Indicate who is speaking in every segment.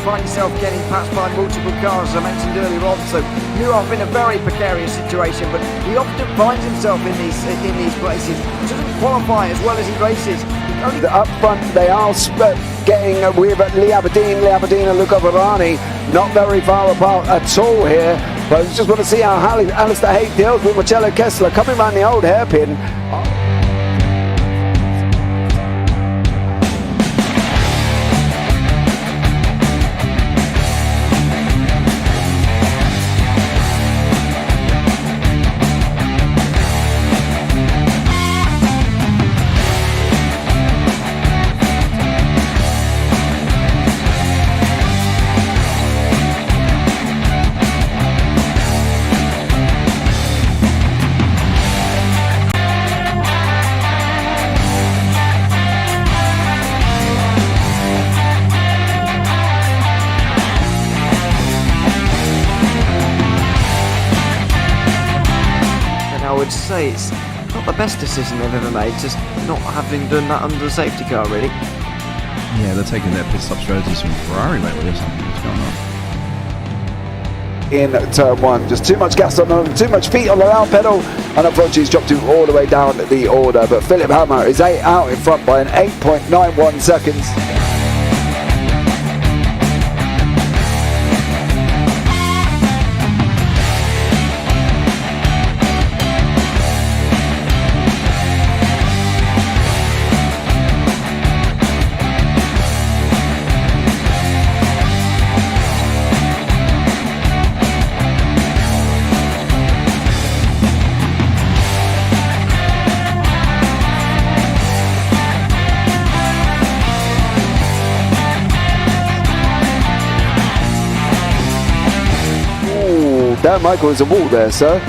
Speaker 1: find yourself getting passed by multiple cars, as I mentioned earlier on. So you're off in a very precarious situation, but he often finds himself in these places. He doesn't qualify as well as he races.
Speaker 2: Up front, they are getting with Lee Aberdeen and Luca Varani, not very far apart at all here. But I just want to see how Alistair Haig deals with Marcello Kessler coming around the old hairpin.
Speaker 1: I would say it's not the best decision they've ever made, just not having done that under the safety car, really.
Speaker 3: Yeah, they're taking their pit stop strategies from Ferrari lately or something. What's going on?
Speaker 2: In turn one, just too much gas on them, too much feet on the loud pedal, and unfortunately he's dropped him all the way down the order. But Philip Hammer is out in front by an 8.91 seconds. Dan Michael is a wall there, sir.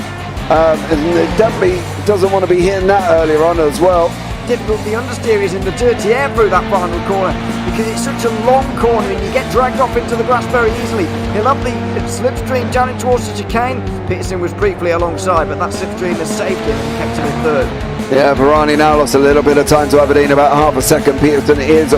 Speaker 2: And it definitely doesn't want to be hitting that earlier on as well.
Speaker 1: Difficult, the understeer is in the dirty air through that final corner because it's such a long corner and you get dragged off into the grass very easily. He'll have the slipstream down towards the chicane. Peterson was briefly alongside, but that slipstream has saved him and kept him in third.
Speaker 2: Yeah, Varani now lost a little bit of time to Aberdeen, about half a second. Peterson is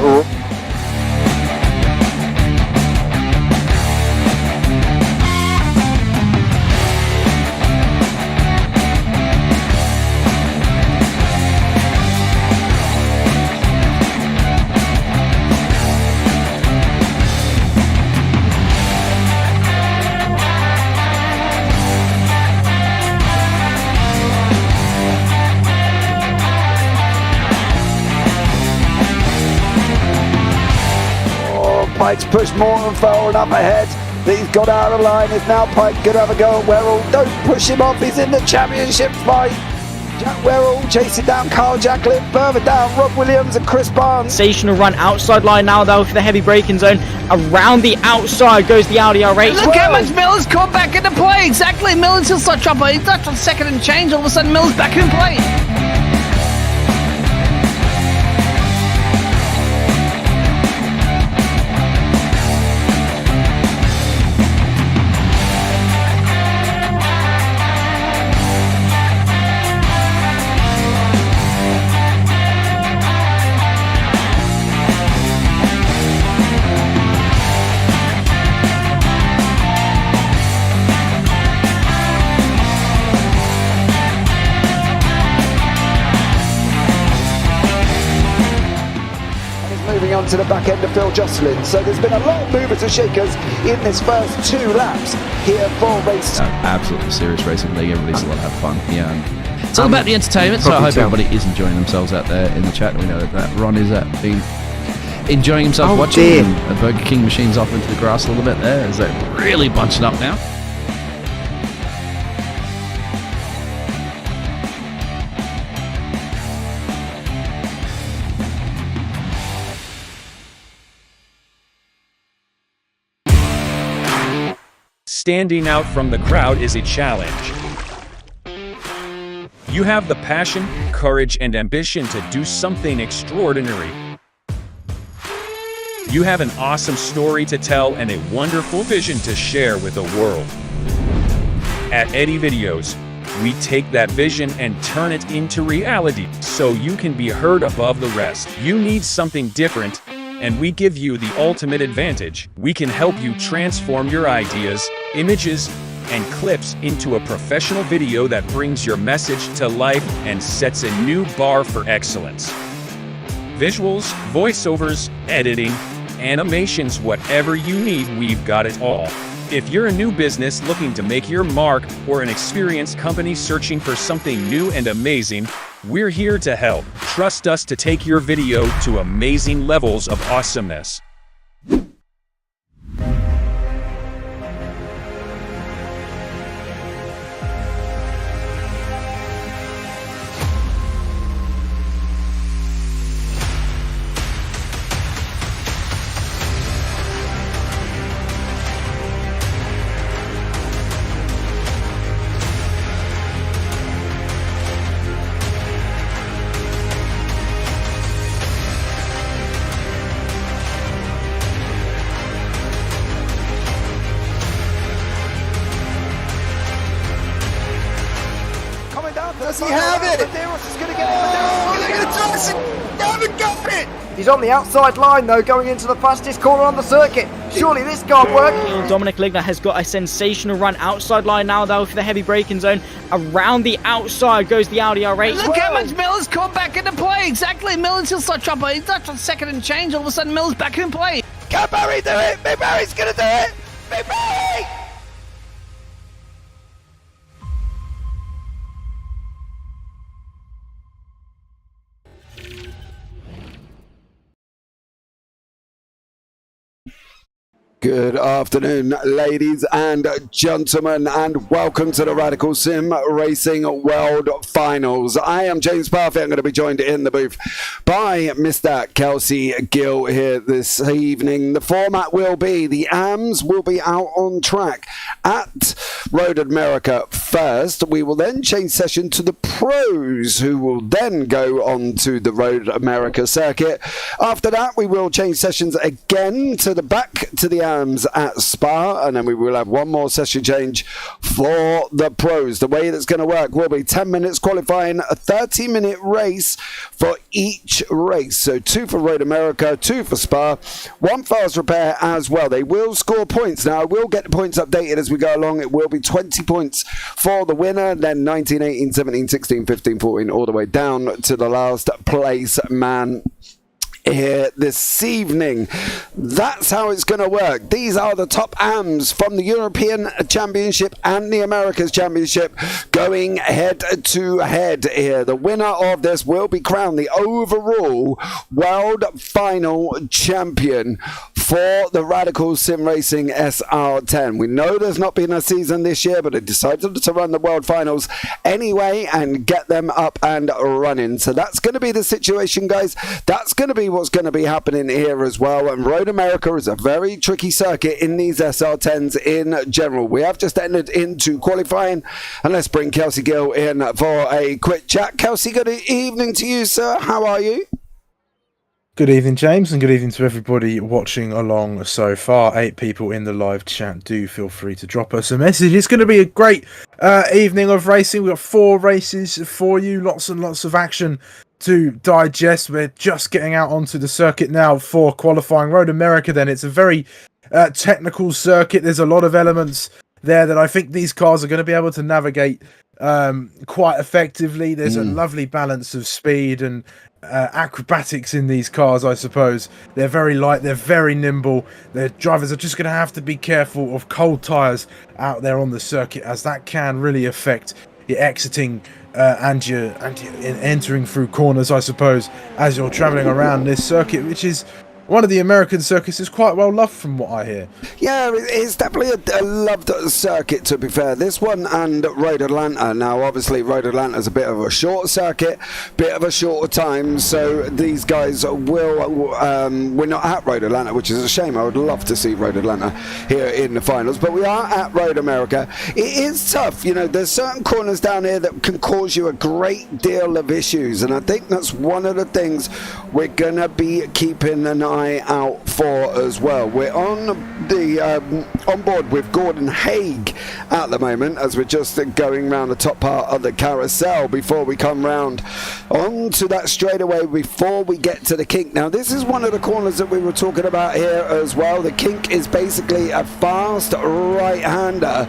Speaker 2: Pike's pushed Morton forward up ahead. He's got out of line. Is now Pike going to have a go at Werrell? Don't push him off. He's in the championship fight. Jack Werrell chasing down Carl Jacklin. Further down, Rob Williams and Chris Barnes.
Speaker 4: Sensational run outside line now though for the heavy braking zone. Around the outside goes the Audi R8.
Speaker 5: Look how much Miller's caught back into play. Exactly. Miller's still start trouble. He's not on second and change. All of a sudden, Miller's back in play.
Speaker 2: Moving on to the back end of Phil Jocelyn. So there's been a lot of movers and shakers in this first 2 laps here for race.
Speaker 3: Absolutely serious racing league. Everybody's allowed to have fun. Yeah, it's all about the entertainment. So I hope everybody is enjoying themselves out there in the chat. We know that Ron is been enjoying himself watching. The Burger King machine's off into the grass a little bit there. Is that really bunching up now?
Speaker 6: Standing out from the crowd is a challenge. You have the passion, courage, and ambition to do something extraordinary. You have an awesome story to tell and a wonderful vision to share with the world. At Eddie Videos, we take that vision and turn it into reality so you can be heard above the rest. You need something different, and we give you the ultimate advantage. We can help you transform your ideas, images, and clips into a professional video that brings your message to life and sets a new bar for excellence. Visuals, voiceovers, editing, animations, whatever you need, we've got it all. If you're a new business looking to make your mark or an experienced company searching for something new and amazing, we're here to help. Trust us to take your video to amazing levels of awesomeness.
Speaker 2: Does he have it? Medeiros is going to get it. Oh, they're going to toss it. They haven't got it.
Speaker 1: He's on the outside line though, going into the fastest corner on the circuit. Surely this can't work.
Speaker 4: Dominic Ligner has got a sensational run outside line now though for the heavy braking zone. Around the outside goes the Audi R8.
Speaker 5: Look how much Miller's come back into play. Exactly, Miller's still such up. He's not on second and change. All of a sudden, Miller's back in play.
Speaker 2: Can Barry do it? Big Barry's going to do it. Big Barry. Good afternoon, ladies and gentlemen, and welcome to the Radical Sim Racing World Finals. I am James Parfitt. I'm going to be joined in the booth by Mr. Kelsey Gill here this evening. The format will be the AMs will be out on track at Road America first. We will then change session to the pros, who will then go on to the Road America circuit. After that, we will change sessions again to the back to the at Spa, and then we will have one more session change for the pros. The way that's going to work will be 10 minutes qualifying, a 30-minute race for each race. So 2 for Road America, 2 for Spa, 1 fast repair as well. They will score points. Now, I will get the points updated as we go along. It will be 20 points for the winner, then 19, 18, 17, 16, 15, 14, all the way down to the last place man here this evening. That's how it's going to work. These are the top AMs from the European Championship and the Americas Championship going head to head here. The winner of this will be crowned the overall World Final Champion for the Radical Sim Racing SR10. We know there's not been a season this year, but they decided to run the World Finals anyway and get them up and running. So that's going to be the situation, guys. That's going to be what's going to be happening here as well. And Road America is a very tricky circuit in these SR10s in general. We have just entered into qualifying, and let's bring Kelsey Gill in for a quick chat. Kelsey, good evening to you, sir. How are you?
Speaker 7: Good evening, James, and good evening to everybody watching along so far. 8 people in the live chat. Do feel free to drop us a message. It's going to be a great evening of racing. We've got 4 races for you, lots and lots of action to digest. We're just getting out onto the circuit now for qualifying. Road America, then, it's a very technical circuit. There's a lot of elements there that I think these cars are going to be able to navigate quite effectively. There's a lovely balance of speed and acrobatics in these cars, I suppose. They're very light, they're very nimble. Their drivers are just going to have to be careful of cold tyres out there on the circuit, as that can really affect your exiting and your entering through corners, I suppose, as you're travelling around this circuit, which is one of the American circuits is quite well loved from what I hear.
Speaker 2: Yeah, it's definitely a loved circuit, to be fair. This one and Road Atlanta. Now, obviously, Road Atlanta is a bit of a short circuit, bit of a shorter time, so these guys will... we're not at Road Atlanta, which is a shame. I would love to see Road Atlanta here in the finals, but we are at Road America. It is tough. You know, there's certain corners down here that can cause you a great deal of issues, and I think that's one of the things we're going to be keeping an eye out for as well. We're on the on board with Gordon Haig at the moment, as we're just going round the top part of the carousel before we come round onto that straightaway before we get to the kink. Now, this is one of the corners that we were talking about here as well. The kink is basically a fast right-hander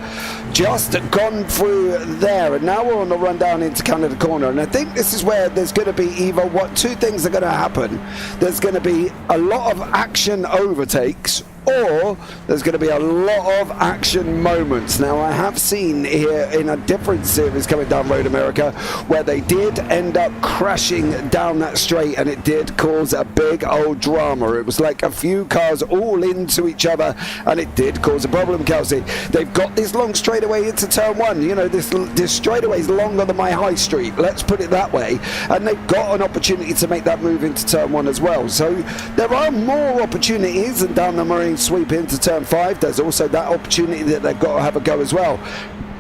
Speaker 2: just gone through there, and now we're on the run down into Canada Corner, and I think this is where there's going to be either two things are going to happen. There's going to be a lot of action overtakes, or there's going to be a lot of action moments. Now, I have seen here in a different series coming down Road America where they did end up crashing down that straight, and it did cause a big old drama. It was like a few cars all into each other, and it did cause a problem, Kelsey. They've got this long straightaway into turn one. You know, this straightaway is longer than my high street, let's put it that way, and they've got an opportunity to make that move into turn one as well. So there are more opportunities than down the Marine sweep into turn 5. There's also that opportunity that they've got to have a go as well.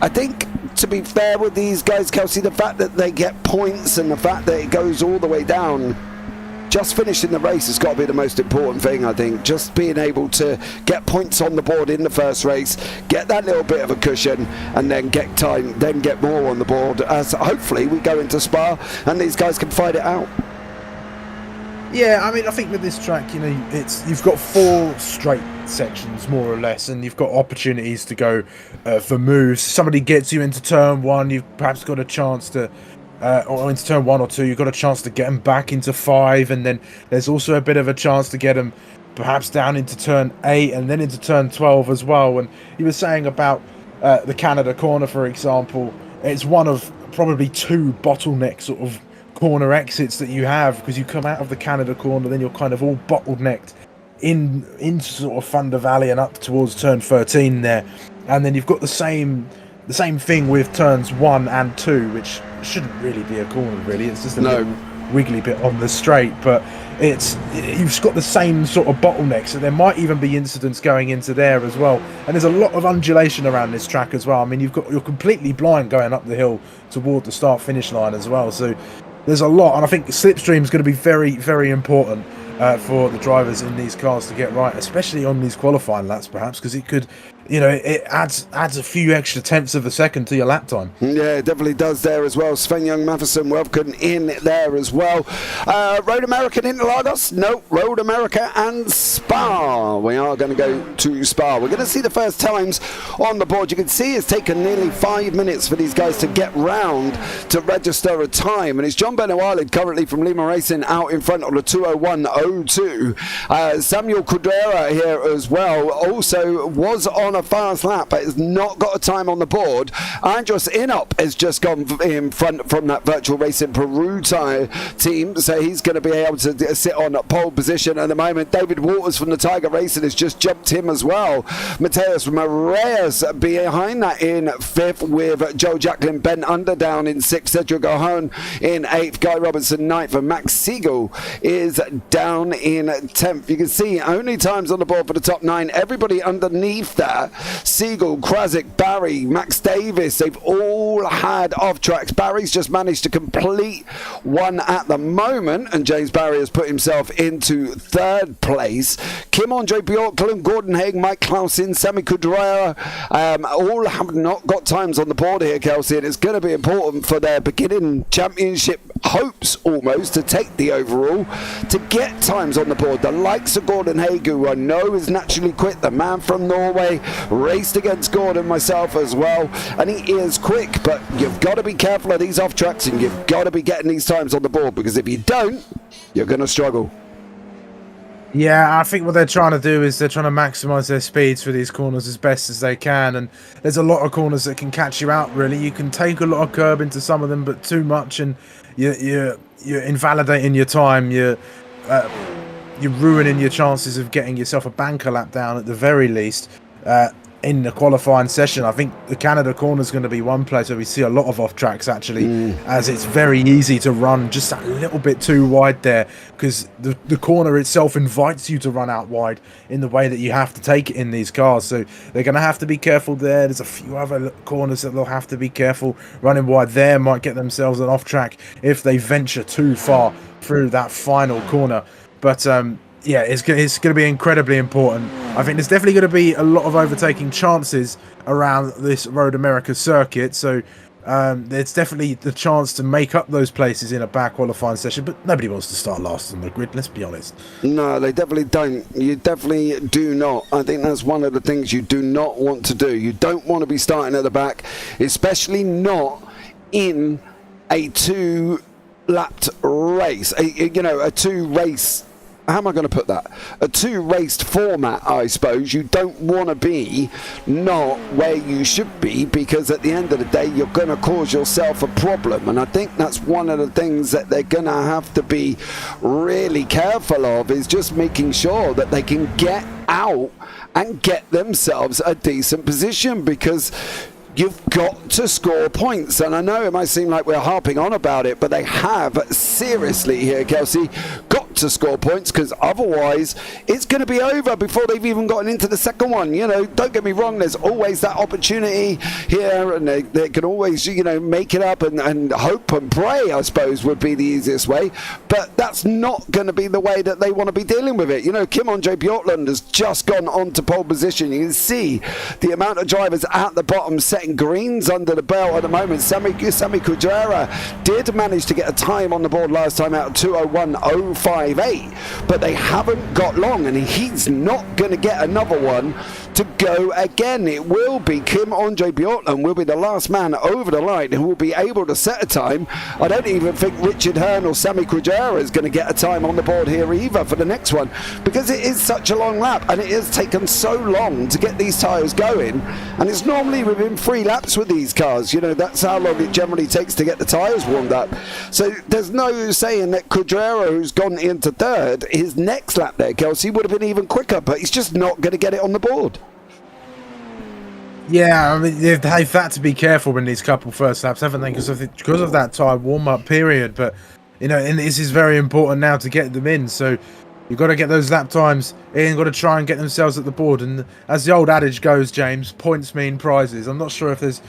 Speaker 2: I think, to be fair with these guys, Kelsey, the fact that they get points and the fact that it goes all the way down, just finishing the race has got to be the most important thing. I think just being able to get points on the board in the first race, get that little bit of a cushion, and then get time, then get more on the board as hopefully we go into Spa and these guys can fight it out.
Speaker 7: Yeah, I mean, I think with this track, you know, you've got 4 straight sections more or less, and you've got opportunities to go for moves. Somebody gets you into turn 1, you've perhaps got a chance to, or into turn 1 or 2, you've got a chance to get them back into 5, and then there's also a bit of a chance to get them perhaps down into turn 8 and then into turn 12 as well. And you were saying about the Canada Corner, for example, it's one of probably 2 bottleneck sort of corner exits that you have, because you come out of the Canada Corner, then you're kind of all bottlenecked into sort of Thunder Valley and up towards turn 13 there, and then you've got the same thing with turns 1 and 2, which shouldn't really be a corner really, it's just a little wiggly bit on the straight, but you've got the same sort of bottleneck, so there might even be incidents going into there as well. And there's a lot of undulation around this track as well. I mean, you're completely blind going up the hill toward the start finish line as well, so there's a lot, and I think slipstream is going to be very, very important for the drivers in these cars to get right, especially on these qualifying laps, perhaps, because it could, you know, it adds a few extra tenths of a second to your lap time. Yeah,
Speaker 2: it definitely does there as well. Sven Young Matheson, welcome in there as well. Road America in Interlagos? No, Road America and Spa. We are going to go to Spa. We're going to see the first times on the board. You can see it's taken nearly 5 minutes for these guys to get round to register a time, and it's John Benoit currently from Lima Racing out in front on the 201.02. Samuel Cudera here as well, also was on a fast lap but has not got a time on the board. Andros Inop has just gone in front from that Virtual Racing Peru team, so he's going to be able to sit on pole position at the moment. David Waters from the Tiger Racing has just jumped him as well. Mateus Moraes behind that in 5th, with Joe Jacklin bent under down in 6th, Cedric O'Hone in 8th, Guy Robertson 9th, and Max Siegel is down in 10th. You can see only times on the board for the top 9. Everybody underneath that, Siegel, Krasick, Barry, Max Davis, they've all had off tracks. Barry's just managed to complete one at the moment, and James Barry has put himself into 3rd place. Kim Andre Bjorklund, Gordon Haig, Mike Clausen, Sammy Kudrera, all have not got times on the board here, Kelsey, and it's going to be important for their beginning championship hopes almost to take the overall, to get times on the board. The likes of Gordon Haig, who I know is naturally quick, the man from Norway, raced against Gordon myself as well, and he is quick, but you've got to be careful of these off tracks, and you've got to be getting these times on the board, because if you don't, you're going to struggle.
Speaker 7: Yeah, I think what they're trying to do is they're trying to maximise their speeds for these corners as best as they can, and there's a lot of corners that can catch you out, really. You can take a lot of curb into some of them, but too much, and you're invalidating your time, you're ruining your chances of getting yourself a banker lap down at the very least. In the qualifying session, I think the Canada Corner is going to be one place where we see a lot of off tracks actually, as it's very easy to run just a little bit too wide there, because the corner itself invites you to run out wide in the way that you have to take it in these cars. So they're going to have to be careful there. There's a few other corners that they'll have to be careful. Running wide there might get themselves an off track if they venture too far through that final corner. But yeah, it's going to be incredibly important I think there's definitely going to be a lot of overtaking chances around this Road America circuit. So there's definitely the chance to make up those places in a back qualifying session, but nobody wants to start last on the grid, let's be honest.
Speaker 2: No, they definitely don't. You definitely do not. I think that's one of the things you do not want to do. You don't want to be starting at the back, especially not in a two-lapped race. A two-race... How am I going to put that? A two-raced format, I suppose. You don't want to be not where you should be, because at the end of the day, you're going to cause yourself a problem. And I think that's one of the things that they're going to have to be really careful of, is just making sure that they can get out and get themselves a decent position, because you've got to score points. And I know it might seem like we're harping on about it, but they have seriously here, Kelsey, got to score points, because otherwise it's going to be over before they've even gotten into the second one. Don't get me wrong, there's always that opportunity here, and they can always make it up and hope and pray, I suppose, would be the easiest way, but that's not going to be the way that they want to be dealing with it. Kim Andre Bjorklund has just gone on to pole position. You can see the amount of drivers at the bottom setting greens under the belt at the moment. Sami Khedira did manage to get a time on the board last time out of 2:01.058, but they haven't got long, and he's not going to get another one to go again. It will be Kim Andre Bjorklund will be the last man over the line who will be able to set a time. I don't even think Richard Hearn or Sami Khedira is going to get a time on the board here either for the next one, because it is such a long lap, and it has taken so long to get these tyres going, and it's normally within 3 laps with these cars. That's how long it generally takes to get the tyres warmed up. So there's no saying that Khedira, who's gone into third, his next lap there, Kelsey, would have been even quicker, but he's just not going to get it on the board.
Speaker 7: Yeah, I mean, they've had to be careful in these couple first laps, haven't they? Because of that tyre warm-up period. But, and this is very important now to get them in. So you've got to get those lap times in, got to try and get themselves at the board. And as the old adage goes, James, points mean prizes. I'm not sure if there's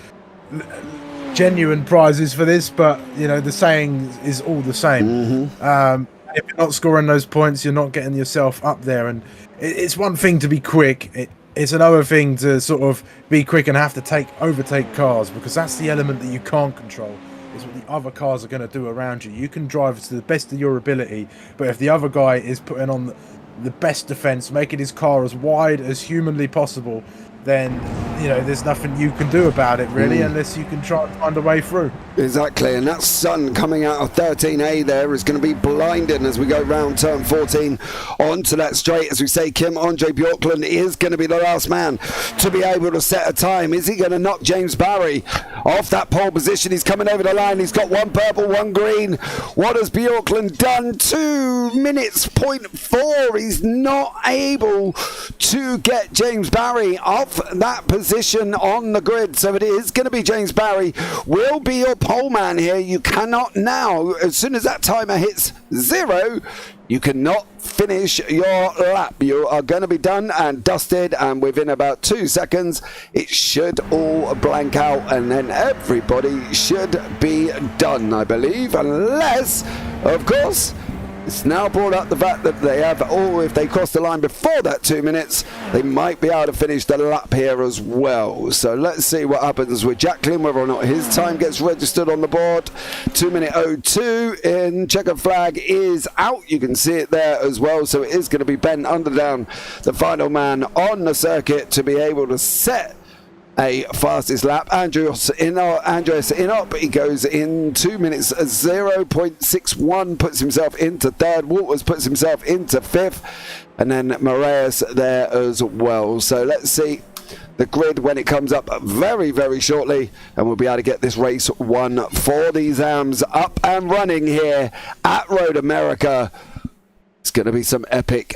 Speaker 7: genuine prizes for this, but, the saying is all the same.
Speaker 2: Mm-hmm.
Speaker 7: If you're not scoring those points, you're not getting yourself up there. And it's one thing to be quick. It's another thing to sort of be quick and have to overtake cars, because that's the element that you can't control, is what the other cars are going to do around you. You can drive to the best of your ability, but if the other guy is putting on the best defense, making his car as wide as humanly possible, then there's nothing you can do about it really, unless you can try and find a way through.
Speaker 2: Exactly, and that sun coming out of 13A there is going to be blinding as we go round turn 14 onto that straight. As we say, Kim Andre Bjorklund is going to be the last man to be able to set a time. Is he going to knock James Barry off that pole position? He's coming over the line. He's got 1 purple, 1 green. What has Bjorklund done? 2 minutes, 0.4. He's not able to get James Barry off that position on the grid. So it is going to be James Barry will be your pole man here. You cannot now, as soon as that timer hits 0, you cannot finish your lap. You are going to be done and dusted, and within about 2 seconds it should all blank out, and then everybody should be done, I believe, unless, of course, it's now brought up the fact that they have, if they cross the line before that 2 minutes, they might be able to finish the lap here as well. So let's see what happens with Jacqueline, whether or not his time gets registered on the board. 2:02 in checkered flag is out. You can see it there as well. So it is going to be Ben Underdown, the final man on the circuit, to be able to set a fastest lap. Andreas Inop, he goes in 2 minutes 0.61, puts himself into third. Walters puts himself into fifth, and then Moraes there as well. So let's see the grid when it comes up very, very shortly, and we'll be able to get this race won for these AMs up and running here at Road America. It's going to be some epic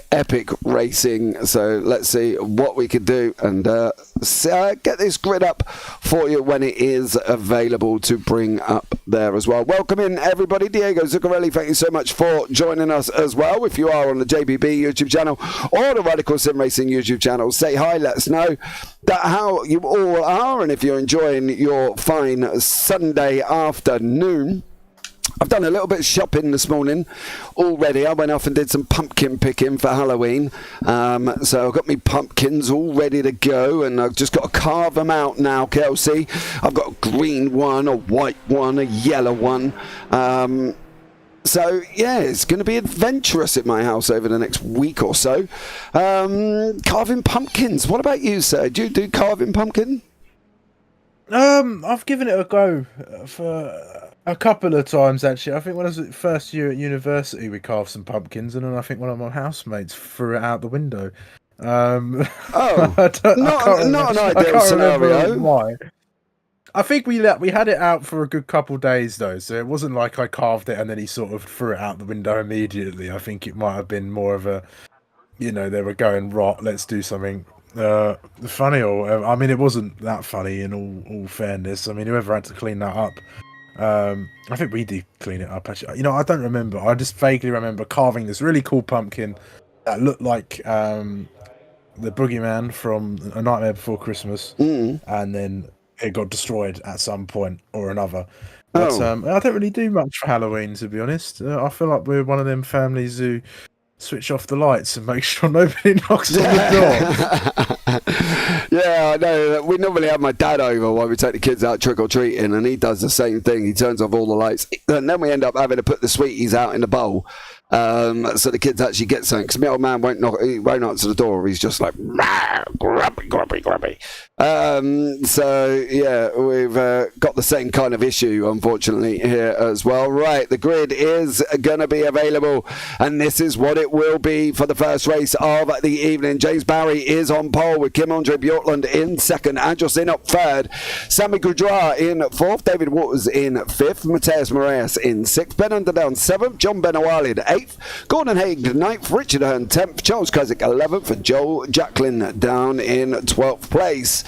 Speaker 2: racing. So let's see what we can do and get this grid up for you when it is available to bring up there as well. Welcome in everybody. Diego Zuccarelli, thank you so much for joining us as well. If you are on the JBB YouTube channel or the Radical Simracing YouTube channel, say hi, let us know how you all are, and if you're enjoying your fine Sunday afternoon. I've done a little bit of shopping this morning already. I went off and did some pumpkin picking for Halloween. So I've got me pumpkins all ready to go, and I've just got to carve them out now, Kelsey. I've got a green one, a white one, a yellow one. So, yeah, it's going to be adventurous at my house over the next week or so. Carving pumpkins. What about you, sir? Do you do carving pumpkin?
Speaker 7: I've given it a go for a couple of times, actually. I think when I was at first year at university, we carved some pumpkins, and then I think one of my housemates threw it out the window.
Speaker 2: Not an ideal scenario.
Speaker 7: Why. I think we had it out for a good couple of days, though, so it wasn't like I carved it and then he sort of threw it out the window immediately. I think it might have been more of a, they were going, rot, let's do something funny. Or I mean, it wasn't that funny in all fairness. I mean, whoever had to clean that up, I think we did clean it up, actually. I don't remember. I just vaguely remember carving this really cool pumpkin that looked like the boogeyman from A Nightmare Before Christmas, and then it got destroyed at some point or another. But I don't really do much for Halloween, to be honest. I feel like we're one of them families who switch off the lights and make sure nobody knocks on the door.
Speaker 2: Yeah, I know. We normally have my dad over while we take the kids out trick-or-treating, and he does the same thing. He turns off all the lights. And then we end up having to put the sweeties out in the bowl. So the kids actually get something, because my old man won't answer the door. He's just like, grubby. So yeah, we've got the same kind of issue, unfortunately, here as well. Right, the grid is going to be available, and this is what it will be for the first race of the evening. James Barry is on pole with Kim-Andre Bjorklund in second, Andros in up third, Sammy Goudra in fourth, David Waters in fifth, Mateus Moraes in sixth, Ben Underdown seventh, John Benawalid 8th, Gordon Haig 9th, Richard Hearn 10th, Charles Kozik 11th, and Joel Jacklin down in 12th place.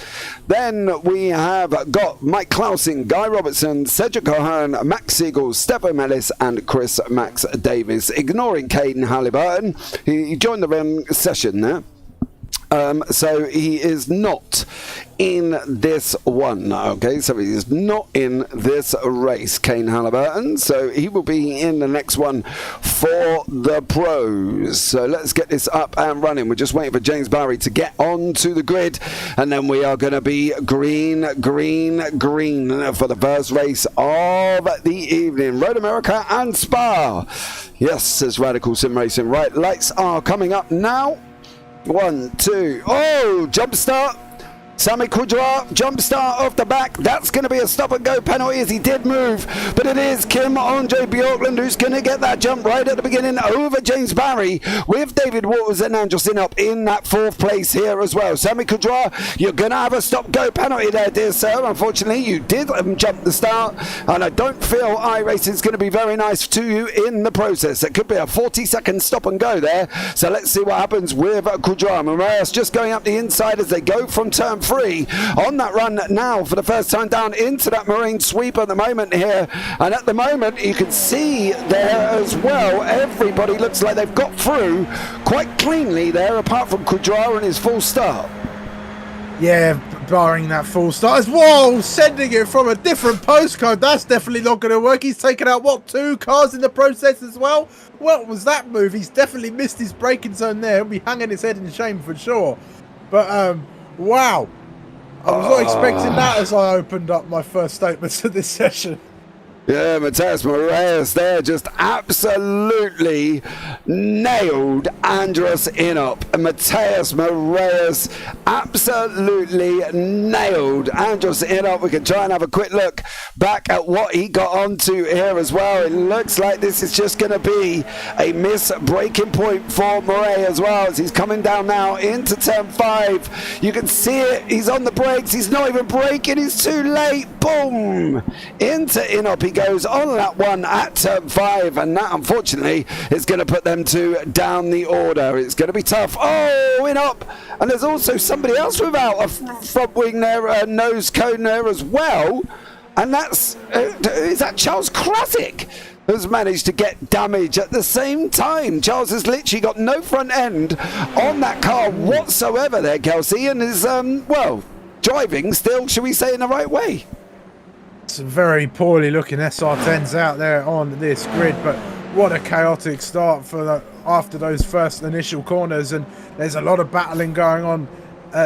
Speaker 2: Then we have got Mike Clausen, Guy Robertson, Cedric O'Hearn, Max Siegel, Stefan Mellis, and Chris Max Davis, ignoring Caden Halliburton. He joined the session there. So he is not in this one. Okay, so he is not in this race, Kane Halliburton. So he will be in the next one for the pros. So let's get this up and running. We're just waiting for James Barry to get onto the grid, and then we are going to be green for the first race of the evening. Road America and Spa. Yes, says Radical Sim Racing. Right, lights are coming up now. 1, 2, jump start. Sammy Goudra, jump start off the back. That's going to be a stop and go penalty, as he did move, but it is Kim-Andre Bjorklund who's going to get that jump right at the beginning over James Barry, with David Waters and Andros up in that fourth place here as well. Sammy Goudra, you're going to have a stop go penalty there, dear sir. Unfortunately, you did jump the start, and I don't feel iRacing is going to be very nice to you in the process. It could be a 40-second stop and go there, so let's see what happens with Goudra. Moraes just going up the inside as they go from turn 3 on that run now for the first time down into that marine sweep at the moment here, and at the moment you can see there as well, everybody looks like they've got through quite cleanly there, apart from Goudra and his full start.
Speaker 7: Yeah, barring that full start. Whoa, sending it from a different postcode. That's definitely not going to work. He's taken out, 2 cars in the process as well? What was that move? He's definitely missed his braking zone there. He'll be hanging his head in shame for sure. But, wow. I was not expecting that as I opened up my first statements of this session.
Speaker 2: Yeah, Mateus Moraes there just absolutely nailed Andros Inop. Mateus Moraes absolutely nailed Andros Inop. We can try and have a quick look back at what he got onto here as well. It looks like this is just going to be a miss breaking point for Moraes as well, as he's coming down now into turn 5. You can see it. He's on the brakes. He's not even braking. He's too late. Boom! Into Inop he goes on that one at turn 5, and that unfortunately is going to put them 2 down the order. It's going to be tough. Inop, and there's also somebody else without a front wing there, a nose cone there as well, and that's is that Charles Krasik has managed to get damage at the same time. Charles has literally got no front end on that car whatsoever there, Kelsey, and is driving still, should we say, in the right way.
Speaker 7: Some very poorly looking SR10s out there on this grid, but what a chaotic start after those first initial corners, and there's a lot of battling going on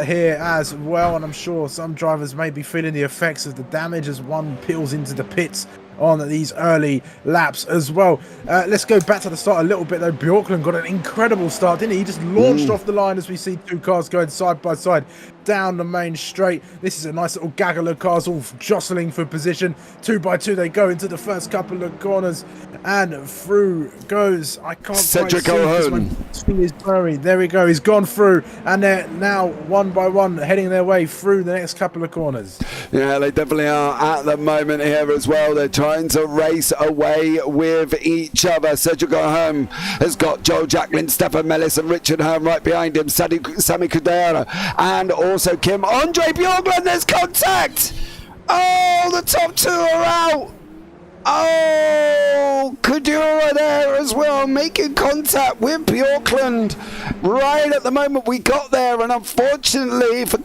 Speaker 7: here as well, and I'm sure some drivers may be feeling the effects of the damage as one peels into the pits on these early laps as well. Let's go back to the start a little bit though. Bjorklund got an incredible start, didn't he? He just launched off the line as we see two cars going side by side down the main straight. This is a nice little gaggle of cars all jostling for position. 2 by 2 they go into the first couple of corners, and through goes, I can't
Speaker 2: Cedric
Speaker 7: quite see
Speaker 2: O'Hone.
Speaker 7: this thing is blurry. There we go, he's gone through, and they're now 1 by 1 heading their way through the next couple of corners.
Speaker 2: Yeah, they definitely are at the moment here as well. They're trying to race away with each other. Cedric O'Hone has got Joel Jacklin, Stefan Mellis and Richard Hearn right behind him. Sami Kudera and also Kim. Andre Bjorklund, there's contact! Oh, the top 2 are out! Oh, Kudura there as well, making contact with Bjorklund right at the moment we got there, and unfortunately for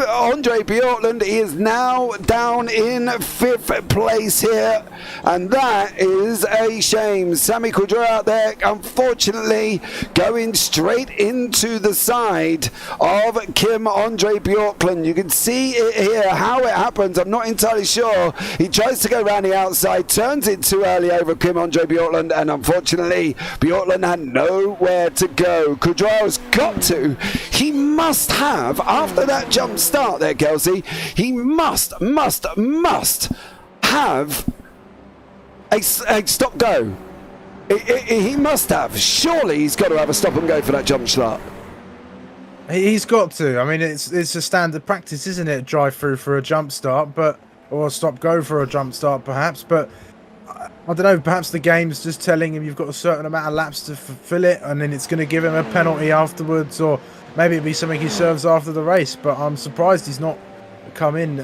Speaker 2: Andre Bjorklund, he is now down in 5th place here, and that is a shame. Sami Kudura out there, unfortunately, going straight into the side of Kim Andre Bjorklund. You can see it here, how it happens. I'm not entirely sure. He tries to go around the outside, turns it too early over Kim Andre Bjorklund, and unfortunately Bjorklund had nowhere to go. Kudrao's got to, he must have, after that jump start there, Kelsey, he must have a stop go. He must have, surely he's got to have a stop and go for that jump start.
Speaker 7: He's got to. I mean, it's a standard practice, isn't it? Drive through for a jump start, or stop go for a jump start perhaps, but I don't know, perhaps the game's just telling him you've got a certain amount of laps to fulfill it, and then it's going to give him a penalty afterwards, or maybe it'd be something he serves after the race. But I'm surprised he's not come in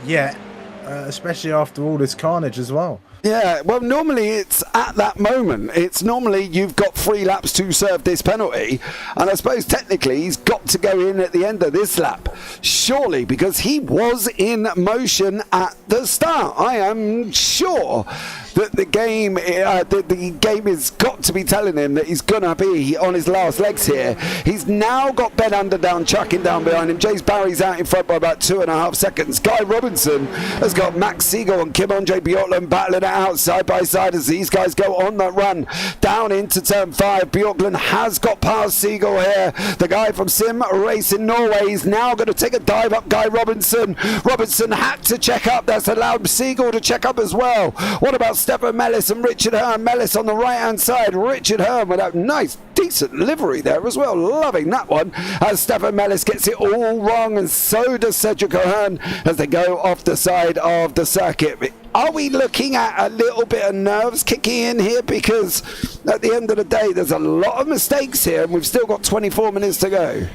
Speaker 7: yet, especially after all this carnage as well.
Speaker 2: Yeah, well, normally it's at that moment. It's normally you've got 3 laps to serve this penalty, and I suppose technically he's got to go in at the end of this lap, surely, because he was in motion at the start. I am sure that the game has got to be telling him that he's going to be on his last legs here. He's now got Ben Underdown chucking down behind him. Jace Barry's out in front by about 2.5 seconds. Guy Robinson has got Max Siegel and Kim Andre Bjorklund battling it out side by side as these guys go on the run down into turn 5. Bjorklund has got past Siegel here. The guy from Simracing Norway is now going to take a dive up Guy Robinson. Robinson had to check up. That's allowed Siegel to check up as well. What about Stefan Mellis and Richard Hearn? Mellis on the right hand side. Richard Hearn with that nice decent livery there as well. Loving that one as Stefan Mellis gets it all wrong, and so does Cedric O'Hone as they go off the side of the circuit. Are we looking at a little bit of nerves kicking in here? Because at the end of the day, there's a lot of mistakes here, and we've still got 24 minutes to go.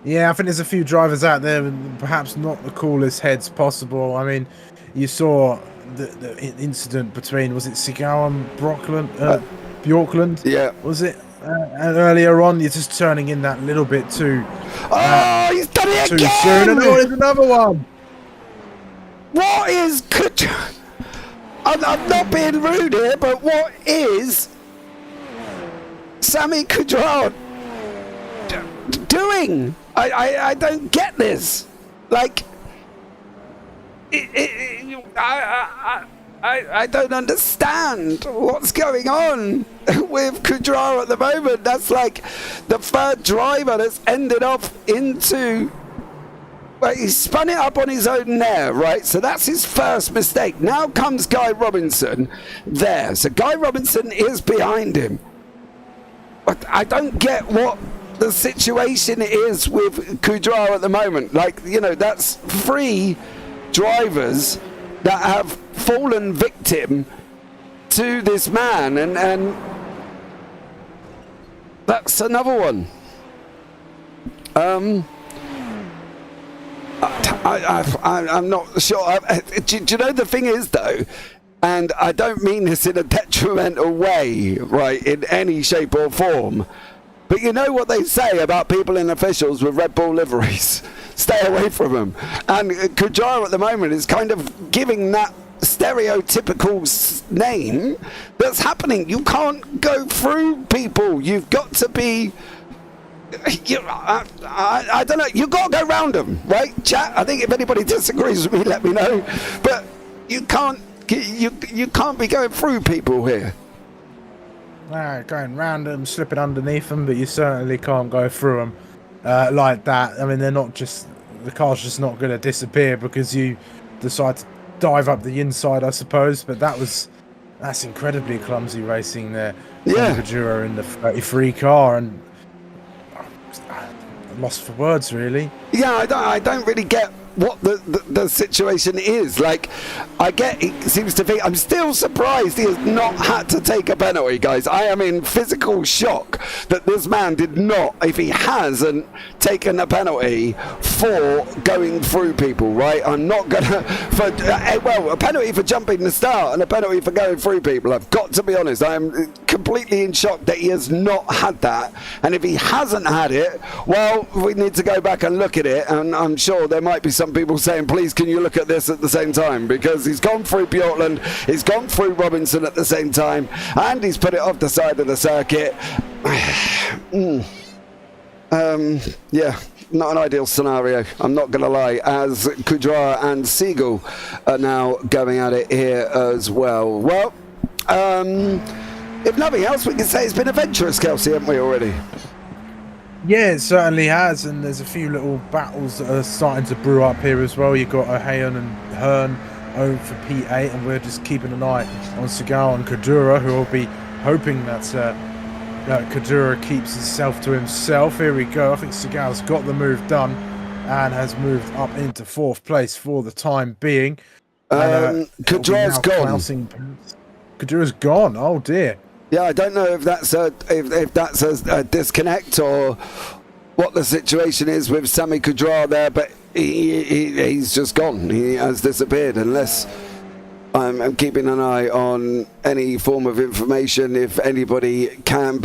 Speaker 7: Yeah, I think there's a few drivers out there with perhaps not the coolest heads possible. I mean, you saw the incident between, was it Sigal and Bjorklund?
Speaker 2: Yeah.
Speaker 7: Was it? And earlier on, you're just turning in that little bit too.
Speaker 2: He's done it
Speaker 7: too
Speaker 2: again!
Speaker 7: soon. And there's another one.
Speaker 2: What is... I'm not being rude here, but what is Sami Kudra doing? I don't get this. Like... I don't understand what's going on with Kudra at the moment. That's like the third driver that's ended up into... Well, he spun it up on his own there, right? So that's his first mistake. Now comes Guy Robinson there. So Guy Robinson is behind him. But I don't get what the situation is with Kudra at the moment. Like, you know, that's 3 drivers that have fallen victim to this man, and that's another one. I'm not sure. Do you know, the thing is though, and I don't mean this in a detrimental way, right, in any shape or form, but you know what they say about people in officials with Red Bull liveries? stay away from him. And Kujara at the moment is kind of giving that stereotypical name that's happening. You can't go through people. You've got to be... I don't know. You've got to go round them, right? Chat, I think if anybody disagrees with me, let me know. But you can't be going through people here.
Speaker 7: Going round them, slipping underneath them, but you certainly can't go through them like that. I mean, they're not just... The car's just not going to disappear because you decide to dive up the inside, I suppose. But that's incredibly clumsy racing there.
Speaker 2: Yeah.
Speaker 7: Kujura in the 33 car, and I'm lost for words, really.
Speaker 2: Yeah, I don't really get what the situation is. Like, I get he seems to think... I'm still surprised he has not had to take a penalty, guys. I am in physical shock that this man did not, if he hasn't taken a penalty for going through people, right? I'm not gonna... a penalty for jumping the start and a penalty for going through people. I've got to be honest, I am completely in shock that he has not had that. And if he hasn't had it, well, we need to go back and look at it, and I'm sure there might be some people saying, please can you look at this at the same time, because he's gone through Bjorkland, he's gone through Robinson at the same time, and he's put it off the side of the circuit. Yeah, not an ideal scenario, I'm not going to lie, as Kudra and Siegel are now going at it here as well. Well, if nothing else, we can say it's been adventurous, Kelsey, haven't we already?
Speaker 7: Yeah, it certainly has, and there's a few little battles that are starting to brew up here as well. You've got O'Hayan and Hearn over for P8, and we're just keeping an eye on Segal and Kadura, who will be hoping that Kadura keeps himself to himself. Here we go. I think Segal's got the move done and has moved up into 4th place for the time being.
Speaker 2: Kadura's gone.
Speaker 7: Kadura's gone. Oh dear.
Speaker 2: Yeah, I don't know if that's a disconnect or what the situation is with Sami Kudra there, but he's just gone. He has disappeared, unless I'm keeping an eye on any form of information. If anybody can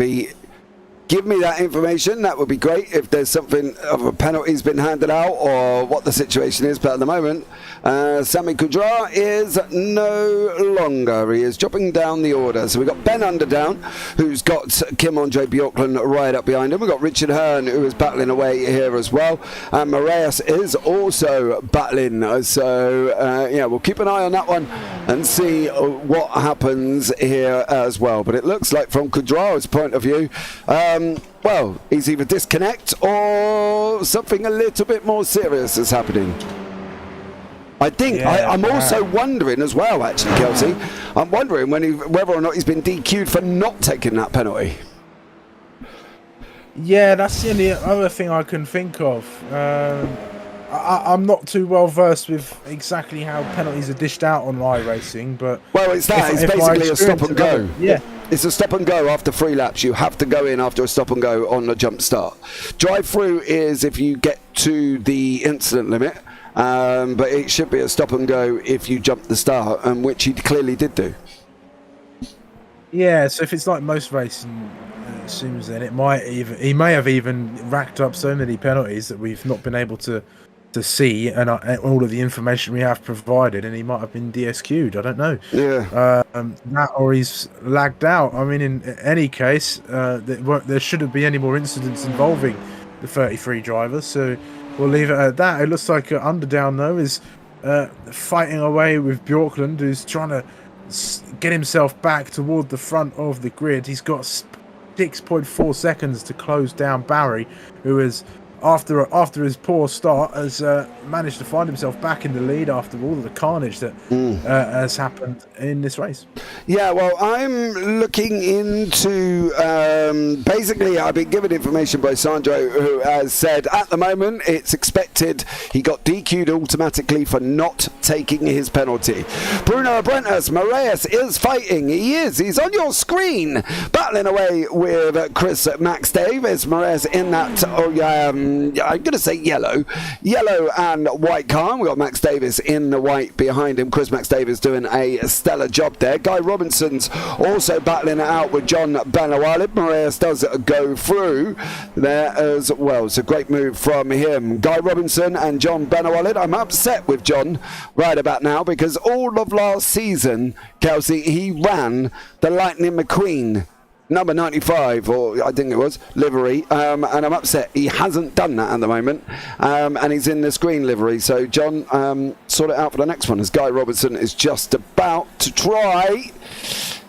Speaker 2: give me that information, that would be great. If there's something of a penalty's been handed out or what the situation is, but at the moment, Sami Kudra is no longer. He is dropping down the order. So we've got Ben Underdown, who's got Kim Andre Bjorkland right up behind him. We've got Richard Hearn, who is battling away here as well. And Moraes is also battling. So, yeah, we'll keep an eye on that one and see what happens here as well. But it looks like from Kudra's point of view, well, he's either disconnect or something a little bit more serious is happening. I think I'm also wondering as well, actually, Kelsey. I'm wondering whether or not he's been DQ'd for not taking that penalty.
Speaker 7: Yeah, that's the only other thing I can think of. I'm not too well versed with exactly how penalties are dished out on iRacing, but
Speaker 2: it's basically a stop and go.
Speaker 7: Yeah.
Speaker 2: It's a stop and go after 3 laps. You have to go in after a stop and go on the jump start. Drive through is if you get to the incident limit, but it should be a stop and go if you jump the start, which he clearly did do.
Speaker 7: Yeah, so if it's like most racing sims, then he may have even racked up so many penalties that we've not been able to see, and all of the information we have provided, and he might have been DSQ'd. I don't know.
Speaker 2: Yeah.
Speaker 7: That or he's lagged out. I mean, in any case, there shouldn't be any more incidents involving the 33 drivers. So we'll leave it at that. It looks like Underdown though is fighting away with Bjorkland, who's trying to get himself back toward the front of the grid. He's got 6.4 seconds to close down Barry, who is, after his poor start, has managed to find himself back in the lead after all of the carnage that has happened in this race.
Speaker 2: Yeah, well, I'm looking into... basically, I've been given information by Sandro, who has said at the moment it's expected he got DQ'd automatically for not taking his penalty. Bruno Abrentus, Moraes is fighting. He's on your screen, battling away with Chris Max Davis. Moraes in that I'm going to say yellow and white car. We've got Max Davis in the white behind him. Chris Max Davis doing a stellar job there. Guy Robinson's also battling it out with John Benawalid. Moraes does go through there as well. It's a great move from him. Guy Robinson and John Benawalid. I'm upset with John right about now because all of last season, Kelsey, he ran the Lightning McQueen number 95, or I think it was, livery, and I'm upset he hasn't done that at the moment, and he's in this green livery. So John, sort it out for the next one, as Guy Robertson is just about to try.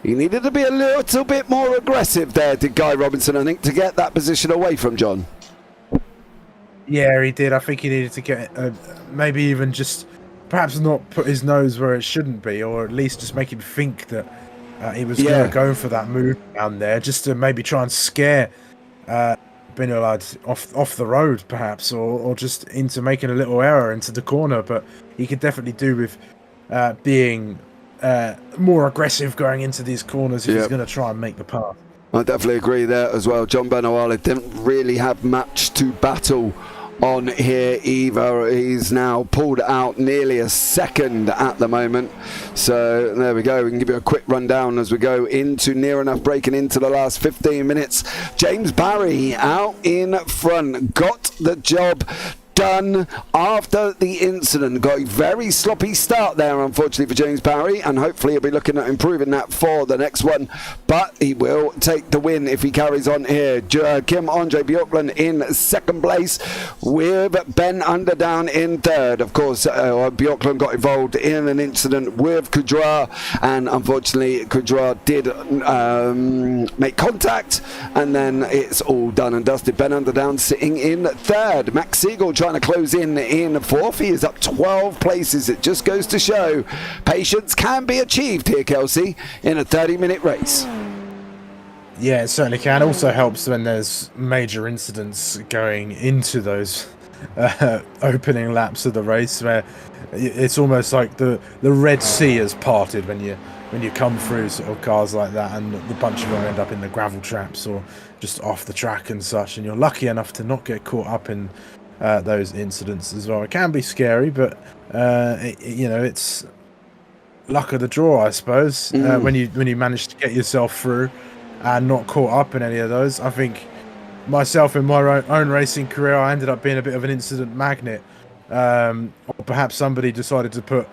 Speaker 2: He needed to be a little bit more aggressive there, did Guy Robinson, I think, to get that position away from John.
Speaker 7: Yeah, he did. I think he needed to get maybe even just perhaps not put his nose where it shouldn't be, or at least just make him think that he was going to go for that move down there, just to maybe try and scare Benelad off the road, perhaps, or just into making a little error into the corner. But he could definitely do with being more aggressive going into these corners if he's going to try and make the path.
Speaker 2: I definitely agree there as well. John Benawala didn't really have much to battle on here either. He's now pulled out nearly a second at the moment. So there we go. We can give you a quick rundown as we go into near enough breaking into the last 15 minutes. James Barry out in front, got the job done after the incident. Got a very sloppy start there, unfortunately, for James Barry, and hopefully he'll be looking at improving that for the next one, but he will take the win if he carries on here. Kim Andre Bjorklund in second place with Ben Underdown in third. Of course, Bjorklund got involved in an incident with Kudra, and unfortunately Kudra did make contact, and then it's all done and dusted. Ben Underdown sitting in third. Max Siegel trying to close in fourth. He is up 12 places. It just goes to show patience can be achieved here, Kelsey, in a 30-minute race.
Speaker 7: Yeah, it certainly can. Also helps when there's major incidents going into those opening laps of the race, where it's almost like the Red Sea has parted when you come through sort of cars like that, and the bunch of them end up in the gravel traps or just off the track and such, and you're lucky enough to not get caught up in those incidents as well. It can be scary, but it's luck of the draw, I suppose. When you manage to get yourself through and not caught up in any of those. I think myself in my own racing career, I ended up being a bit of an incident magnet, or perhaps somebody decided to put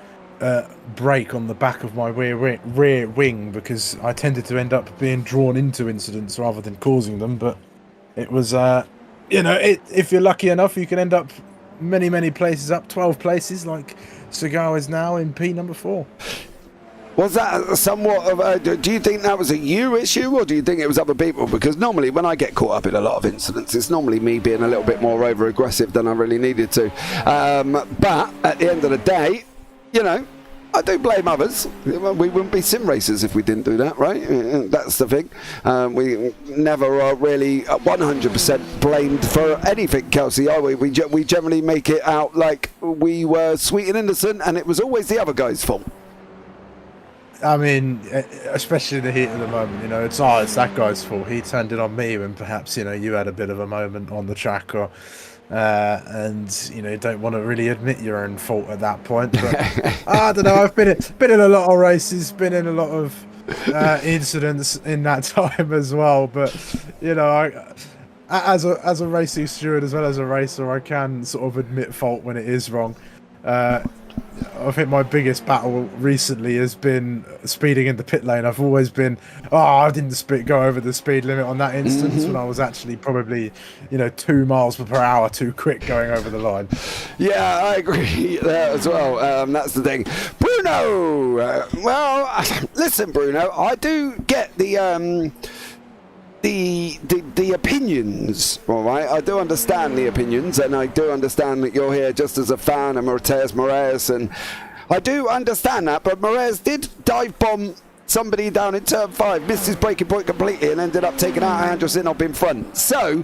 Speaker 7: brake on the back of my rear wing, because I tended to end up being drawn into incidents rather than causing them. But it was if you're lucky enough, you can end up many places up, 12 places, like Segal is now in P number 4.
Speaker 2: Was that somewhat of a... Do you think that was a you issue, or do you think it was other people? Because normally when I get caught up in a lot of incidents, it's normally me being a little bit more over-aggressive than I really needed to. But at the end of the day, I do blame others. We wouldn't be sim racers if we didn't do that, right? That's the thing. We never are really 100% blamed for anything, Kelsey, are we? We generally make it out like we were sweet and innocent, and it was always the other guy's fault.
Speaker 7: I mean, especially in the heat of the moment, it's that guy's fault. He turned it on me when perhaps, you had a bit of a moment on the track, or and you don't want to really admit your own fault at that point. But I don't know. I've been in a lot of races, been in a lot of incidents in that time as well. But I, as a racing steward as well as a racer, I can sort of admit fault when it is wrong. I think my biggest battle recently has been speeding in the pit lane. I've always been, I didn't go over the speed limit on that instance when I was actually probably, 2 miles per hour too quick going over the line.
Speaker 2: Yeah, I agree there as well. That's the thing. Bruno! Well, listen, Bruno, I do get the opinions, all right? I do understand the opinions, and I do understand that you're here just as a fan of Mateus Moraes, and I do understand that, but Moraes did dive bomb somebody down in turn 5, missed his braking point completely, and ended up taking out Andrew Sinop in front. So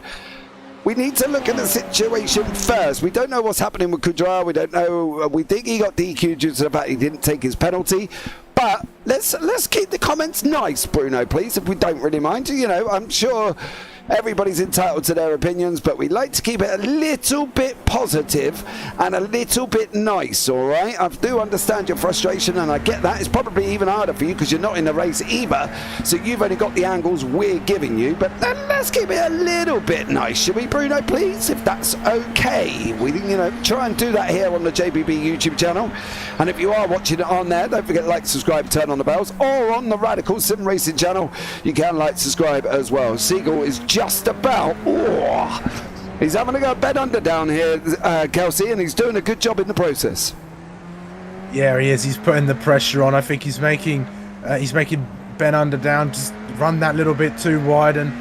Speaker 2: we need to look at the situation first. We don't know what's happening with Kudra. We don't know. We think he got DQ'd due to the fact he didn't take his penalty. But let's keep the comments nice, Bruno, please, if we don't really mind. I'm sure Everybody's entitled to their opinions, but we like to keep it a little bit positive and a little bit nice, all right? I do understand your frustration, and I get that. It's probably even harder for you because you're not in the race either, so you've only got the angles we're giving you, but let's keep it a little bit nice, shall we, Bruno, please? If that's okay. We, try and do that here on the JBB YouTube channel, and if you are watching it on there, don't forget to like, subscribe, turn on the bells, or on the Radical Sim Racing channel, you can like, subscribe as well. Seagull is just about, he's having to go bed under down here, Kelsey, and he's doing a good job in the process.
Speaker 7: Yeah, he is. He's putting the pressure on. I think he's making Ben Under down just run that little bit too wide, and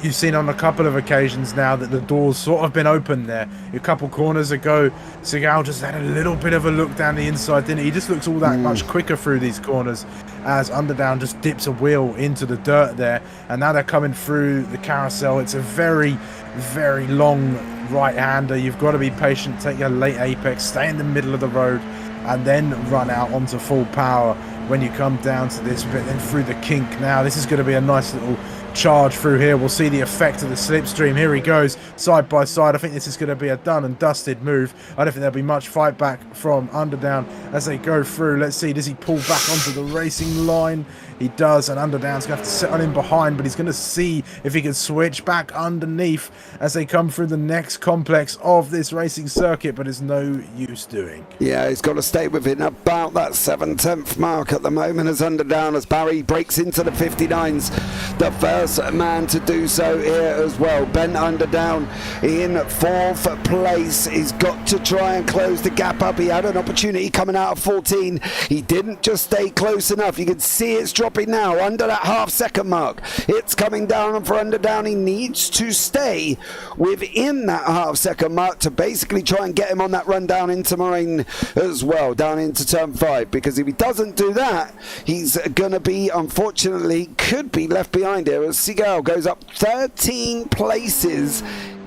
Speaker 7: you've seen on a couple of occasions now that the door's sort of been open there. A couple corners ago, Seagull just had a little bit of a look down the inside, didn't he? He just looks all that much quicker through these corners as Underdown just dips a wheel into the dirt there, and now they're coming through the carousel. It's a very, very long right-hander. You've got to be patient, take your late apex, stay in the middle of the road, and then run out onto full power when you come down to this bit, then through the kink. Now this is going to be a nice little charge through here. We'll see the effect of the slipstream. Here he goes, side by side. I think this is going to be a done and dusted move. I don't think there'll be much fight back from Underdown as they go through. Let's see, does he pull back onto the racing line? He does, and Underdown's going to have to sit on him behind, but he's going to see if he can switch back underneath as they come through the next complex of this racing circuit, but it's no use doing.
Speaker 2: Yeah, he's got to stay within about that 7/10 mark at the moment as Underdown, as Barry breaks into the 59s. The first man to do so here as well. Ben Underdown in 4th place. He's got to try and close the gap up. He had an opportunity coming out of 14. He didn't just stay close enough. You can see it's dropping now under that half-second mark. It's coming down, and for Underdown, he needs to stay within that half-second mark to basically try and get him on that run down into Moraine as well, down into turn 5, because if he doesn't do that, he's going to be, unfortunately, could be left behind here as Seagull goes up 13 places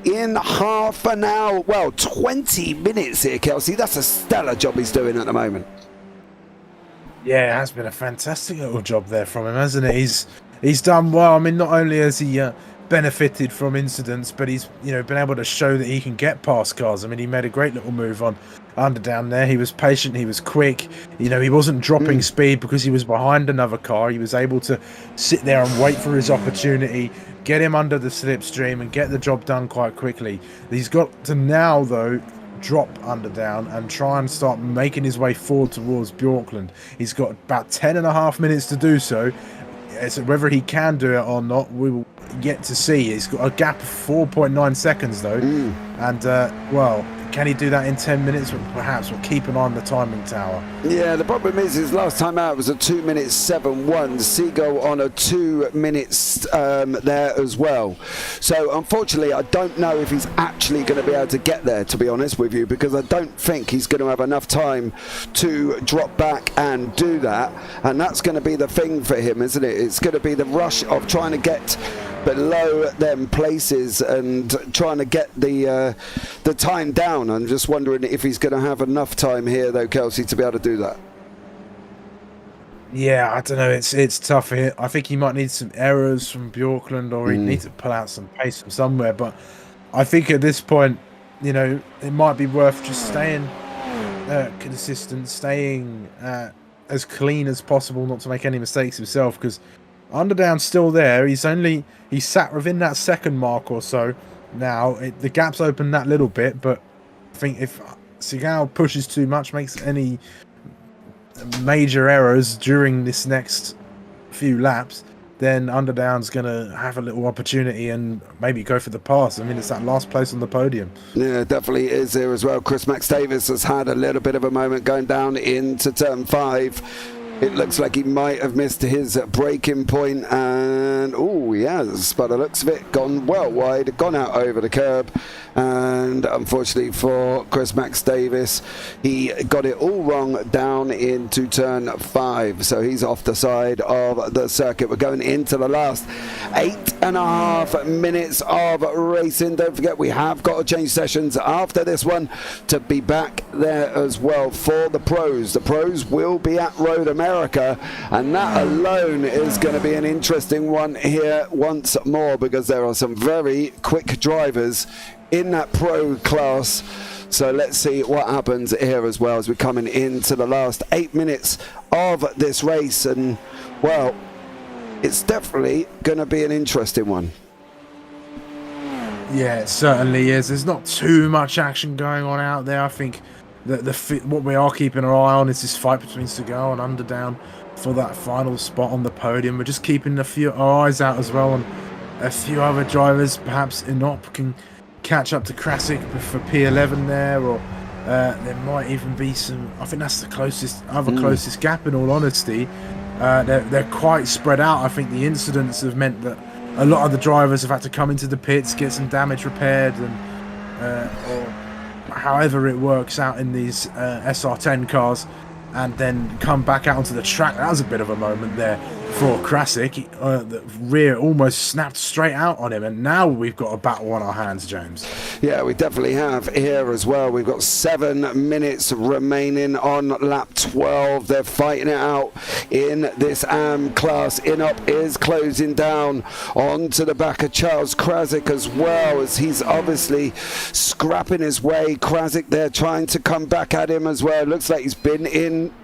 Speaker 2: in half an hour. Well, 20 minutes here, Kelsey. That's a stellar job he's doing at the moment.
Speaker 7: Yeah, it has been a fantastic little job there from him, hasn't it? He's done well. I mean, not only has he benefited from incidents, but he's been able to show that he can get past cars. I mean, he made a great little move on Underdown there. He was patient, he was quick. He wasn't dropping speed because he was behind another car. He was able to sit there and wait for his opportunity, get him under the slipstream, and get the job done quite quickly. He's got to now, though, drop Underdown and try and start making his way forward towards Bjorkland. He's got about 10.5 minutes to do so. So whether he can do it or not, we will yet to see. He's got a gap of 4.9 seconds though, and well, can he do that in 10 minutes? Perhaps we'll keep an eye on the timing tower.
Speaker 2: Yeah, the problem is his last time out was a 2:07.1. Seagull on a 2 minutes there as well. So unfortunately, I don't know if he's actually going to be able to get there, to be honest with you, because I don't think he's going to have enough time to drop back and do that. And that's going to be the thing for him, isn't it? It's going to be the rush of trying to get below them places and trying to get the time down. I'm just wondering if he's going to have enough time here though, Kelsey, to be able to do that.
Speaker 7: Yeah, I don't know. It's tough here. I think he might need some errors from Bjorkland, or he needs to pull out some pace from somewhere. But I think at this point, it might be worth just staying consistent, staying as clean as possible, not to make any mistakes himself, because Underdown's still there. He's sat within that second mark or so now. The gap's opened that little bit, but I think if Seagull pushes too much, makes any major errors during this next few laps, then Underdown's going to have a little opportunity and maybe go for the pass. I mean, it's that last place on the podium.
Speaker 2: Yeah, definitely is there as well. Chris Max Davis has had a little bit of a moment going down into turn 5. It looks like he might have missed his braking point, and oh, he has, by the looks of it, gone well wide, gone out over the curb, And unfortunately for Chris Max Davis, he got it all wrong down into turn 5. So he's off the side of the circuit. We're going into the last 8.5 minutes of racing. Don't forget, we have got to change sessions after this one to be back there as well for the pros. The pros will be at Road America, and that alone is going to be an interesting one here once more, because there are some very quick drivers in that pro class. So let's see what happens here as well as we're coming into the last 8 minutes of this race. And well, it's definitely going to be an interesting one.
Speaker 7: Yeah, it certainly is. There's not too much action going on out there. I think that what we are keeping our eye on is this fight between Segal and Underdown for that final spot on the podium. We're just keeping our eyes out as well on a few other drivers. Perhaps Inop can catch up to Krasik for P11 there, or there might even be some. I think that's the closest gap, in all honesty. They're quite spread out. I think the incidents have meant that a lot of the drivers have had to come into the pits, get some damage repaired, and or however it works out in these SR10 cars, and then come back out onto the track. That was a bit of a moment there for Krasik. The rear almost snapped straight out on him, and now we've got a battle on our hands, James.
Speaker 2: Yeah, we definitely have here as well. We've got 7 minutes remaining on lap 12. They're fighting it out in this AM class. Inop is closing down onto the back of Charles Krasik as well, as he's obviously scrapping his way. Krasik there trying to come back at him as well. Looks like he's been in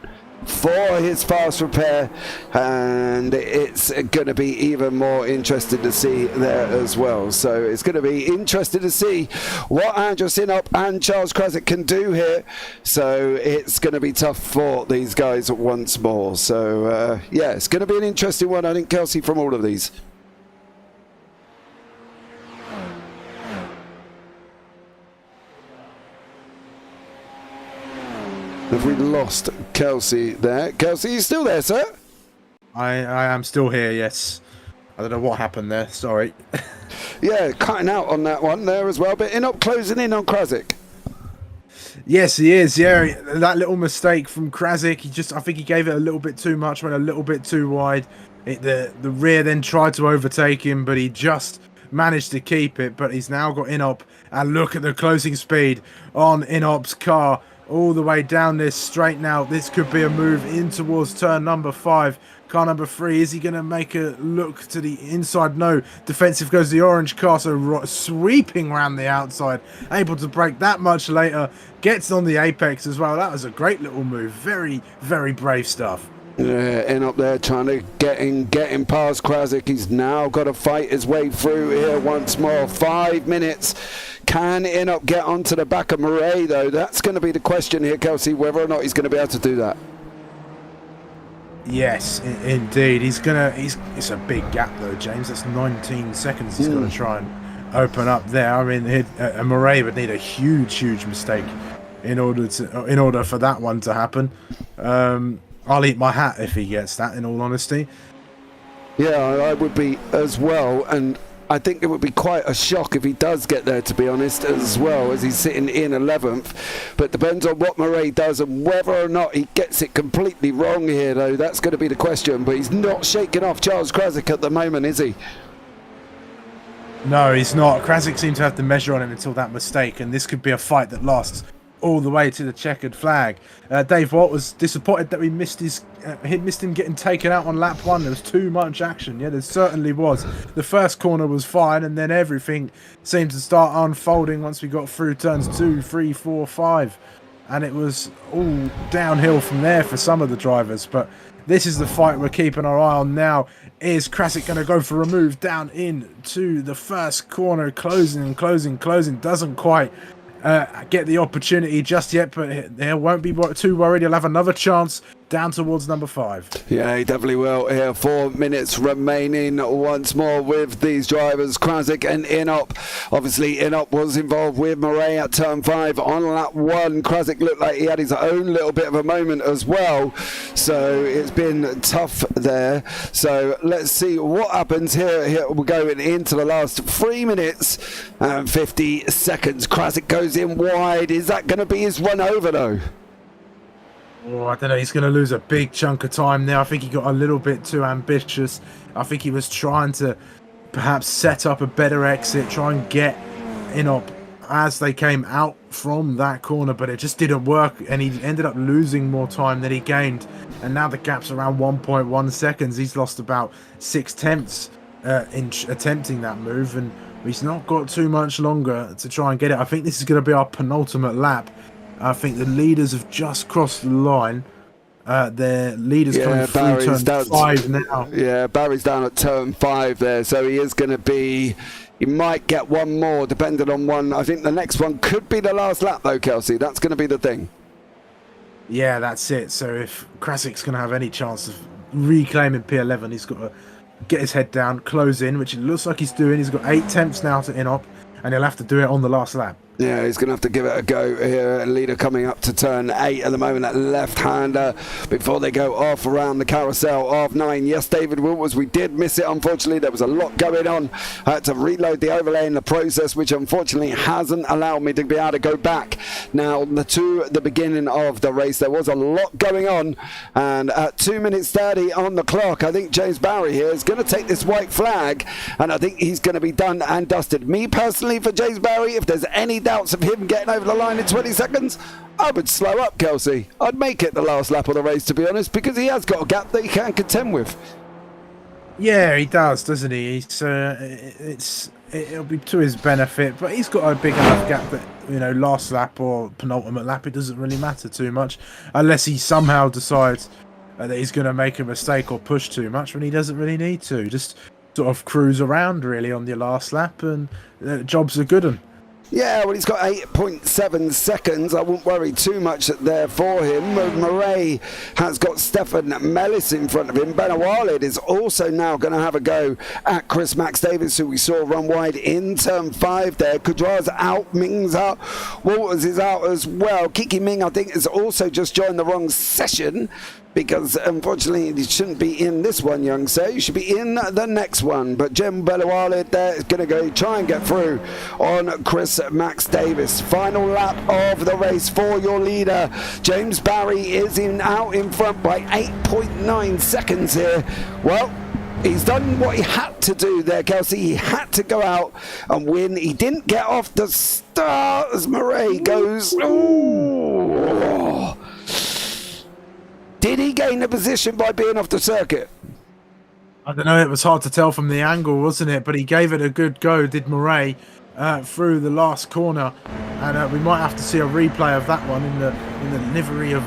Speaker 2: for his fast repair, and it's going to be even more interesting to see there as well. So it's going to be interesting to see what Andrew Sinop and Charles Krasik can do here. So it's going to be tough for these guys once more. So yeah, it's going to be an interesting one, I think, Kelsey, from all of these. Have we lost Kelsey there? Kelsey, you still there, sir?
Speaker 7: I am still here, yes. I don't know what happened there, sorry.
Speaker 2: Yeah, cutting out on that one there as well, but Inop closing in on Krasik.
Speaker 7: Yes, he is, yeah. That little mistake from Krasik, I think he gave it a little bit too much, went a little bit too wide. The rear then tried to overtake him, but he just managed to keep it. But he's now got Inop, and look at the closing speed on Inop's car. All the way down this straight now. This could be a move in towards turn number 5. Car number 3, is he going to make a look to the inside? No. Defensive goes the orange car, so sweeping around the outside. Able to brake that much later. Gets on the apex as well. That was a great little move. Very, very brave stuff.
Speaker 2: Yeah, Inop there trying to get him past Krasik. He's now got to fight his way through here once more. 5 minutes. Can Inop get onto the back of Murray, though? That's going to be the question here, Kelsey, whether or not he's going to be able to do that.
Speaker 7: Yes, indeed. It's a big gap, though, James. That's 19 seconds he's got to try and open up there. I mean, Murray would need a huge mistake in order for that one to happen. I'll eat my hat if he gets that, in all honesty.
Speaker 2: Yeah, I would be as well, and I think it would be quite a shock if he does get there, to be honest, as well, as he's sitting in 11th. But depends on what Murray does and whether or not he gets it completely wrong here, though. That's going to be the question. But he's not shaking off Charles Krasik at the moment, is he?
Speaker 7: No, he's not. Krasik seemed to have the measure on him until that mistake, and this could be a fight that lasts all the way to the checkered flag. Dave Watt was disappointed that we missed him getting taken out on lap 1. There was too much action. Yeah, there certainly was. The first corner was fine, and then everything seemed to start unfolding once we got through turns 2, 3, 4, 5, and it was all downhill from there for some of the drivers. But this is the fight we're keeping our eye on now. Is Krasik going to go for a move down into the first corner, closing, doesn't quite get the opportunity just yet, but he won't be too worried. He'll have another chance down towards number 5.
Speaker 2: Yeah, he definitely will here. 4 minutes remaining once more with these drivers, Krasick and Inop. Obviously, Inop was involved with Murray at turn 5 on lap 1. Krasick looked like he had his own little bit of a moment as well. So it's been tough there. So let's see what happens here. Here we're going into the last 3 minutes and 50 seconds. Krasick goes in wide. Is that going to be his run over though?
Speaker 7: Oh, I don't know. He's going to lose a big chunk of time there. I think he got a little bit too ambitious. I think he was trying to perhaps set up a better exit, try and get Inop as they came out from that corner, but it just didn't work, and he ended up losing more time than he gained. And now the gap's around 1.1 seconds. He's lost about 6/10 in attempting that move, and he's not got too much longer to try and get it. I think this is going to be our penultimate lap. I think the leaders have just crossed the line. Their leaders coming through turn 5 now.
Speaker 2: Yeah, Barry's down at turn 5 there, so he is going to be... He might get one more, depending on one. I think the next one could be the last lap, though, Kelsey. That's going to be the thing.
Speaker 7: Yeah, that's it. So if Krasick's going to have any chance of reclaiming P11, he's got to get his head down, close in, which it looks like he's doing. He's got 8 temps now to Inop, and he'll have to do it on the last lap.
Speaker 2: Yeah, he's going to have to give it a go here. Leader coming up to turn 8 at the moment, that left-hander, before they go off around the carousel of 9. Yes, David Wilters, we did miss it, unfortunately. There was a lot going on. I had to reload the overlay in the process, which unfortunately hasn't allowed me to be able to go back. Now, to the beginning of the race, there was a lot going on, and at 2 minutes 30 on the clock, I think James Barry here is going to take this white flag, and I think he's going to be done and dusted. Me, personally, for James Barry, if there's any doubts of him getting over the line in 20 seconds, I would slow up, Kelsey. I'd make it the last lap of the race, to be honest, because he has got a gap that he can contend with.
Speaker 7: Yeah, he does, doesn't he? It'll be to his benefit, but he's got a big enough gap that, you know, last lap or penultimate lap, it doesn't really matter too much, unless he somehow decides that he's going to make a mistake or push too much when he doesn't really need to. Just sort of cruise around really on your last lap, and job's a good one.
Speaker 2: Yeah, well, he's got 8.7 seconds. I wouldn't worry too much there for him. Murray has got Stefan Mellis in front of him. Benawalid is also now going to have a go at Chris Max Davis, who we saw run wide in turn 5 there. Kudra's out, Ming's out, Walters is out as well. Kiki Ming, I think, has also just joined the wrong session, because unfortunately he shouldn't be in this one, young sir. You should be in the next one. But Jem Belawale there is going to go try and get through on Chris Max Davis. Final lap of the race for your leader. James Barry is out in front by 8.9 seconds here. Well, he's done what he had to do there, Kelsey. He had to go out and win. He didn't get off the start as Murray goes. Ooh. Did he gain the position by being off the circuit?
Speaker 7: I don't know, it was hard to tell from the angle, wasn't it? But he gave it a good go, did Murray, through the last corner. And we might have to see a replay of that one in the livery of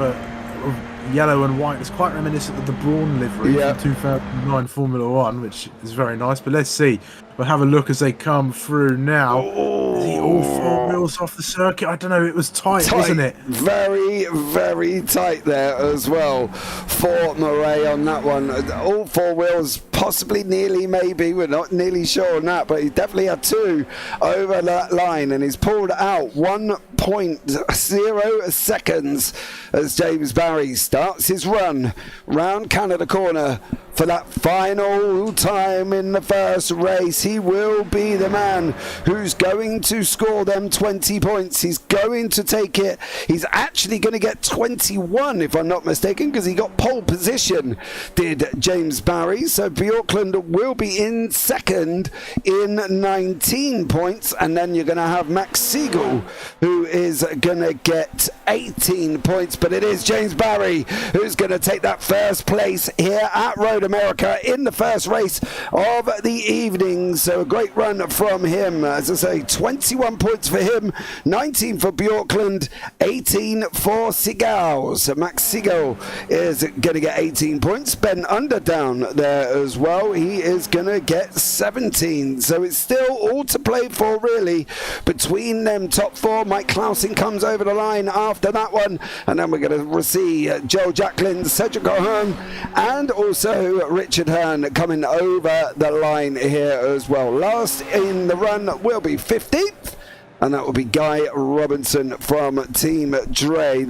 Speaker 7: yellow and white. It's quite reminiscent of the Brawn livery from 2009 Formula 1, which is very nice. But let's see. We'll have a look as they come through now. Is he all 4 wheels off the circuit? I don't know. It was tight, wasn't it?
Speaker 2: Very, very tight there as well for Murray on that one. All 4 wheels, possibly, nearly, maybe. We're not nearly sure on that, but he definitely had 2 over that line, and he's pulled out 1.0 seconds as James Barry starts his run round Canada Corner for that final time in the first race. He will be the man who's going to score them 20 points. He's going to take it. He's actually going to get 21, if I'm not mistaken, because he got pole position, did James Barry. So Bjorklund will be in second in 19 points, and then you're going to have Max Siegel, who is going to get 18 points. But it is James Barry who's going to take that first place here at Road Road America in the first race of the evening. So a great run from him. As I say, 21 points for him, 19 for Bjorklund, 18 for Segal. So Max Segal is going to get 18 points. Ben Underdown there as well. He is going to get 17. So it's still all to play for, really, between them top four. Mike Clausen comes over the line after that one. And then we're going to see Joe Jacklin, Cedric O'Hearn, and also Richard Hearn coming over the line here as well. Last in the run will be 15th, and that will be Guy Robinson from Team Dre.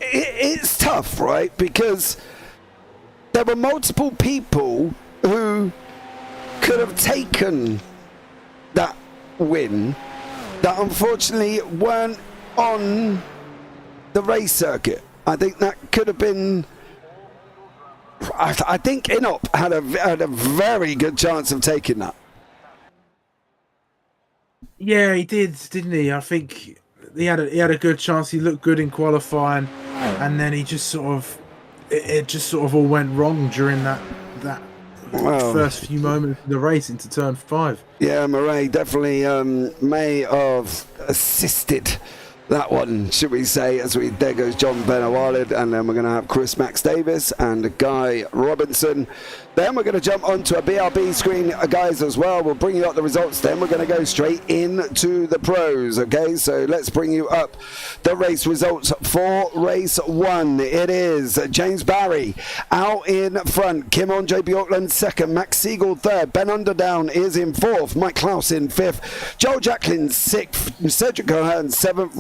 Speaker 2: It's tough, right? Because there were multiple people who could have taken that win that unfortunately weren't on the race circuit. I think that could have been... I think Inop had a very good chance of taking that.
Speaker 7: Yeah, he did, didn't he? I think he had a good chance. He looked good in qualifying, and then he just sort of it just sort of all went wrong during that first few moments of the race into turn 5.
Speaker 2: Yeah, Murray definitely may have assisted that one, should we say, there goes John Benawalid, and then we're going to have Chris Max Davis and Guy Robinson. Then we're going to jump onto a BRB screen, guys, as well. We'll bring you up the results. Then we're going to go straight into the pros, okay? So let's bring you up the race results for race 1. It is James Barry out in front. Kim Andre Bjorklund second. Max Siegel third. Ben Underdown is in fourth. Mike Clausen fifth. Joel Jacklin sixth. Cedric O'Hearn seventh.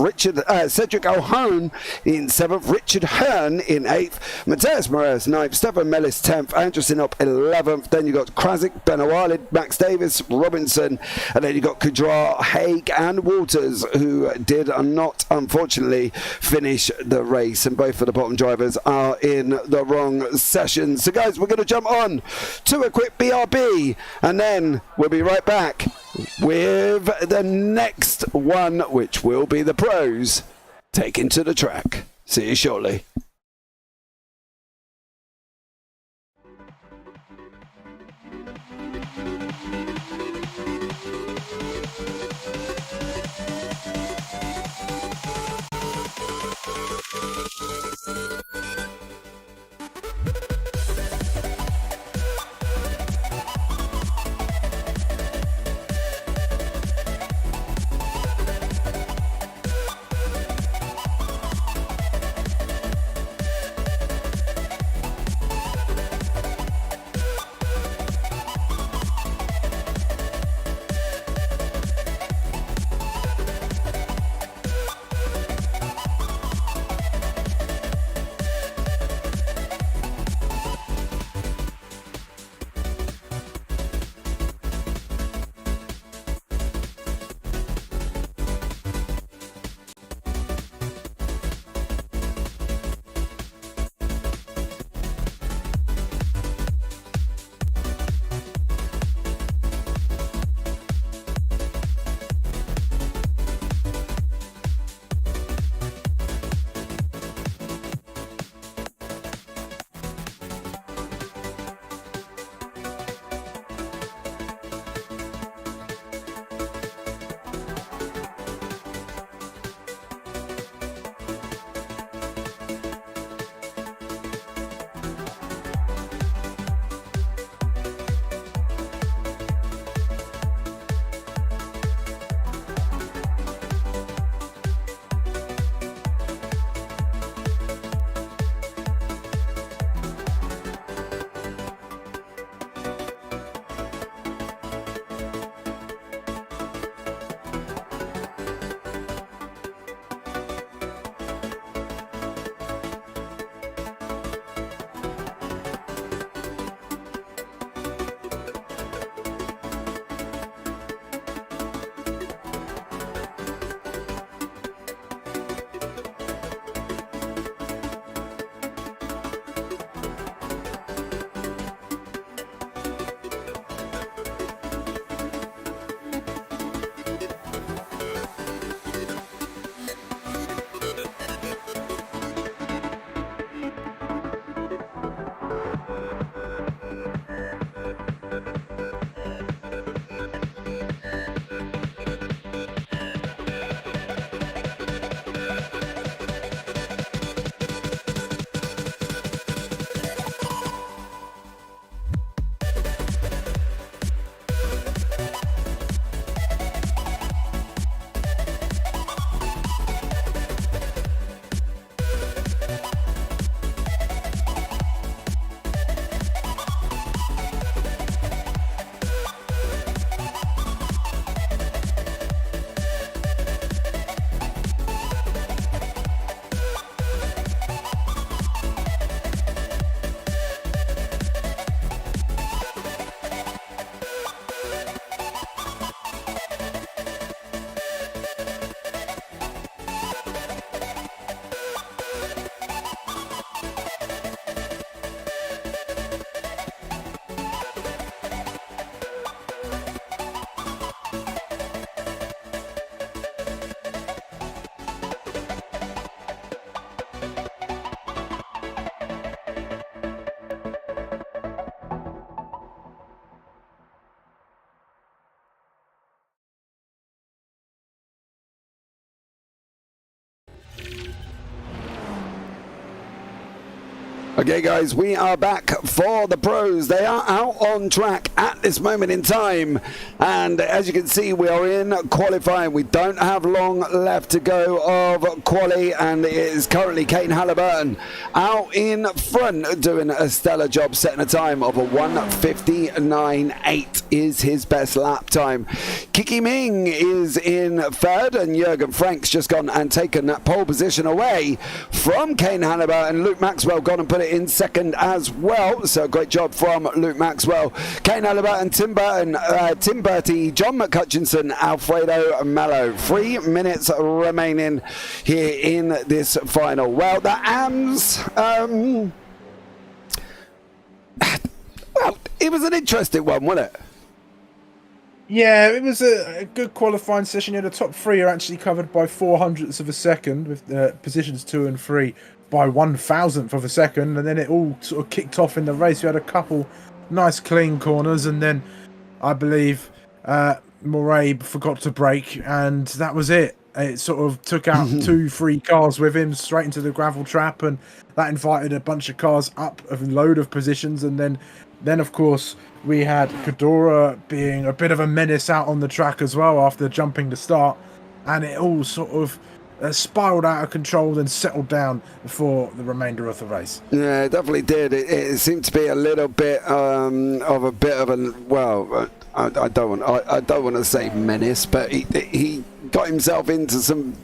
Speaker 2: Cedric O'Hearn in seventh. Richard Hearn in eighth. Matthias Moraes ninth. Stefan Mellis 10th. Andrew Sinop 11th. Then you got Krasic, Benawalid, Max Davis, Robinson, and then you got Kudra, Haig, and Walters, who did not, unfortunately, finish the race. And both of the bottom drivers are in the wrong session. So, guys, we're going to jump on to a quick BRB, and then we'll be right back with the next one, which will be the pros taken to the track. See you shortly. Okay, guys, we are back for the pros. They are out on track at this moment in time. And as you can see, we are in qualifying. We don't have long left to go of quali. And it is currently Kane Halliburton out in front doing a stellar job, setting a time of a 1:59.8 is his best lap time. Kiki Ming is in third. And Jurgen Frank's just gone and taken that pole position away from Kane Halliburton. Luke Maxwell gone and put it in second as well, so great job from Luke Maxwell. Kane Halliburton, Tim Burton, Tim Bertie, John McCutchinson, Alfredo Mello. 3 minutes remaining here in this final. Well, the AMS, well, it was an interesting one, wasn't it?
Speaker 7: Yeah, it was a good qualifying session. The top three are actually covered by 0.04 of a second, with positions 2 and 3 by 1,000th of a second, and then it all sort of kicked off in the race. We had a couple nice clean corners, and then I believe Murray forgot to brake, and that was it. It sort of took out 2-3 cars with him straight into the gravel trap, and that invited a bunch of cars up a load of positions. And then of course we had Cadora being a bit of a menace out on the track as well after jumping the start, and it all sort of spiraled out of control and settled down for the remainder of the race.
Speaker 2: Yeah, it definitely did. It seemed to be a little bit of a bit of a, well, I don't want to say menace, but he got himself into some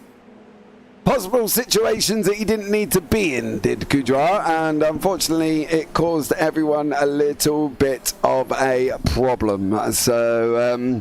Speaker 2: possible situations that he didn't need to be in, did Kudra, and unfortunately it caused everyone a little bit of a problem. So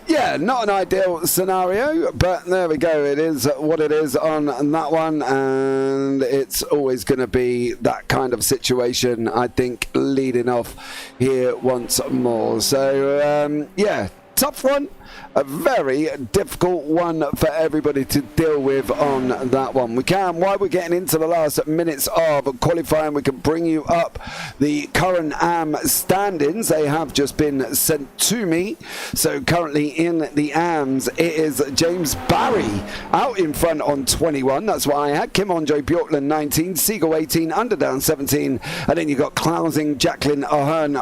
Speaker 2: yeah, not an ideal scenario, but there we go. It is what it is on that one, and it's always going to be that kind of situation, I think, leading off here once more. So yeah, tough one. A very difficult one for everybody to deal with on that one. While we're getting into the last minutes of qualifying, we can bring you up the current AM standings. They have just been sent to me. So currently in the AMs, it is James Barry out in front on 21. That's what I had. Kim Andre Bjorkland 19, Siegel 18, Underdown 17, and then you've got Clousing, Jacqueline Ahern,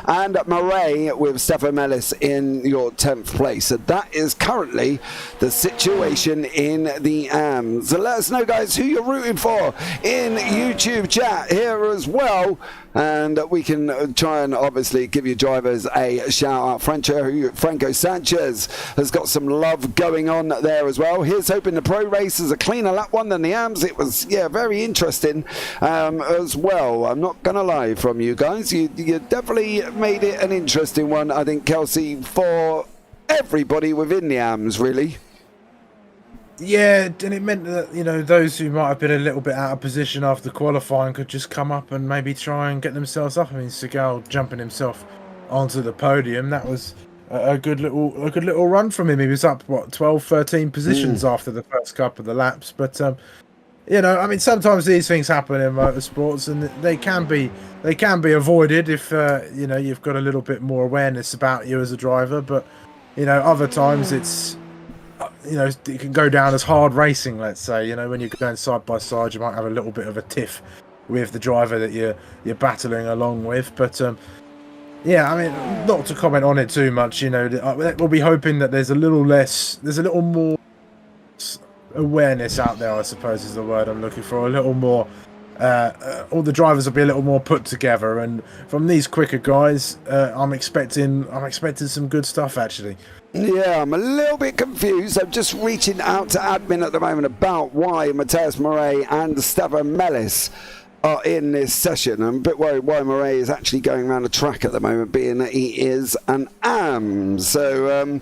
Speaker 2: and Murray with Stefan Mellis in your 10th place. So that is currently the situation in the AMs. So let us know, guys, who you're rooting for in YouTube chat here as well, and we can try and obviously give you drivers a shout out. Franco Sanchez has got some love going on there as well. Here's hoping the pro race is a cleaner lap one than the AMs. It was, yeah, very interesting as well. I'm not gonna lie from you guys, you definitely made it an interesting one, I think, Kelsey, for everybody within the AMs, really.
Speaker 7: Yeah, and it meant that, you know, those who might have been a little bit out of position after qualifying could just come up and maybe try and get themselves up. I mean, Segal jumping himself onto the podium, that was a good little run from him. He was up, what, 12, 13 positions after the first couple of the laps. But you know, I mean, sometimes these things happen in motorsports, and they can be avoided if you know, you've got a little bit more awareness about you as a driver. But you know, other times it's, you know, it can go down as hard racing, let's say. You know, when you're going side by side, you might have a little bit of a tiff with the driver that you're battling along with. But yeah, I mean, not to comment on it too much. You know, we'll be hoping that there's a little more awareness out there, I suppose is the word I'm looking for. A little more, all the drivers will be a little more put together, and from these quicker guys, I'm expecting some good stuff, actually.
Speaker 2: Yeah, I'm a little bit confused. I'm just reaching out to admin at the moment about why Matthias Murray and Stefan Mellis are in this session. I'm a bit worried why Murray is actually going around the track at the moment, being that he is an AM. So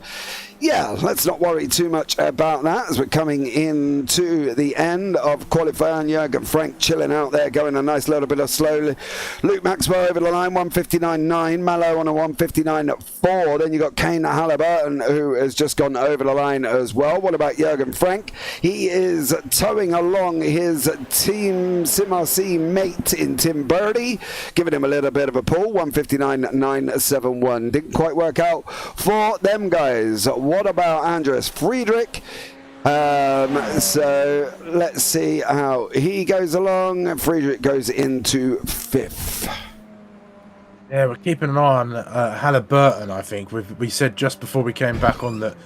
Speaker 2: yeah, let's not worry too much about that as we're coming into the end of qualifying. Jurgen Frank chilling out there, going a nice little bit of slowly. Luke Maxwell over the line, 1:59.9. Mallow on a 1:59.4. Then you got Kane Halliburton, who has just gone over the line as well. What about Jurgen Frank? He is towing along his team Simracing mate in Tim Birdie, giving him a little bit of a pull. 1:59.971. Didn't quite work out for them guys. What about Andreas Friedrich? So let's see how he goes along. Friedrich goes into 5th.
Speaker 7: Yeah, we're keeping an eye on Halliburton, I think. We said just before we came back on that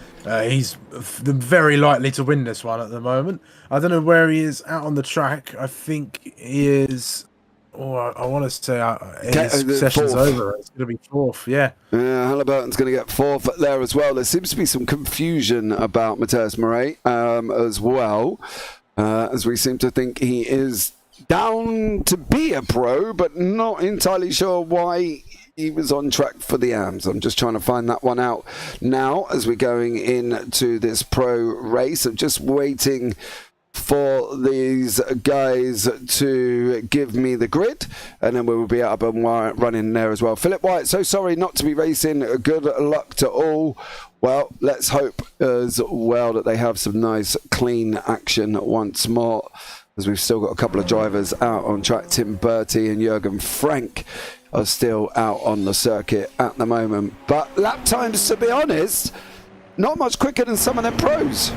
Speaker 7: he's very likely to win this one at the moment. I don't know where he is out on the track. I think he is... Oh, I want to say his session's
Speaker 2: 4th.
Speaker 7: over. It's going to be 4th, yeah.
Speaker 2: Halliburton's going to get 4th there as well. There seems to be some confusion about Matthias Murray as well, as we seem to think he is down to be a pro, but not entirely sure why he was on track for the AMS. I'm just trying to find that one out now as we're going into this pro race. I'm just waiting for these guys to give me the grid, and then we will be up and running there as well. Philip White, so sorry not to be racing. Good luck to all. Well, let's hope as well that they have some nice clean action once more, as we've still got a couple of drivers out on track. Tim Bertie and Jürgen Frank are still out on the circuit at the moment. But lap times, to be honest, not much quicker than some of them pros.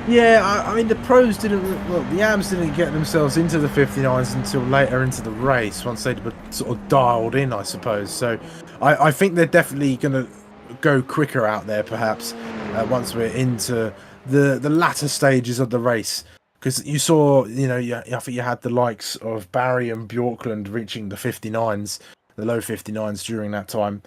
Speaker 7: Yeah, I mean, the pros didn't... Well, the AMs didn't get themselves into the 59s until later into the race, once they were sort of dialed in, I suppose. So I think they're definitely going to go quicker out there, perhaps, once we're into the latter stages of the race. Because you saw, I think you had the likes of Barry and Bjorkland reaching the 59s, the low 59s during that time.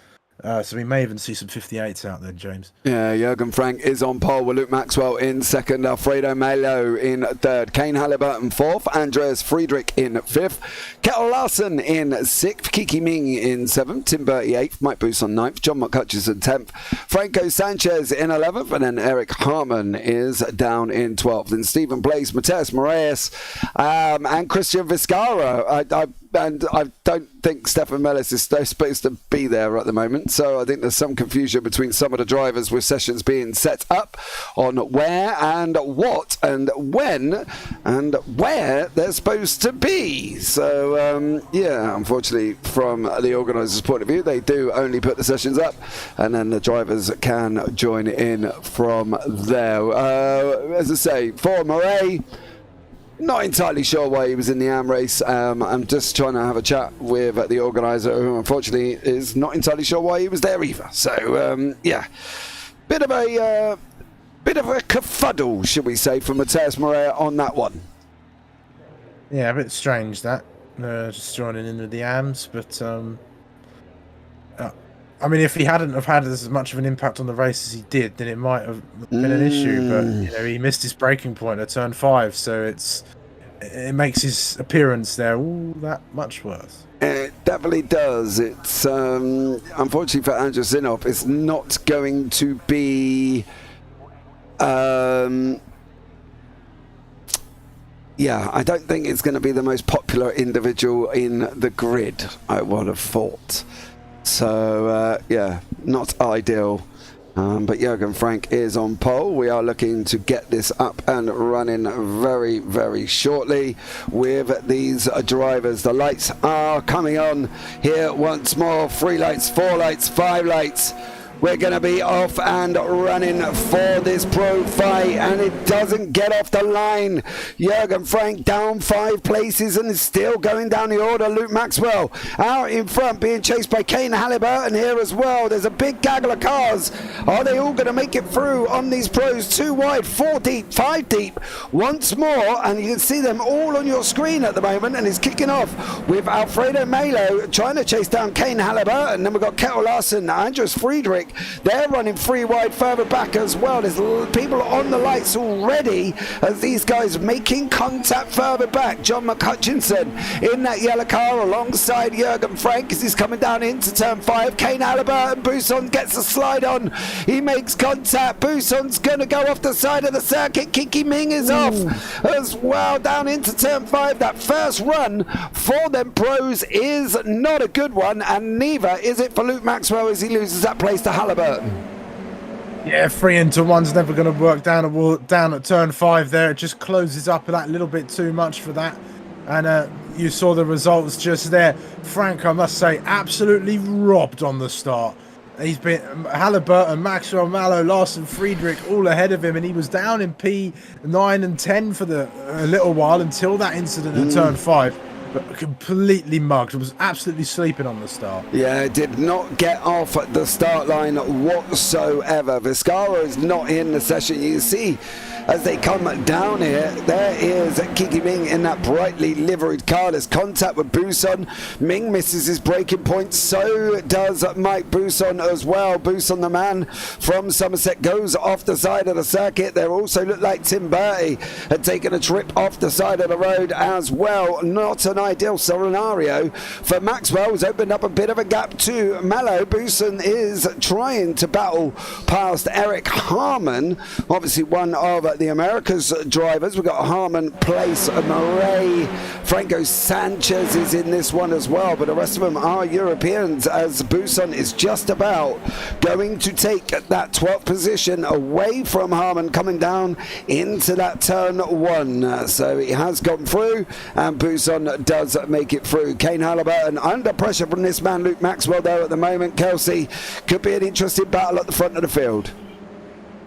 Speaker 7: So we may even see some 58s out there, James.
Speaker 2: Yeah, Jürgen Frank is on pole with Luke Maxwell in 2nd, Alfredo Melo in 3rd, Kane Halliburton 4th, Andreas Friedrich in 5th, Kettle Larson in 6th, Kiki Ming in 7th, Tim Bertie 8th, Mike Boos on 9th, John McCutcheon 10th, Franco Sanchez in 11th, and then Eric Harmon is down in 12th. And Stephen Blaze, Matthias Moraes, and Christian Vizcarra. I don't think Stefan Mellis is supposed to be there at the moment, so I think there's some confusion between some of the drivers with sessions being set up on where and what and when and where they're supposed to be. So, yeah, unfortunately, from the organisers' point of view, they do only put the sessions up, and then the drivers can join in from there. As I say, for Murray, not entirely sure why he was in the AM race. I'm just trying to have a chat with the organiser, who unfortunately is not entirely sure why he was there either. So yeah, bit of a kerfuddle, should we say, from Matthias Morea on that one.
Speaker 7: Yeah, a bit strange that just joining in with the AMs, but I mean, if he hadn't have had as much of an impact on the race as he did, then it might have been an issue. But he missed his braking point at turn 5, so it makes his appearance there all that much worse.
Speaker 2: It definitely does. It's unfortunately for Andrew Zinov, it's not going to be. Yeah, I don't think it's going to be the most popular individual in the grid, I would have thought. So, yeah, not ideal. But Jürgen Frank is on pole. We are looking to get this up and running very, very shortly with these drivers. The lights are coming on here once more. 3 lights, 4 lights, 5 lights. We're going to be off and running for this pro fight, and it doesn't get off the line. Jürgen Frank down 5 places and is still going down the order. Luke Maxwell out in front, being chased by Kane Halliburton here as well. There's a big gaggle of cars. Are they all going to make it through on these pros? 2 wide, 4 deep, 5 deep. Once more, and you can see them all on your screen at the moment, and it's kicking off with Alfredo Melo trying to chase down Kane Halliburton. Then we've got Kettle Larson, Andreas Friedrich. They're running 3 wide further back as well. There's people on the lights already as these guys making contact further back. John McCutcheon in that yellow car alongside Jürgen Frank as he's coming down into turn 5. Kane Halliburton, Bousson gets a slide on. He makes contact. Bousson's going to go off the side of the circuit. Kiki Ming is off as well down into turn 5. That first run for them pros is not a good one, and neither is it for Luke Maxwell as he loses that place to Halliburton.
Speaker 7: Yeah, 3 into 1's never going to work down at turn 5 there. It just closes up that little bit too much for that. And you saw the results just there. Frank, I must say, absolutely robbed on the start. He's been Halliburton, Maxwell, Mallow, Larson, Friedrich all ahead of him, and he was down in P9 and 10 for a little while until that incident at turn 5. But completely mugged. Was absolutely sleeping on the start.
Speaker 2: Yeah, did not get off at the start line whatsoever. Viscara is not in the session. You see, as they come down here, there is Kiki Ming in that brightly liveried car. There's contact with Buson. Ming misses his braking point. So does Mike Buson as well. Buson, the man from Somerset, goes off the side of the circuit. There also looked like Tim Bertie had taken a trip off the side of the road as well. Not an ideal scenario for Maxwell. Has opened up a bit of a gap to Mallow. Buson is trying to battle past Eric Harmon, obviously one of the Americas drivers. We've got Harmon, Place, Murray, Franco Sanchez is in this one as well, but the rest of them are Europeans, as Buson is just about going to take that 12th position away from Harmon coming down into that turn 1. So he has gone through, and Buson does make it through. Kane Halliburton under pressure from this man Luke Maxwell there at the moment. Kelsey, could be an interesting battle at the front of the field.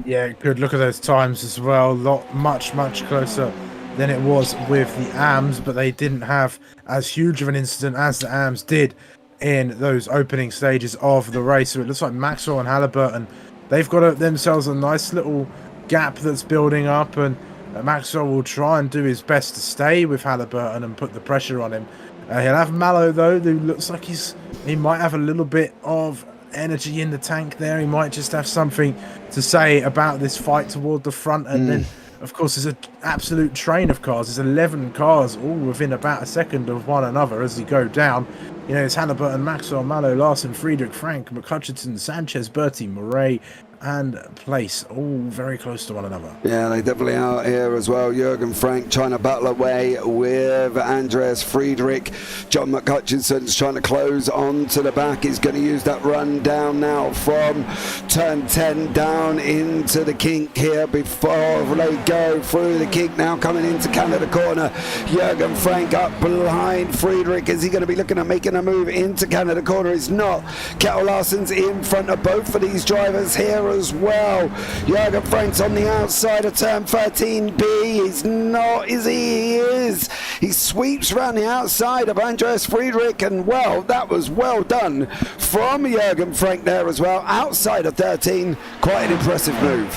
Speaker 7: Yeah, good. Look at those times as well. Much closer than it was with the AMs, but they didn't have as huge of an incident as the AMs did in those opening stages of the race. So it looks like Maxwell and Halliburton, they've got themselves a nice little gap that's building up, and Maxwell will try and do his best to stay with Halliburton and put the pressure on him. He'll have Mallow though, who looks like he might have a little bit of energy in the tank there. He might just have something to say about this fight toward the front, and then of course there's an absolute train of cars. There's 11 cars all within about a second of one another as they go down. You know, it's Halliburton, Maxwell, Mallow, Larson, Friedrich, Frank, McHutchinson, Sanchez, Bertie, Murray and Place, all very close to one another.
Speaker 2: Yeah, they definitely are here as well. Jürgen Frank trying to battle away with Andreas Friedrich. John McHutchinson's trying to close on to the back. He's going to use that run down now from turn 10 down into the kink here before they go through the kink. Now coming into Canada corner. Jürgen Frank up behind Friedrich. Is he going to be looking at making a move into Canada corner? He's not. Kettle Larson's in front of both of these drivers here as well. Jürgen Frank's on the outside of turn 13B. He's not, is he? He is. He sweeps around the outside of Andreas Friedrich, and well, that was well done from Jürgen Frank there as well. Outside of 13, quite an impressive move.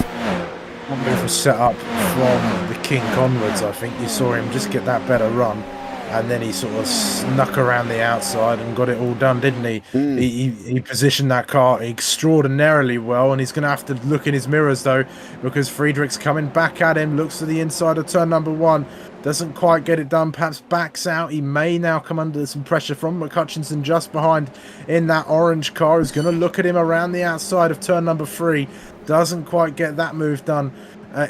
Speaker 7: One move was set up from the kink onwards. I think you saw him just get that better run, and then he sort of snuck around the outside and got it all done, didn't he? He positioned that car extraordinarily well, and he's going to have to look in his mirrors, though, because Friedrich's coming back at him, looks to the inside of turn number 1, doesn't quite get it done, perhaps backs out. He may now come under some pressure from McHutchinson just behind in that orange car, who's going to look at him around the outside of turn number 3. Doesn't quite get that move done.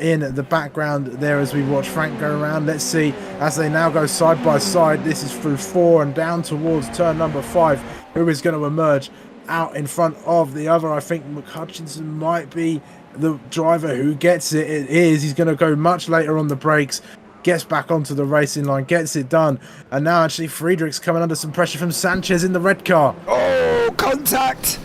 Speaker 7: In the background there as we watch Frank go around. Let's see as they now go side by side. This is through 4 and down towards turn number 5. Who is going to emerge out in front of the other? I think McHutchinson might be the driver who gets it. It is. He's going to go much later on the brakes. Gets back onto the racing line, gets it done, and now actually Friedrich's coming under some pressure from Sanchez in the red car.
Speaker 2: Oh, contact!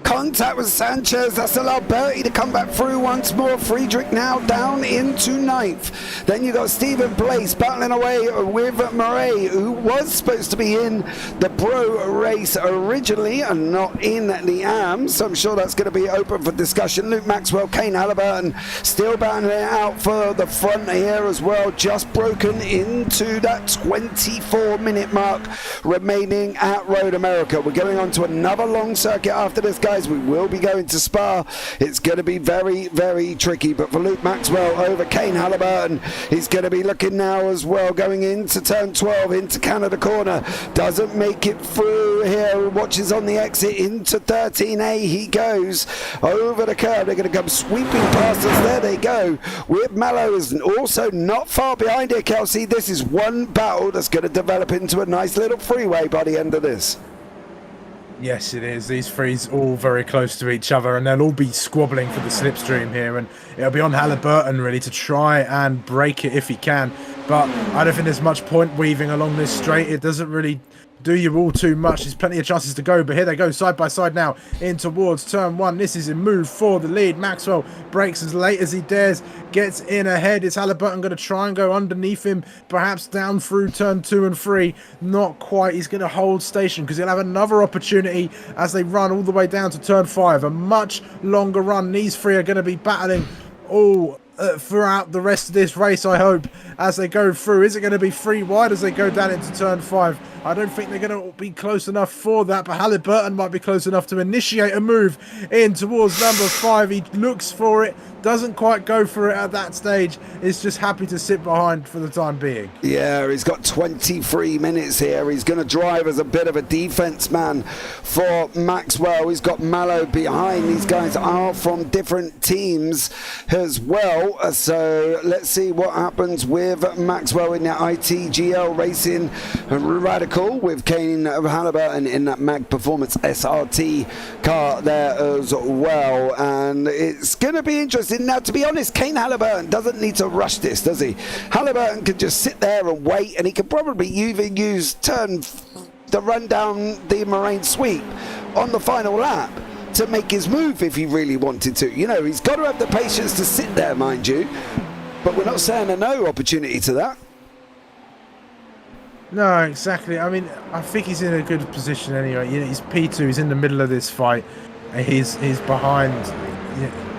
Speaker 2: Contact with Sanchez. That's allowed Bertie to come back through once more. Friedrich now down into 9th. Then you got Stephen Place battling away with Murray, who was supposed to be in the pro race originally and not in the AMS. So I'm sure that's going to be open for discussion. Luke Maxwell, Kane Halliburton still battling it out for the front here as well. Just broken into that 24-minute mark remaining at Road America. We're going on to another long circuit after this, guys. We will be going to Spa. It's going to be very, very tricky. But for Luke Maxwell over Kane Halliburton, he's going to be looking now as well, going into turn 12, into Canada corner. Doesn't make it through here. Watches on the exit into 13A. He goes over the curb. They're going to come sweeping past us. There they go. With Mallow is also not far behind here, Kelsey. This is one battle that's going to develop into a nice little freeway by the end of this.
Speaker 7: Yes, it is. These threes all very close to each other, and they'll all be squabbling for the slipstream here, and it'll be on Halliburton really to try and break it if he can. But I don't think there's much point weaving along this straight. It doesn't really do you all too much. There's plenty of chances to go, but here they go side by side now in towards turn 1. This is a move for the lead. Maxwell breaks as late as he dares, gets in ahead. Is Halliburton going to try and go underneath him, perhaps down through turn 2 and 3? Not quite. He's going to hold station because he'll have another opportunity as they run all the way down to turn 5. A much longer run. These three are going to be battling all throughout the rest of this race, I hope, as they go through. Is it going to be 3 wide as they go down into turn 5? I don't think they're going to be close enough for that, but Halliburton might be close enough to initiate a move in towards number 5. He looks for it, doesn't quite go for it at that stage. Is just happy to sit behind for the time being.
Speaker 2: Yeah, he's got 23 minutes here. He's going to drive as a bit of a defense man for Maxwell. He's got Mallow behind. These guys are from different teams as well. So let's see what happens with Maxwell in the ITGL Racing Radical with Kane Halliburton in that Mag Performance SRT car there as well. And it's going to be interesting. Now, to be honest, Kane Halliburton doesn't need to rush this, does he? Halliburton can just sit there and wait, and he could probably even use the run down the Moraine sweep on the final lap to make his move if he really wanted to. You know, he's got to have the patience to sit there, mind you, but we're not saying a no opportunity to that.
Speaker 7: No, exactly. I mean, I think he's in a good position anyway. You know, he's P2. He's in the middle of this fight. He's behind.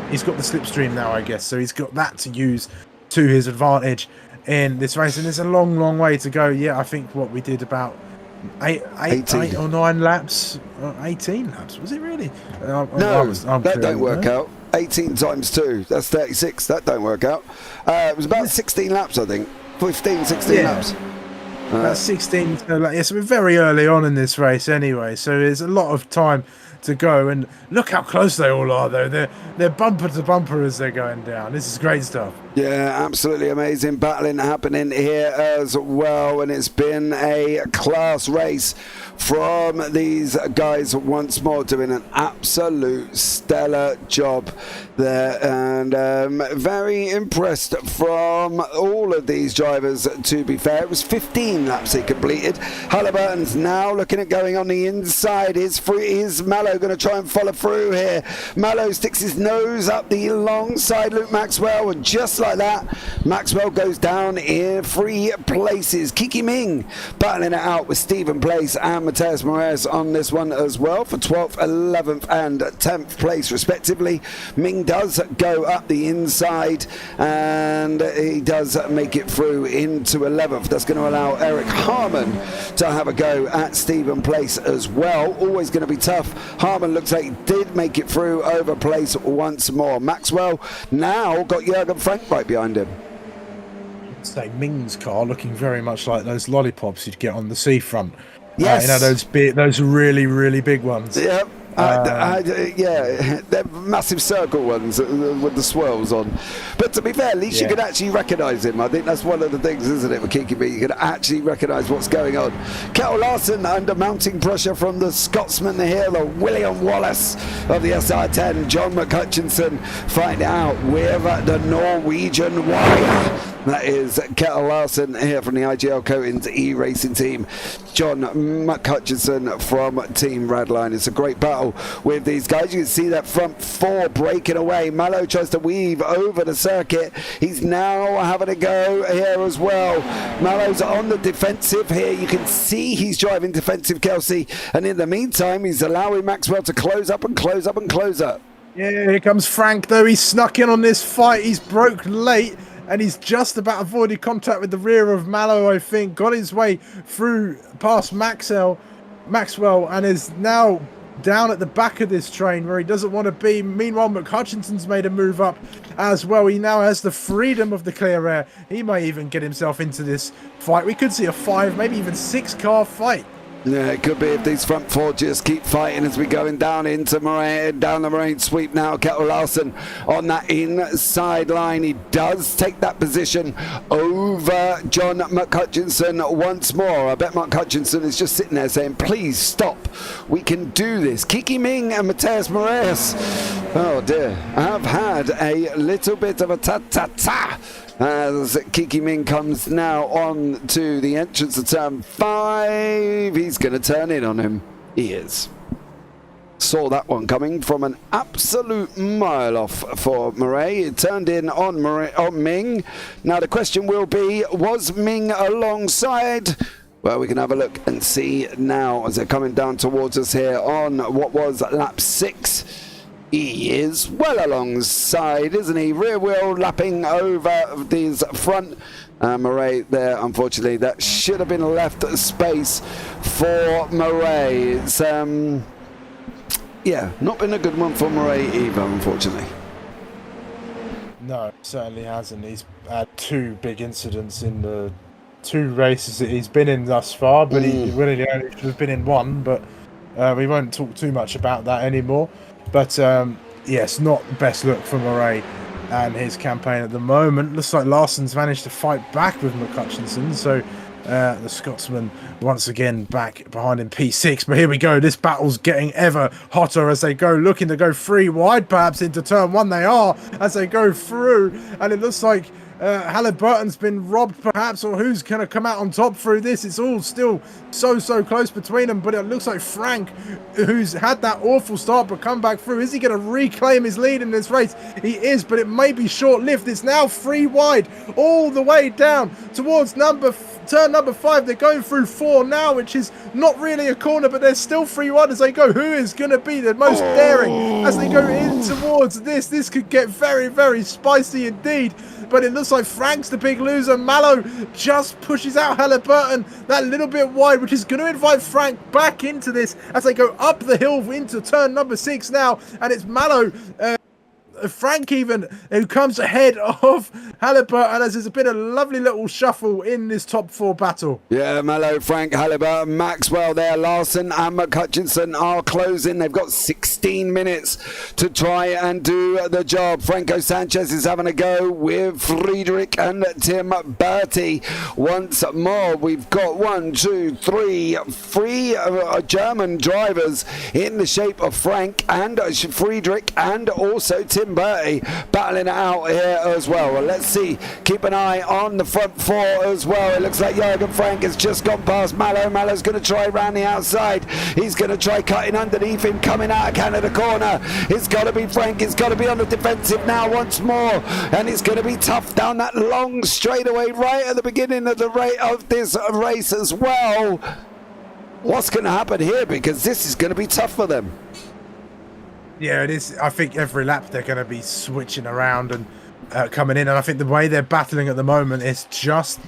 Speaker 7: He's got the slipstream now, I guess. So he's got that to use to his advantage in this race. And there's a long, long way to go. Yeah, I think what we did about eight or 9 laps. 18 laps, was it really?
Speaker 2: No, that don't work out. 18 times 2, that's 36. That don't work out. It was about 16 laps, I think. 15, 16 laps.
Speaker 7: That's 16. So we're very early on in this race anyway, so there's a lot of time to go. And look how close they all are, though. They're bumper to bumper as they're going down. This is great stuff.
Speaker 2: Yeah, absolutely amazing battling happening here as well, and it's been a class race from these guys once more, doing an absolute stellar job there, and very impressed from all of these drivers, to be fair. It was 15 laps he completed. Halliburton's now looking at going on the inside. Is Mallow going to try and follow through here? Mallow sticks his nose up the long side Luke Maxwell, and just like that, Maxwell goes down in 3 places. Kiki Ming battling it out with Stephen Place and Mateus Moraes on this one as well for 12th, 11th and 10th place respectively. Ming does go up the inside and he does make it through into 11th. That's going to allow Eric Harmon to have a go at Stephen Place as well. Always going to be tough. Harmon looks like he did make it through over Place once more. Maxwell now got Jürgen Frank right behind him.
Speaker 7: Say Ming's car looking very much like those lollipops you'd get on the seafront.
Speaker 2: Yes.
Speaker 7: You know, those really, really big ones.
Speaker 2: Yep. Yeah, they're massive circle ones with the swirls on. But to be fair, at least you can actually recognise him. I think that's one of the things, isn't it, with Kiki B? You can actually recognise what's going on. Kettle Larson under mounting pressure from the Scotsman here, the William Wallace of the SR10. John McHutchinson fighting out with the Norwegian Warrior. That is Kettle Larson here from the IGL Coatings E-Racing team. John McHutchinson from Team Radline. It's a great battle with these guys. You can see that front 4 breaking away. Mallow tries to weave over the circuit. He's now having a go here as well. Mallow's on the defensive here. You can see he's driving defensive, Kelsey. And in the meantime, he's allowing Maxwell to close up and close up and close up.
Speaker 7: Yeah, here comes Frank, though. He's snuck in on this fight. He's broke late. And he's just about avoided contact with the rear of Mallow, I think. Got his way through past Maxwell, and is now down at the back of this train where he doesn't want to be. Meanwhile, McHutchinson's made a move up as well. He now has the freedom of the clear air. He might even get himself into this fight. We could see a 5, maybe even 6 car fight.
Speaker 2: Yeah, it could be if these front 4 just keep fighting as we're going down into down the Moraine sweep now. Kettle Larson on that inside line. He does take that position over John McHutchinson once more. I bet McHutchinson is just sitting there saying, please stop. We can do this. Kiki Ming and Mateus Moraes, oh dear, have had a little bit of a ta-ta-ta as Kiki Ming comes now on to the entrance of turn 5. He's going to turn in on him. He is. Saw that one coming from an absolute mile off for Murray. It turned in on Ming. Now the question will be, was Ming alongside? Well, we can have a look and see now as they're coming down towards us here on what was lap 6. He is well alongside, isn't he? Rear wheel lapping over these front. Murray there, unfortunately, that should have been left space for Murray. It's, yeah, not been a good one for Murray either, unfortunately.
Speaker 7: No, certainly hasn't. He's had 2 big incidents in the 2 races that he's been in thus far, but he really only should have been in 1, but we won't talk too much about that anymore. But yes, not the best look for Murray and his campaign at the moment. Looks like Larson's managed to fight back with McCutchinson, so the Scotsman once again back behind in P6. But here we go, this battle's getting ever hotter as they go, looking to go 3 wide perhaps into turn 1. They are, as they go through, and it looks like Halliburton's been robbed perhaps, or who's going to come out on top through this. It's all still so close between them, but it looks like Frank, who's had that awful start but come back through, is he going to reclaim his lead in this race? He is, but it may be short-lived. It's now 3 wide all the way down towards turn number 5. They're going through 4 now, which is not really a corner, but there's still 3 wide as they go. Who is going to be the most daring as they go in towards this? This could get very spicy indeed. But it looks like Frank's the big loser. Mallow just pushes out Halliburton that little bit wide, which is going to invite Frank back into this as they go up the hill into turn number 6 now. And it's Mallow, Frank even, who comes ahead of Halliburton, as there's been a lovely little shuffle in this top 4 battle.
Speaker 2: Yeah, Mallow, Frank, Halliburton, Maxwell there, Larson and McCutchinson are closing. They've got 16 minutes to try and do the job. Franco Sanchez is having a go with Friedrich and Tim Bertie. Once more, we've got 3 German drivers in the shape of Frank and Friedrich and also Tim Bertie battling it out here as well. Well, let's see, keep an eye on the front 4 as well. It looks like Jürgen Frank has just gone past Mallow. Mallow's going to try around the outside. He's going to try cutting underneath him, coming out of Canada corner. It's got to be Frank. It's got to be on the defensive now once more, and it's going to be tough down that long straightaway right at the beginning of the this race as well. What's going to happen here? Because this is going to be tough for them.
Speaker 7: Yeah, it is. I think every lap they're going to be switching around and coming in, and I think the way they're battling at the moment is just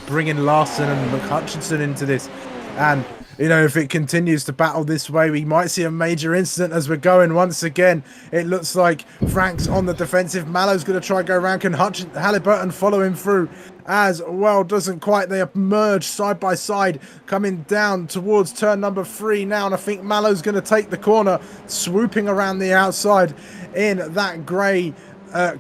Speaker 7: bringing Larson and McCutchinson into this. And you know, if it continues to battle this way, we might see a major incident as we're going once again. It looks like Frank's on the defensive. Mallow's going to try go around. Can Halliburton follow him through as well? Doesn't quite. They have merged side by side, coming down towards turn number 3 now, and I think Mallow's going to take the corner, swooping around the outside in that grey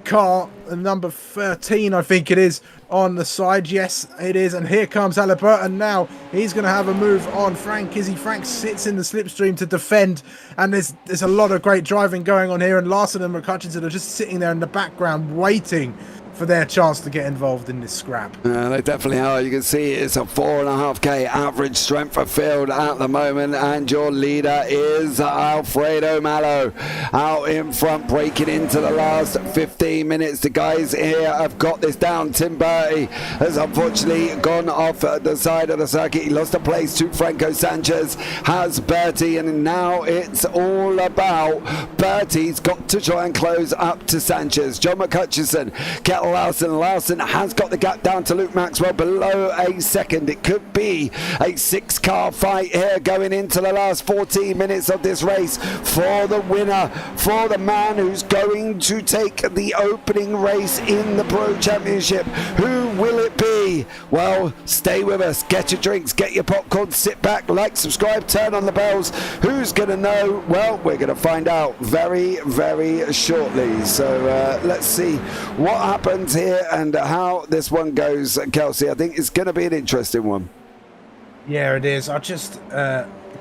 Speaker 7: car, number 13 I think it is, on the side. Yes, it is. And here comes Halliburton now. He's going to have a move on Frank. Frank sits in the slipstream to defend, and there's a lot of great driving going on here, and Larson and McCutchinson are just sitting there in the background waiting for their chance to get involved in this scrap.
Speaker 2: They definitely are. You can see it's a 4.5k average strength of field at the moment, and your leader is Alfredo Mallow out in front, breaking into the last 15 minutes. The guys here have got this down. Tim Bertie has unfortunately gone off the side of the circuit. He lost a place to Franco Sanchez, has Bertie, and now it's all about Bertie's got to try and close up to Sanchez. John McCutchinson, Larson has got the gap down to Luke Maxwell below a second. It could be a 6-car fight here going into the last 14 minutes of this race for the winner, for the man who's going to take the opening race in the Pro Championship. Who will it be? Well, stay with us, get your drinks, get your popcorn, sit back, like, subscribe, turn on the bells. Who's going to know? Well, we're going to find out very shortly. So let's see what happens here and how this one goes, Kelsey. I think it's going to be an interesting one.
Speaker 7: Yeah, it is. I just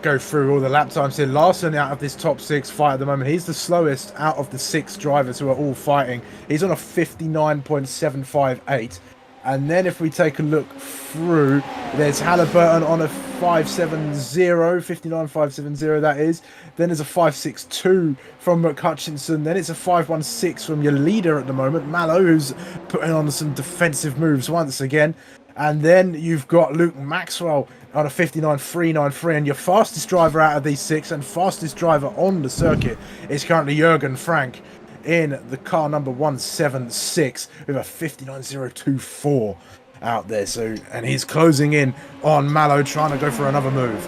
Speaker 7: go through all the lap times here. Larson out of this top 6 fight at the moment. He's the slowest out of the 6 drivers who are all fighting. He's on a 59.758. And then if we take a look through, there's Halliburton on a 59.570, that is. Then there's a 5.62 from McHutchinson. Then it's a 5.16 from your leader at the moment, Mallow, who's putting on some defensive moves once again. And then you've got Luke Maxwell on a 59.393, and your fastest driver out of these 6 and fastest driver on the circuit is currently Jürgen Frank in the car number 176 with a 59.024 out there. So, and he's closing in on Mallow, trying to go for another move.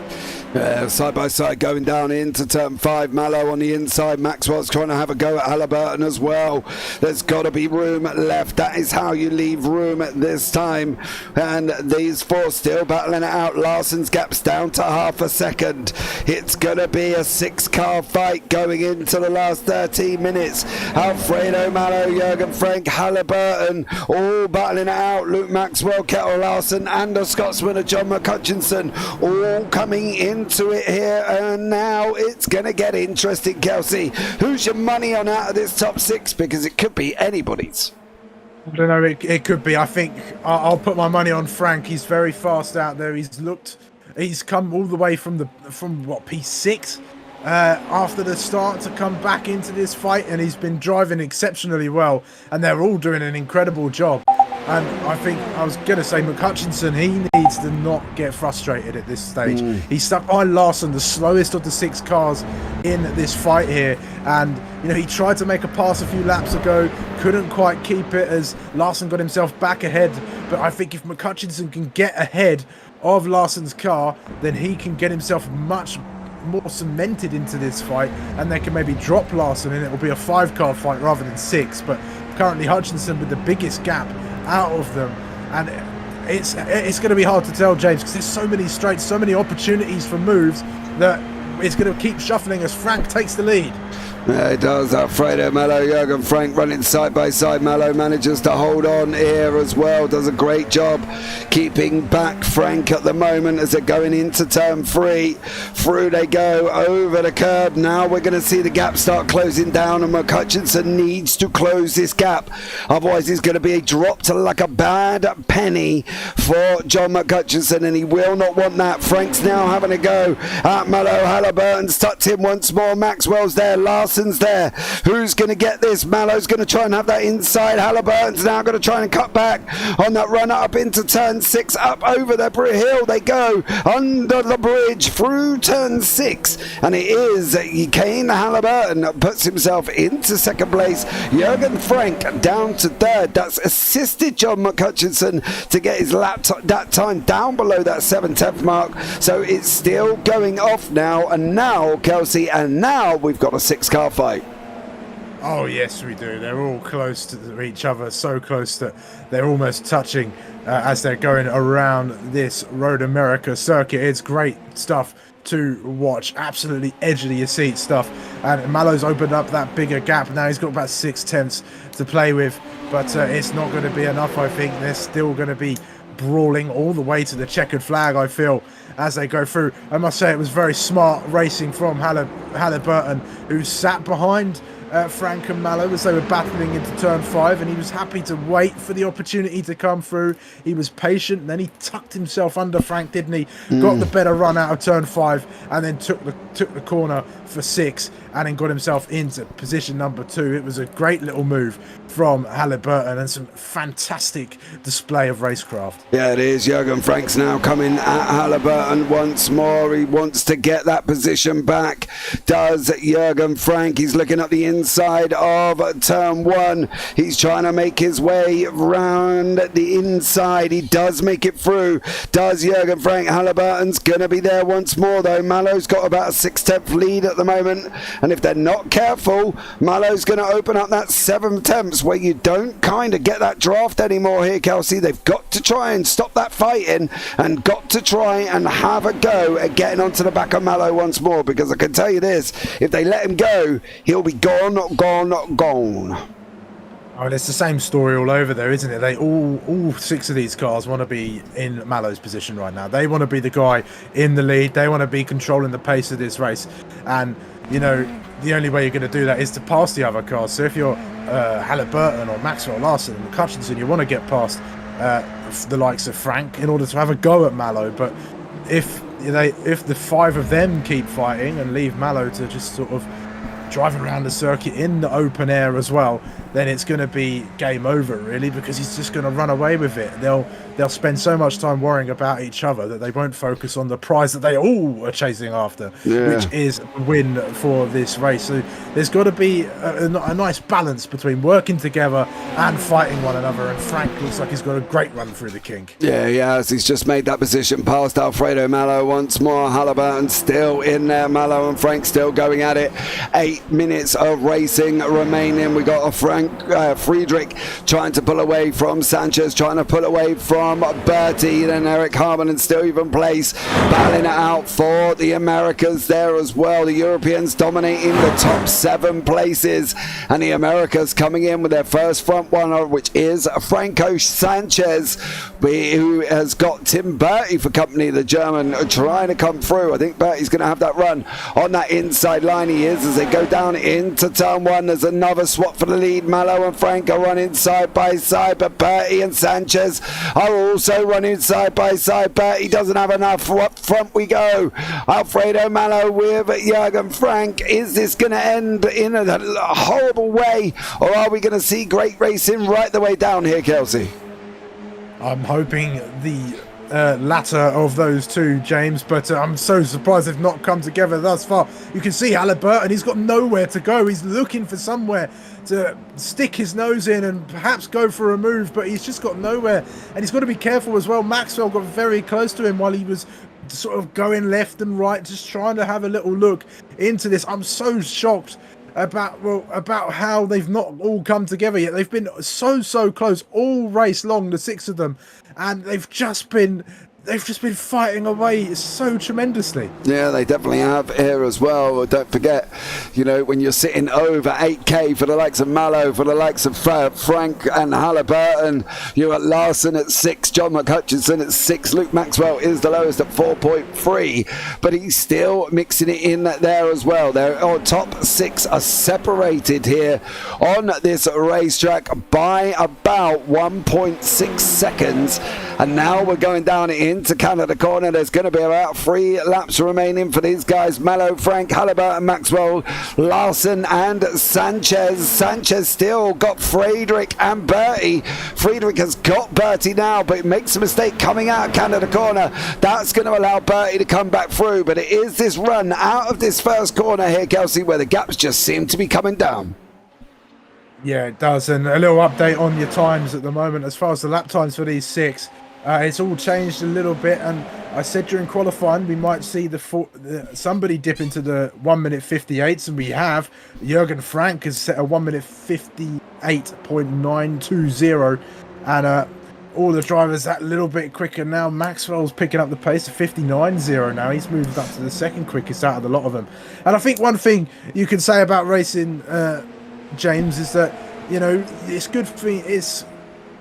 Speaker 2: Side by side going down into turn 5. Mallow on the inside. Maxwell's trying to have a go at Halliburton as well. There's got to be room left. That is how you leave room at this time. And these 4 still battling it out. Larson's gap's down to half a second. It's going to be a 6-car fight going into the last 13 minutes. Alfredo Mallow, Jürgen Frank, Halliburton all battling it out. Luke Maxwell, Kettle Larson and the Scotsman John McHutchinson all coming into it here, and now it's going to get interesting. Kelsey, who's your money on out of this top 6? Because it could be anybody's.
Speaker 7: I don't know, it could be. I think I'll put my money on Frank. He's very fast out there. He's come all the way from P6 after the start to come back into this fight, and he's been driving exceptionally well, and they're all doing an incredible job. And I think I was going to say McHutchinson, he needs to not get frustrated at this stage. He's stuck behind Larson, the slowest of the 6 cars in this fight here. And, you know, he tried to make a pass a few laps ago, couldn't quite keep it as Larson got himself back ahead. But I think if McHutchinson can get ahead of Larson's car, then he can get himself much more cemented into this fight, and they can maybe drop Larson and it will be a 5-car fight rather than 6. But currently Hutchinson with the biggest gap out of them, and it's going to be hard to tell, James, because there's so many straights, so many opportunities for moves that it's going to keep shuffling as Frank takes the lead.
Speaker 2: Yeah, it does. Alfredo Mallow, Jürgen Frank running side by side. Mallow manages to hold on here as well. Does a great job keeping back Frank at the moment as they're going into turn 3. Through they go over the curb. Now we're going to see the gap start closing down, and McHutchinson needs to close this gap. Otherwise, it's going to be dropped like a bad penny for John McHutchinson, and he will not want that. Frank's now having a go at Mallow. Halliburton's tucked in once more. Maxwell's there. Larson's there. Who's going to get this? Mallow's going to try and have that inside. Halliburton's now going to try and cut back on that run up into turn 6. Up over the hill they go, under the bridge through turn 6, and it is Kane Halliburton that puts himself into 2nd place. Jürgen Frank down to 3rd. That's assisted John McHutchinson to get his lap that time down below that 7/10 mark. So it's still going off now, and now Kelsey, and now we've got a 6-car fight.
Speaker 7: Oh yes, we do. They're all close to each other, so close that they're almost touching as they're going around this Road America circuit. It's great stuff to watch, absolutely edge of your seat stuff. And Mallow's opened up that bigger gap now. He's got about 6/10 to play with, but it's not going to be enough. I think they're still going to be brawling all the way to the checkered flag, I feel, as they go through. I must say it was very smart racing from Halliburton, who sat behind Frank and Mallow as they were battling into turn 5, and he was happy to wait for the opportunity to come through. He was patient, and then he tucked himself under Frank, didn't he? Got the better run out of turn 5, and then took the corner for 6, and then got himself into position number 2. It was a great little move from Halliburton and some fantastic display of racecraft.
Speaker 2: Yeah, it is. Jürgen Frank's now coming at Halliburton once more. He wants to get that position back. Does Jürgen Frank. He's looking at the inside of turn 1. He's trying to make his way round the inside. He does make it through. Does Jürgen Frank. Halliburton's going to be there once more, though. Mallow's got about a 6/10 lead at the moment, and if they're not careful, Mallow's going to open up that 7/10 where you don't kind of get that draft anymore here, Kelsey. They've got to try and stop that fighting, and got to try and have a go at getting onto the back of Mallow once more, because I can tell you this, if they let him go, he'll be gone.
Speaker 7: Oh, and it's the same story all over there, isn't it? They all 6 of these cars want to be in Mallow's position right now. They want to be the guy in the lead. They want to be controlling the pace of this race. And, you know, the only way you're going to do that is to pass the other cars. So if you're Halliburton or Maxwell Larson and Hutchinson, you want to get past the likes of Frank in order to have a go at Mallow. But if the 5 of them keep fighting and leave Mallow to just sort of drive around the circuit in the open air as well, then it's going to be game over, really, because he's just going to run away with it. They'll spend so much time worrying about each other that they won't focus on the prize that they all are chasing after, which is a win for this race. So there's got to be a nice balance between working together and fighting one another, and Frank looks like he's got a great run through the kink.
Speaker 2: Yeah, he has. He's just made that position past Alfredo Mallow once more. Halliburton still in there. Mallow and Frank still going at it. 8 minutes of racing remaining. We got a Friedrich trying to pull away from Sanchez, trying to pull away from Bertie, then Eric Harmon in still even place, battling it out for the Americas there as well. The Europeans dominating the top 7 places, and the Americas coming in with their first front runner, which is Franco Sanchez, who has got Tim Bertie for company, the German, trying to come through. I think Bertie's going to have that run on that inside line. He is, as they go down into turn 1. There's another swap for the lead. Mallow and Frank are running side by side, but Bertie and Sanchez are also running side by side. Bertie doesn't have enough. Up front we go. Alfredo Mallow with Jürgen Frank. Is this going to end in a horrible way, or are we going to see great racing right the way down here, Kelsey?
Speaker 7: I'm hoping the latter of those two, James, but I'm so surprised they've not come together thus far. You can see Halliburton, he's got nowhere to go. He's looking for somewhere to stick his nose in and perhaps go for a move, but he's just got nowhere, and he's got to be careful as well. Maxwell got very close to him while he was sort of going left and right, just trying to have a little look into this. I'm so shocked about how they've not all come together yet. They've been so close all race long, the 6 of them, and they've just been fighting away so tremendously.
Speaker 2: Yeah, they definitely have here as well. Don't forget, you know, when you're sitting over 8k for the likes of Mallow, for the likes of Frank and Halliburton, you're at Larson at 6, John McHutchinson at 6, Luke Maxwell is the lowest at 4.3, but he's still mixing it in there as well. Their top 6 are separated here on this racetrack by about 1.6 seconds, and now we're going down into Canada corner. There's going to be about 3 laps remaining for these guys: Mallow, Frank, Halliburton, Maxwell, Larson and Sanchez. Sanchez still got Friedrich and Bertie. Friedrich has got Bertie now, but he makes a mistake coming out of Canada corner. That's going to allow Bertie to come back through, but it is this run out of this first corner here, Kelsey, where the gaps just seem to be coming down.
Speaker 7: Yeah, it does. And a little update on your times at the moment as far as the lap times for these 6. It's all changed a little bit, and I said during qualifying we might see somebody dip into the 1:58s, and we have. Jürgen Frank has set a 1:58.920, and all the drivers that little bit quicker now. Maxwell's picking up the pace of 59.0 now. He's moved up to the second quickest out of the lot of them. And I think one thing you can say about racing, James, is that, you know, it's good for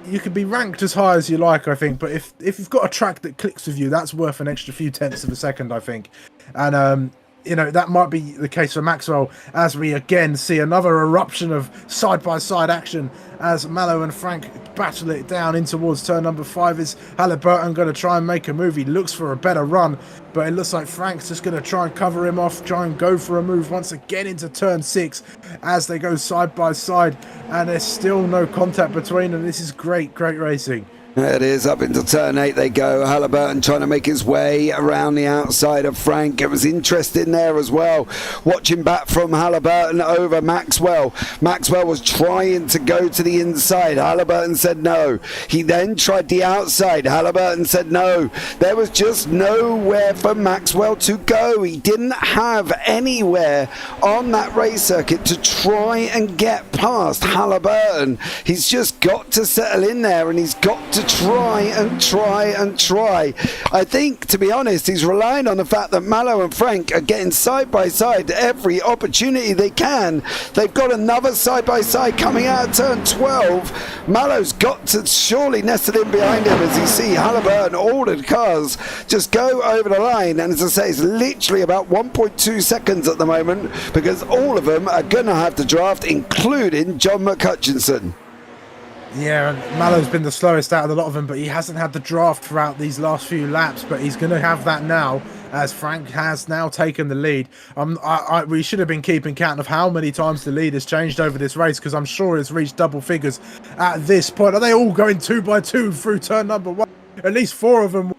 Speaker 7: you can be ranked as high as you like, I think, but if you've got a track that clicks with you, that's worth an extra few tenths of a second, I think. And you know, that might be the case for Maxwell, as we again see another eruption of side-by-side action as Mallow and Frank battle it down in towards turn number 5. Is Halliburton going to try and make a move? He looks for a better run, but it looks like Frank's just going to try and cover him off, try and go for a move once again into turn 6 as they go side-by-side, and there's still no contact between them. This is great racing.
Speaker 2: There it is, up into turn 8 they go. Halliburton trying to make his way around the outside of Frank. It was interesting there as well, watching back from Halliburton over Maxwell. Maxwell was trying to go to the inside. Halliburton said no. He then tried the outside. Halliburton said no. There was just nowhere for Maxwell to go. He didn't have anywhere on that race circuit to try and get past Halliburton. He's just got to settle in there, and he's got to to try. I think, to be honest, he's relying on the fact that Mallow and Frank are getting side by side every opportunity they can. They've got another side by side coming out of turn 12. Mallow's got to surely nested in behind him as you see Halliburton, all the cars just go over the line. And as I say, it's literally about 1.2 seconds at the moment because all of them are going to have to draft, including John McHutchinson.
Speaker 7: Yeah, and Mallow's been the slowest out of the lot of them, but he hasn't had the draft throughout these last few laps, but he's going to have that now as Frank has now taken the lead. We should have been keeping count of how many times the lead has changed over this race because I'm sure it's reached double figures at this point. Are they all going 2 by 2 through turn number 1? At least 4 of them.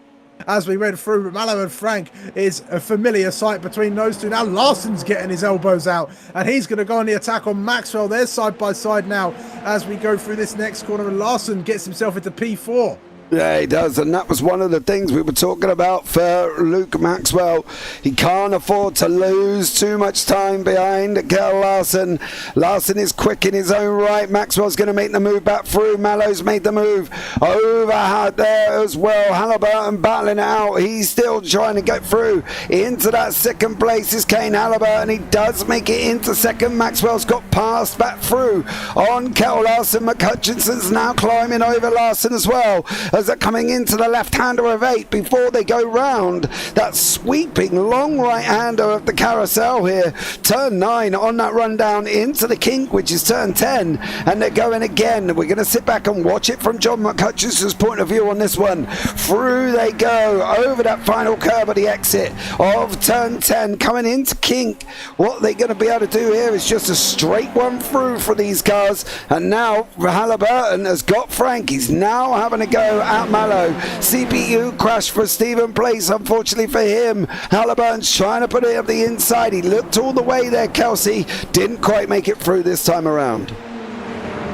Speaker 7: As we went through, Mallow and Frank is a familiar sight between those two. Now Larson's getting his elbows out and he's going to go on the attack on Maxwell. They're side by side now as we go through this next corner, and Larson gets himself into P4.
Speaker 2: Yeah, he does, and that was one of the things we were talking about for Luke Maxwell. He can't afford to lose too much time behind Kyle Larson. Larson is quick in his own right. Maxwell's going to make the move back through. Mallow's made the move over out there as well. Halliburton battling it out. He's still trying to get through into that second place is Kane Halliburton. He does make it into second. Maxwell's got passed back through on Kyle Larson. McHutchinson's now climbing over Larson as well, as they're coming into the left-hander of 8 before they go round that sweeping long right-hander of the carousel here. Turn 9 on that run down into the kink, which is turn 10, and they're going again. We're going to sit back and watch it from John McHutchinson's point of view on this one. Through they go over that final curve of the exit of turn 10, coming into kink. What they're going to be able to do here is just a straight one through for these cars, and now Halliburton has got Frank. He's now having to go at Mallow. CPU crash for Stephen Place, unfortunately for him. Halliburton's trying to put it up the inside. He looked all the way there, Kelsey. Didn't quite make it through this time around.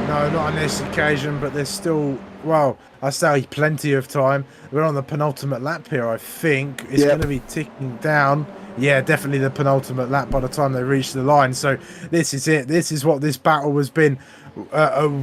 Speaker 7: No, not on this occasion, but there's still, well, I say plenty of time. We're on the penultimate lap here, I think. It's going to be ticking down. Yeah, definitely the penultimate lap by the time they reach the line. So this is it. This is what this battle has been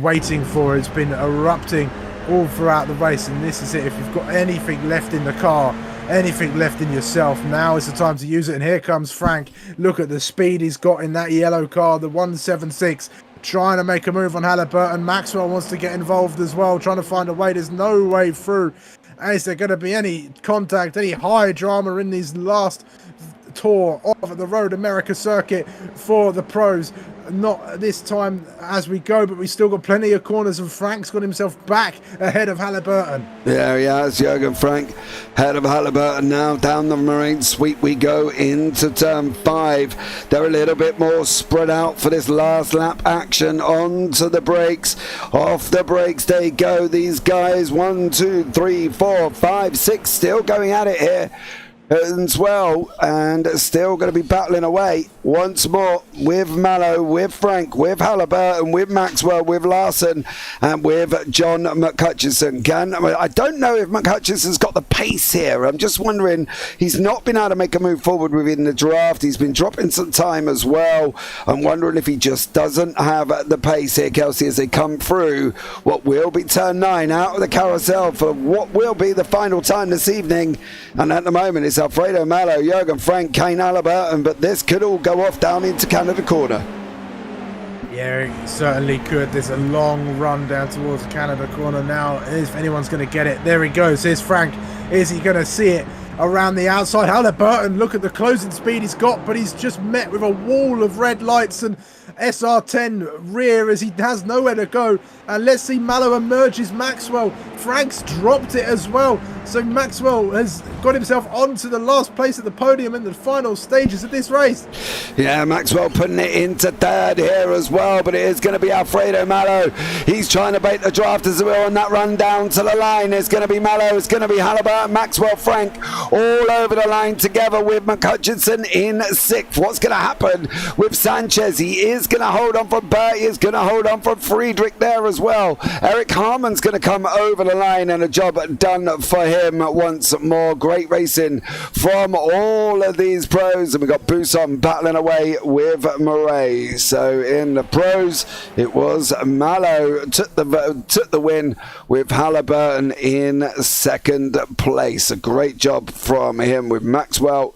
Speaker 7: waiting for. It's been erupting all throughout the race, and this is it. If you've got anything left in the car, anything left in yourself, now is the time to use it. And here comes Frank. Look at the speed he's got in that yellow car, the 176, trying to make a move on Halliburton. Maxwell wants to get involved as well, trying to find a way. There's no way through. Is there going to be any contact, any high drama in these last tour of the Road America circuit for the pros? Not this time as we go, but we still got plenty of corners, and Frank's got himself back ahead of Halliburton.
Speaker 2: There he has, Jürgen Frank ahead of Halliburton now. Down the Marine Sweep we go into turn 5. They're a little bit more spread out for this last lap action. Onto the brakes, off the brakes they go, these guys. 1, 2, 3, 4, 5, 6 still going at it here as well, and still going to be battling away once more with Mallow, with Frank, with Halliburton, with Maxwell, with Larson, and with John McHutchinson. I don't know if McHutchinson's got the pace here. I'm just wondering, he's not been able to make a move forward within the draft. He's been dropping some time as well. I'm wondering if he just doesn't have the pace here, Kelsey, as they come through what will be turn 9 out of the carousel for what will be the final time this evening. And at the moment it's Alfredo Mallow, Jürgen Frank, Kane Halliburton, but this could all go off down into Canada corner.
Speaker 7: Yeah, it certainly could. There's a long run down towards the Canada corner now. If anyone's going to get it, there he goes. Here's Frank. Is he going to see it around the outside? Halliburton, look at the closing speed he's got, but he's just met with a wall of red lights and SR10 rear as he has nowhere to go. And let's see, Mallow emerges. Maxwell, Frank's dropped it as well. So Maxwell has got himself onto the last place at the podium in the final stages of this race.
Speaker 2: Yeah, Maxwell putting it into third here as well, but it is going to be Alfredo Mallow. He's trying to bait the draft as well on that run down to the line. It's going to be Mallow, it's going to be Halliburton, Maxwell, Frank, all over the line together with McHutchinson in 6th. What's going to happen with Sanchez? He is going to hold on from Burt. He is going to hold on from Friedrich there as well. Eric Harmon's going to come over the line, and a job done for him once more. Great racing from all of these pros, and we've got Buson battling away with Murray. So in the pros, it was Mallow took the win with Halliburton in 2nd place. A great job from him with Maxwell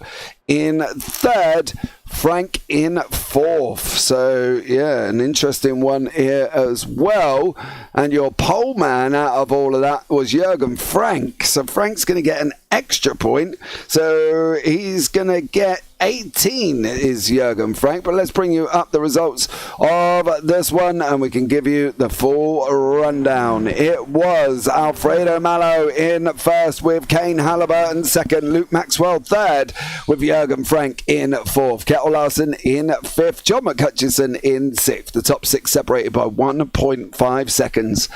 Speaker 2: in 3rd, Frank in 4th. So yeah, an interesting one here as well. And your pole man out of all of that was Jürgen Frank. So Frank's going to get an extra point. So he's going to get 18 is Jürgen Frank. But let's bring you up the results of this one, and we can give you the full rundown. It was Alfredo Mallow in 1st with Kane Halliburton 2nd, Luke Maxwell 3rd with Jürgen Frank in 4th, Kettle Larson in 5th, John McHutchison in 6th. The top 6 separated by 1.5 seconds.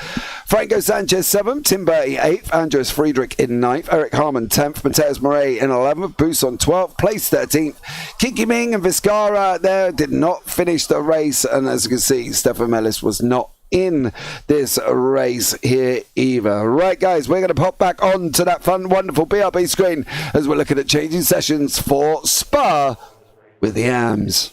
Speaker 2: Franco Sanchez 7th, Tim Bertie 8th, Andres Friedrich in 9th, Eric Harmon 10th, Mateus Murray in 11th, Buson 12th, place 13th. Kiki Ming and Vizcara there did not finish the race, and as you can see, Stefan Mellis was not in this race here either. Right, guys, we're going to pop back on to that fun, wonderful BRB screen as we're looking at changing sessions for Spa with the AMs.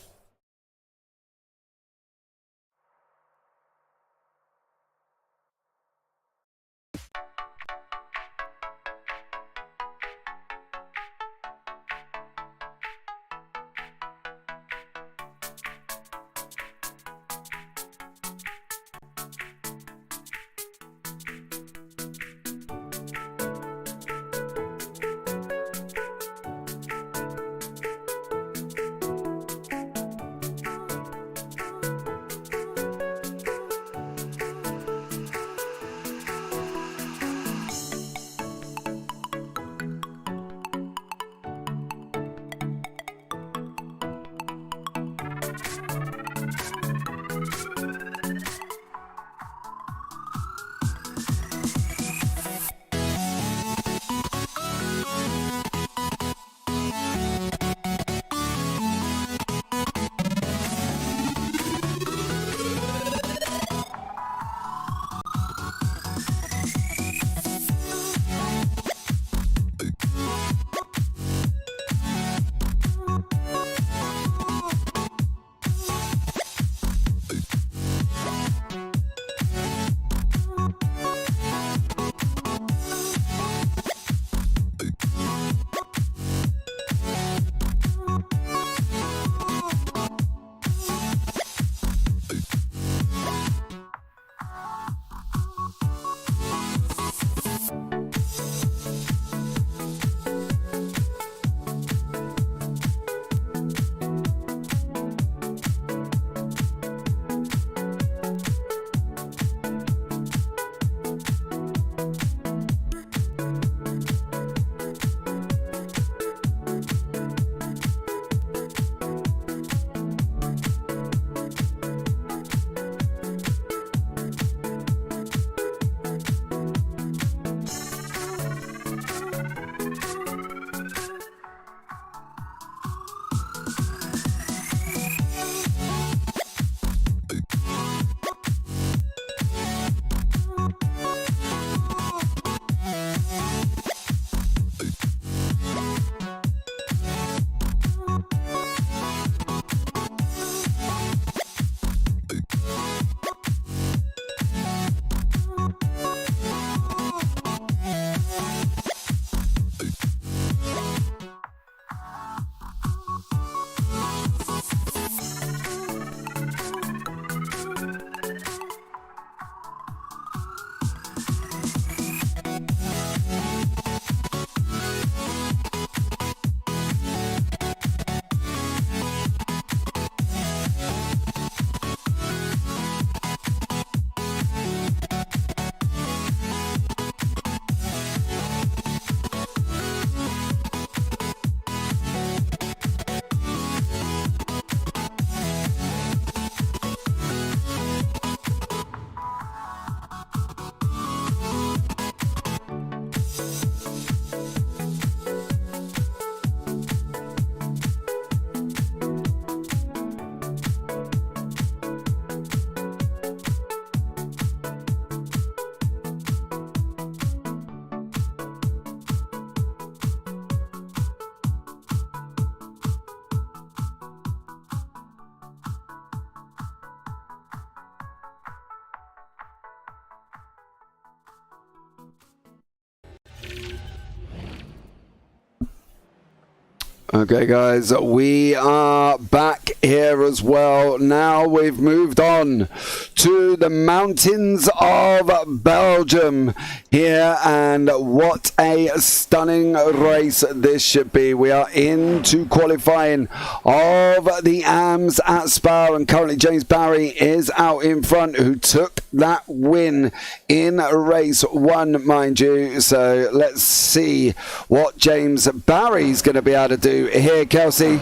Speaker 2: Okay, guys, we are back here as well. Now we've moved on to the mountains of Belgium here, and what a stunning race this should be. We are into qualifying of the AMS at Spa, and currently James Barry is out in front, who took that win in race 1, mind you. So let's see what James Barry's going to be able to do here, Kelsey.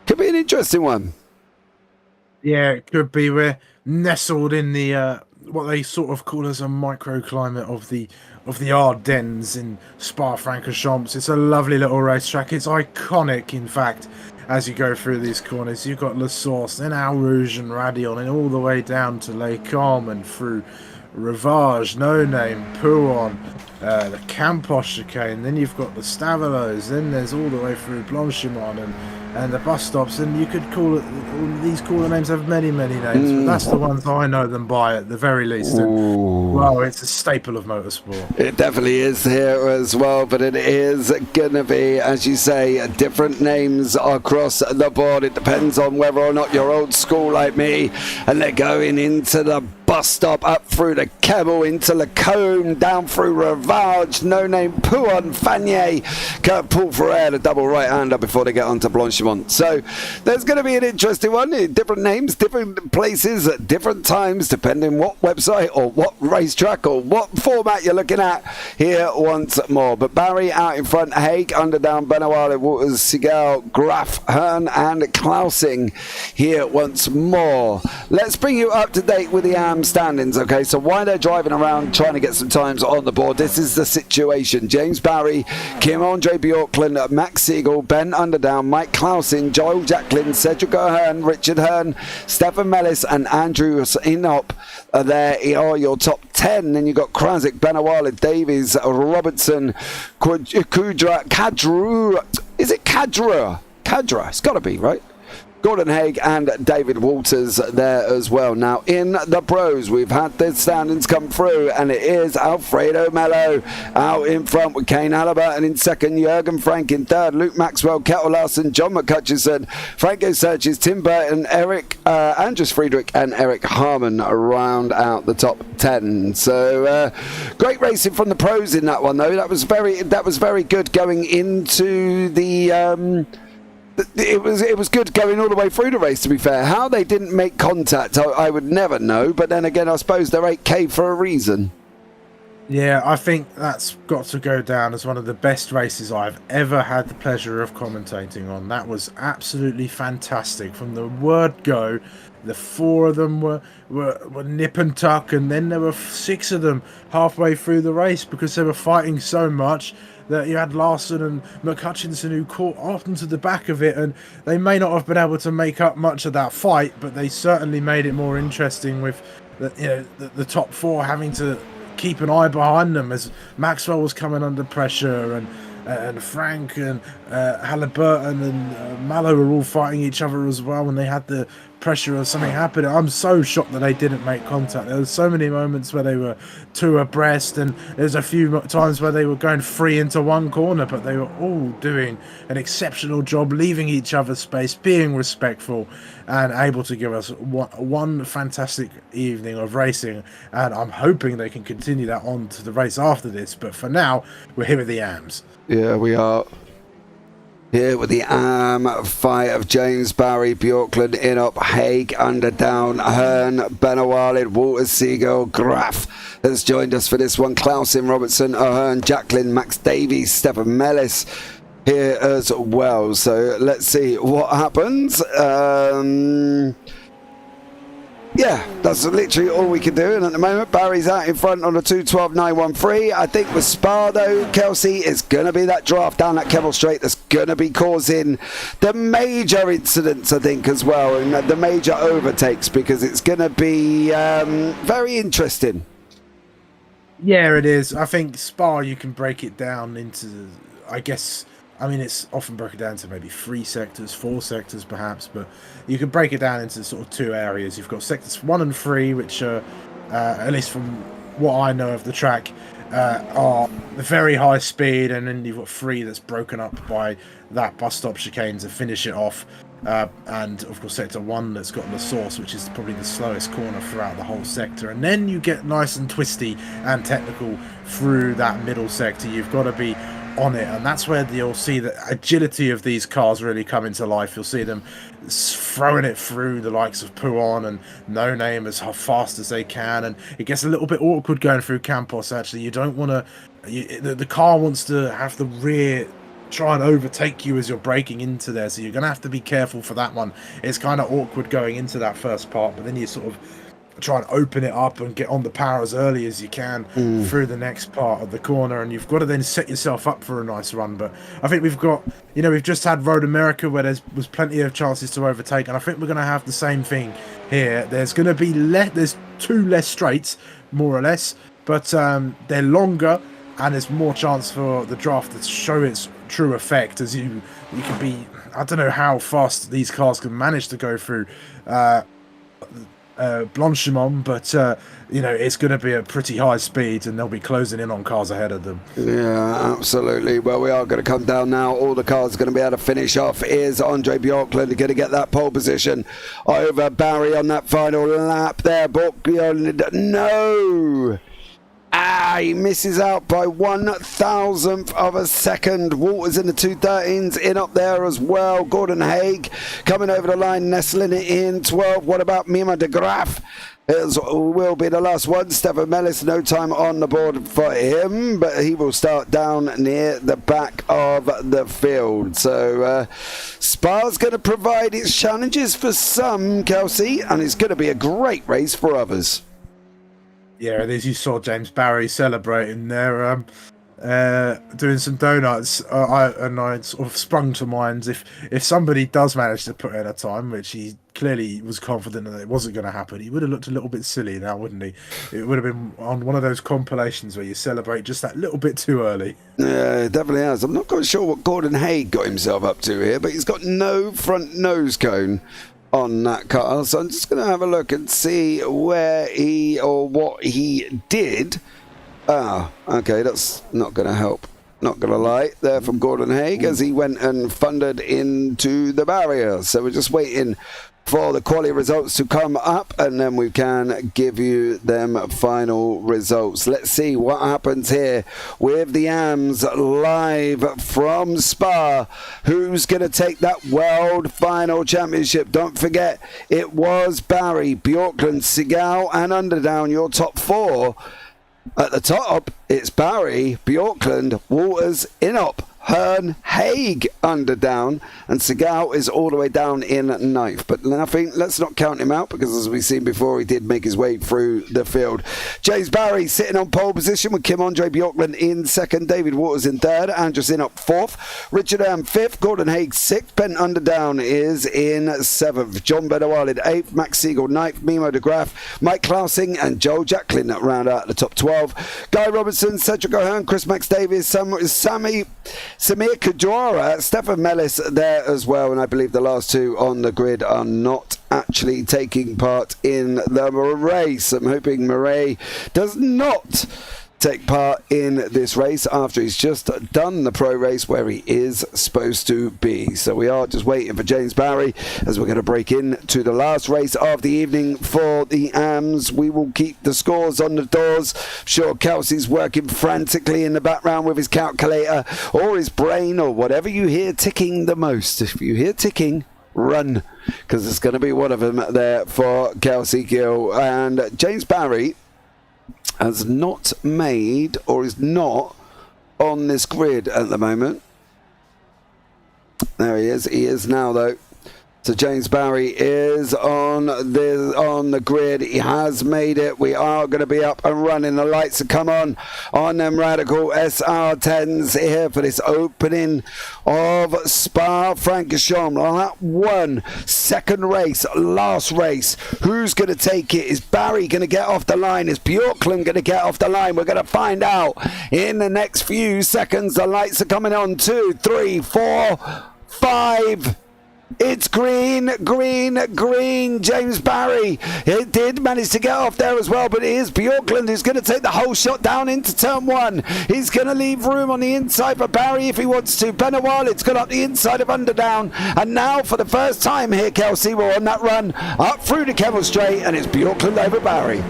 Speaker 2: Could be an interesting one.
Speaker 7: Yeah, it could be. We're nestled in the what they sort of call as a microclimate of the Ardennes in Spa-Francorchamps. It's a lovely little racetrack. It's iconic, in fact. As you go through these corners, you've got La Source, then Al Rouge and Radion, and all the way down to Les Carmes and through Rivage, No Name, Pouon, the Campos chicane, then you've got the Stavelos, then there's all the way through Blanchimont and the bus stops, and you could call it, these corner names have many names, but that's the ones I know them by at the very least. And, well, it's a staple of motorsport.
Speaker 2: It definitely is here as well, but it is going to be, as you say, different names across the board. It depends on whether or not you're old school like me, and they're going into the bus stop, up through the Kemmel, into Lacombe, down through Rivage, No Name, Pouon, Fagnier, Paul Ferrer, the double right-hander before they get onto Blanchimont. So there's going to be an interesting one. Different names, different places at different times, depending what website or what racetrack or what format you're looking at here once more. But Barry out in front, Haig, Underdown, Benoit, Waters, Segal, Graf, Hearn and Klausing here once more. Let's bring you up to date with the AM standings, okay? So while they're driving around trying to get some times on the board, this is the situation. James Barry, Kim-Andre Bjorklund, Max Siegel, Ben Underdown, Mike Clausen, Joel Jacklin, Cedric O'Hearn, Richard Hearn, Stefan Mellis and Andrew Inop. There are your top 10. Then you've got Krasik, Benawala, Davies, Robertson, Kadru. Is it Kadra? Kadra, it's got to be, right? Gordon Haig and David Walters there as well. Now in the pros, we've had the standings come through, and it is Alfredo Mello out in front with Kane Halliburton in second, Jurgen Frank in third, Luke Maxwell, Kettle Larson, John McCutcheon, Franco Searches, Tim Burton, Andres Friedrich and Eric Harmon round out the top 10. So great racing from the pros in that one, though. That was very good going into the it was good going all the way through the race, to be fair. How they didn't make contact, I would never know. But then again, I suppose they're 8K for a reason.
Speaker 7: Yeah, I think that's got to go down as one of the best races I've ever had the pleasure of commentating on. That was absolutely fantastic. From the word go, the 4 of them were nip and tuck, and then there were 6 of them halfway through the race because they were fighting so much that you had Larson and McCutcheon who caught often to the back of it, and they may not have been able to make up much of that fight, but they certainly made it more interesting with the top 4 having to keep an eye behind them as Maxwell was coming under pressure, and Frank and Halliburton and Mallow were all fighting each other as well when they had the pressure of something happening. I'm so shocked that they didn't make contact. There were so many moments where they were 2 abreast, and there's a few times where they were going 3 into one corner, but they were all doing an exceptional job, leaving each other space, being respectful, and able to give us one fantastic evening of racing. And I'm hoping they can continue that on to the race after this, but for now we're here with the AMs.
Speaker 2: Yeah, we are here with the AM fight of James Barry, Bjorklund, Inop, Haig, Underdown, Hearn, Benawalid, Walters, Siegel, Graf has joined us for this one. Clausen, Robertson, O'Hearn, Jacklin, Max Davies, Stefan Mellis here as well. So let's see what happens. Yeah, that's literally all we can do. And at the moment, Barry's out in front on a 2:12.913. I think with Spa, though, Kelsey, it's going to be that draft down that Kemmel Straight that's going to be causing the major incidents, I think, as well, and the major overtakes, because it's going to be very interesting.
Speaker 7: Yeah, it is. I think Spa, you can break it down into, it's often broken down to maybe 3 sectors, 4 sectors perhaps, but you can break it down into sort of 2 areas. You've got sectors 1 and 3, which are, at least from what I know of the track, are very high speed, and then you've got 3 that's broken up by that bus stop chicane to finish it off. And of course sector 1 that's got the source, which is probably the slowest corner throughout the whole sector, and then you get nice and twisty and technical through that middle sector. You've got to be on it, and that's where you'll see the agility of these cars really come into life. You'll see them throwing it through the likes of Puon and No Name as fast as they can, and it gets a little bit awkward going through Campos. Actually, you don't want to, the car wants to have the rear try and overtake you as you're braking into there, so you're going to have to be careful for that one. It's kind of awkward going into that first part, but then you sort of try and open it up and get on the power as early as you can through the next part of the corner, and you've got to then set yourself up for a nice run. But I think we've got, we've just had Road America where was plenty of chances to overtake, and I think we're going to have the same thing here. There's going to be there's 2 less straights, more or less, but they're longer, and there's more chance for the draft to show its true effect, as you can be. I don't know how fast these cars can manage to go through Blanchimont, but it's going to be a pretty high speed, and they'll be closing in on cars ahead of them.
Speaker 2: Yeah, absolutely. Well, we are going to come down now. All the cars are going to be able to finish off. Is Andre Bjorklund going to get that pole position over Barry on that final lap there? Bjorklund, no! He misses out by 1,000th of a second. Walters in the 213s in up there as well. Gordon Haig coming over the line, nestling it in 12. What about Mima de Graaf? It will be the last one. Stefan Mellis, no time on the board for him, but he will start down near the back of the field. So Spa's going to provide its challenges for some, Kelsey, and it's going to be a great race for others.
Speaker 7: Yeah, as you saw James Barry celebrating there, doing some donuts, I sort of sprung to mind, if somebody does manage to put in a time, which he clearly was confident that it wasn't going to happen, he would have looked a little bit silly now, wouldn't he? It would have been on one of those compilations where you celebrate just that little bit too early.
Speaker 2: Yeah, it definitely has. I'm not quite sure what Gordon Haig got himself up to here, but he's got no front nose cone on that car, so I'm just going to have a look and see where what he did. Okay, that's not going to help, not going to lie, there from Gordon Haig as he went and thundered into the barrier. So we're just waiting for the quality results to come up, and then we can give you them final results. Let's see what happens here with the AMS live from Spa. Who's going to take that World Final Championship? Don't forget, it was Barry, Bjorklund, Segal and Underdown, your top 4. At the top, it's Barry, Bjorklund, Walters, Inop, Hearn, Haig under down, and Segal is all the way down in 9th. But I think let's not count him out, because as we've seen before, he did make his way through the field. James Barry sitting on pole position with Kim Andre Bjorklund in 2nd, David Waters in 3rd, Andrews Inop 4th, Richard 5th, Gordon Haig 6th, Ben Underdown is in 7th, John Bedawalid 8th, Max Siegel 9th, Mimo de Graaf, Mike Klausing and Joel Jacklin that round out the top 12. Guy Robertson, Cedric O'Hearn, Chris Max Davies, Samir Kajwara, Stefan Mellis there as well, and I believe the last 2 on the grid are not actually taking part in the race. I'm hoping Murray does not take part in this race after he's just done the pro race where he is supposed to be. So we are just waiting for James Barry as we're going to break into the last race of the evening for the AMS. We will keep the scores on the doors. I'm sure Kelsey's working frantically in the background with his calculator or his brain or whatever you hear ticking the most. If you hear ticking, run, because there's going to be one of them there for Kelsey Gill. And James Barry has not made, or is not on this grid at the moment. There he is. He is now, though. So James Barry is on the grid. He has made it. We are going to be up and running. The lights have come on them Radical SR10s here for this opening of Spa-Francorchamps. That 1 second race, last race. Who's going to take it? Is Barry going to get off the line? Is Bjorklund going to get off the line? We're going to find out in the next few seconds. The lights are coming on. 2, 3, 4, 5. It's green, green, green. James Barry. It did manage to get off there as well, but it is Bjorklund who's going to take the whole shot down into turn one. He's going to leave room on the inside for Barry if he wants to. Benawal, it's got up the inside of Underdown. And now for the first time here, Kelsey, we're on that run up through the Kevil Straight, and it's Bjorklund over Barry.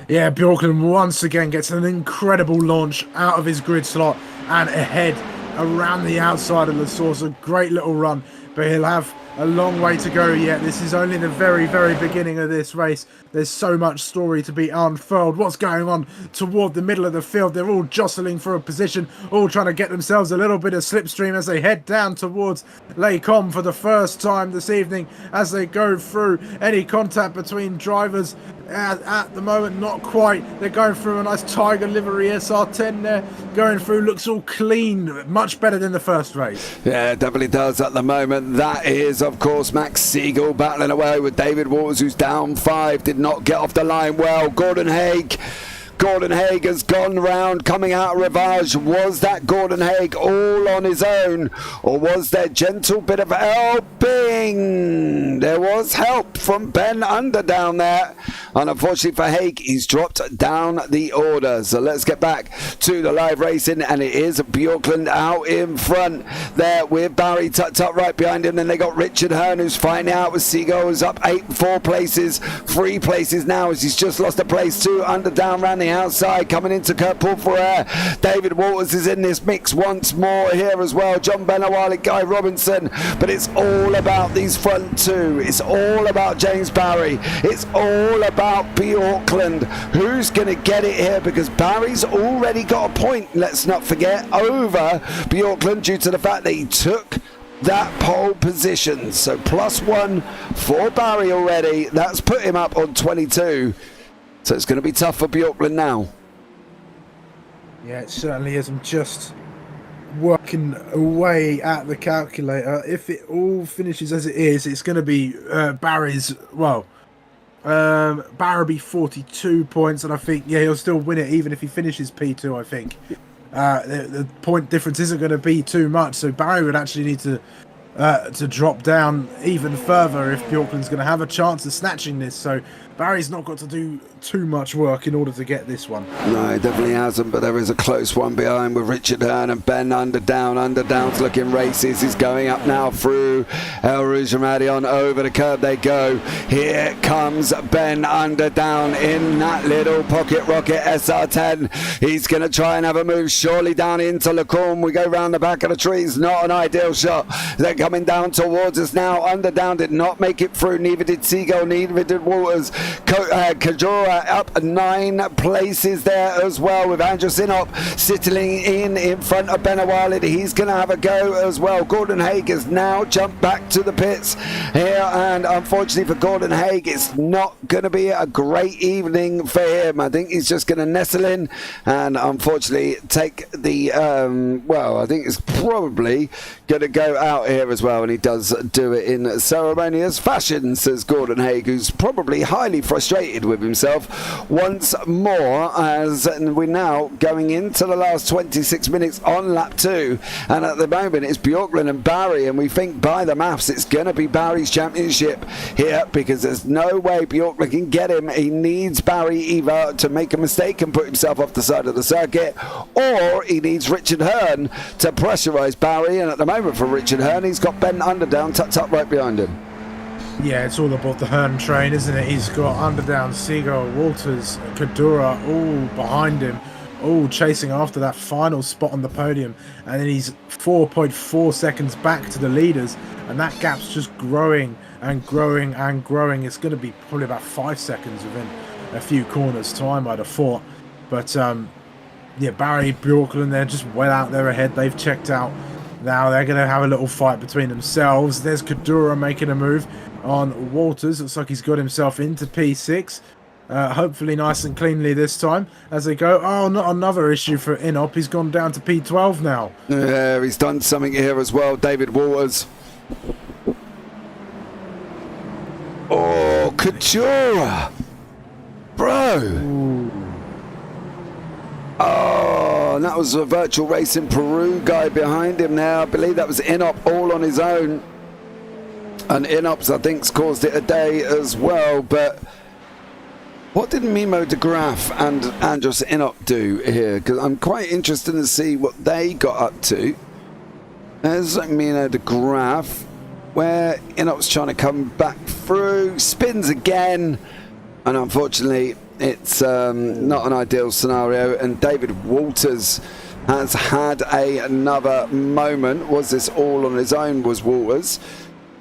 Speaker 7: Yeah, Bjorklund once again gets an incredible launch out of his grid slot and ahead around the outside of the source. A great little run, but he'll have a long way to go yet. This is only the very, very beginning of this race. There's so much story to be unfurled. What's going on toward the middle of the field? They're all jostling for a position, all trying to get themselves a little bit of slipstream as they head down towards Les Combes for the first time this evening as they go through. Any contact between drivers at the moment, not quite. They're going through a nice Tiger livery SR10 there, going through, looks all clean, much better than the first race.
Speaker 2: Yeah, it definitely does at the moment. That is, of course, Max Siegel battling away with David Waters, who's down 5, did not get off the line well. Gordon Haig has gone round, coming out of Rivage. Was that Gordon Haig all on his own, or was there gentle bit of helping? There was help from Ben Underdown there, and unfortunately for Haig, he's dropped down the order. So let's get back to the live racing, and it is Bjorklund out in front there with Barry tucked up right behind him. Then they got Richard Hearn, who's fighting out with Seagull, who's up 4 places, 3 places now as he's just lost a place. 2 Underdown round the outside, coming into Kirkpool for air. David Waters is in this mix once more here as well. John Benawal and Guy Robinson, but it's all about these front 2. It's all about James Barry. It's all about Bjorklund. Who's going to get it here? Because Barry's already got a point, let's not forget, over Bjorklund due to the fact that he took that pole position. So +1 for Barry already. That's put him up on 22. So it's going to be tough for Bjorklund now.
Speaker 7: Yeah, it certainly is. I'm just working away at the calculator. If it all finishes as it is, it's going to be Barry's, well, Barry 42 points, and I think, yeah, he'll still win it even if he finishes P2, I think. The point difference isn't going to be too much, so Barry would actually need to drop down even further if Bjorklund's going to have a chance of snatching this. So Barry's not got to do too much work in order to get this one.
Speaker 2: No, he definitely hasn't, but there is a close one behind with Richard Hearn and Ben Underdown. Underdown's looking races. He's going up now through El Rouge Ramadi on over the curb they go. Here comes Ben Underdown in that little pocket rocket SR10. He's going to try and have a move surely down into Lacombe. We go round the back of the trees. Not an ideal shot. They're coming down towards us now. Underdown did not make it through. Neither did Seagull. Neither did Waters. Kajora up 9 places there as well, with Andrew Sinop sitting in front of Benawalid. He's going to have a go as well. Gordon Haig has now jumped back to the pits here, and unfortunately for Gordon Haig, it's not going to be a great evening for him. I think he's just going to nestle in and unfortunately take the well, I think it's probably going to go out here as well, and he does do it in ceremonious fashion, says Gordon Haig, who's probably highly frustrated with himself once more, as we're now going into the last 26 minutes on lap 2, and at the moment it's Bjorklund and Barry, and we think by the maths it's going to be Barry's championship here, because there's no way Bjorklund can get him. He needs Barry either to make a mistake and put himself off the side of the circuit, or he needs Richard Hearn to pressurise Barry, and at the moment for Richard Hearn, he's got Ben Underdown tucked up right behind him.
Speaker 7: Yeah, it's all about the Hearn train, isn't it? He's got Underdown, Seagull, Walters, Kadura all behind him, all chasing after that final spot on the podium, and then he's 4.4 seconds back to the leaders, and that gap's just growing and growing and growing. It's going to be probably about 5 seconds within a few corners time, I'd have thought. But yeah, Barry, Bjorklund, they're just well out there ahead. They've checked out. Now they're going to have a little fight between themselves. There's Kadura making a move on Walters. Looks like he's got himself into P6. Hopefully nice and cleanly this time as they go. Oh, not another issue for Inop. He's gone down to P12 now.
Speaker 2: Yeah, he's done something here as well. David Waters. Oh, Kadura. Bro. Ooh. Oh, and that was a Virtual Racing Peru guy behind him now. I believe that was Inop all on his own. And Inops, I think, caused it a day as well. But what did Mimo de Graaf and Andros Inop do here? Because I'm quite interested to see what they got up to. There's Mimo de Graaf, where Inop's trying to come back through, spins again, and unfortunately it's not an ideal scenario. And David Walters has had another moment. Was this all on his own? Was Walters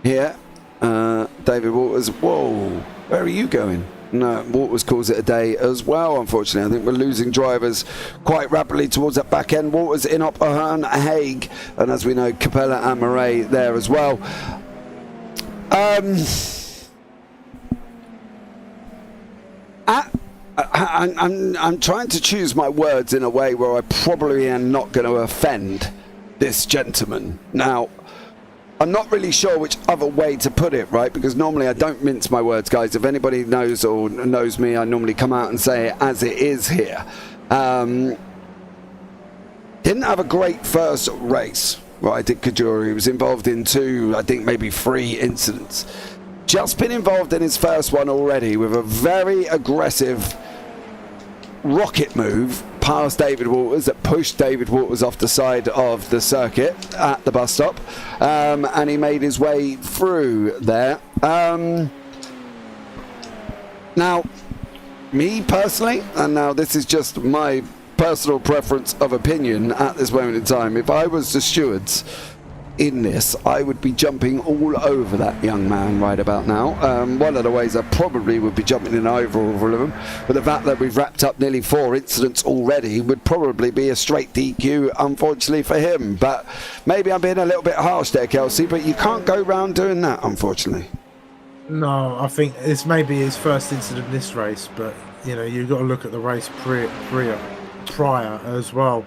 Speaker 2: here? David Walters, whoa, where are you going? No, Walters calls it a day as well, unfortunately. I think we're losing drivers quite rapidly towards that back end. Walters, Inop, Ahern, Haig, and as we know, Capella and Murray there as well. I'm trying to choose my words in a way where I probably am not going to offend this gentleman. Now, I'm not really sure which other way to put it, right? Because normally I don't mince my words, guys. If anybody knows or knows me, I normally come out and say it as it is here. Didn't have a great first race, right? Did Kajura. He was involved in 2, I think maybe 3 incidents. Just been involved in his first one already with a very aggressive rocket move past David Walters that pushed David Walters off the side of the circuit at the bus stop, and he made his way through there. Now, me personally, and now this is just my personal preference of opinion at this moment in time, if I was the stewards in this, I would be jumping all over that young man right about now. One of the ways I probably would be jumping in over all of them, but the fact that we've wrapped up nearly 4 incidents already would probably be a straight DQ, unfortunately for him. But maybe I'm being a little bit harsh there, Kelsey, but you can't go around doing that, unfortunately.
Speaker 7: No, I think it's maybe his first incident in this race, but you know, you've got to look at the race prior as well.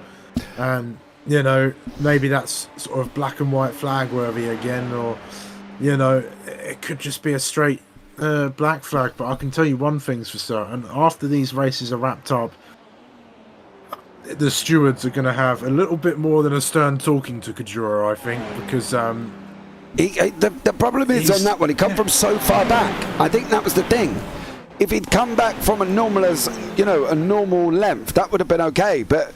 Speaker 7: You know, maybe that's sort of black and white flag worthy again, or, you know, it could just be a straight black flag. But I can tell you one thing's for certain. After these races are wrapped up, the stewards are going to have a little bit more than a stern talking to Kajura, I think, because...
Speaker 2: the problem is on that one, he come from so far back. I think that was the thing. If he'd come back from a normal length, that would have been okay. But...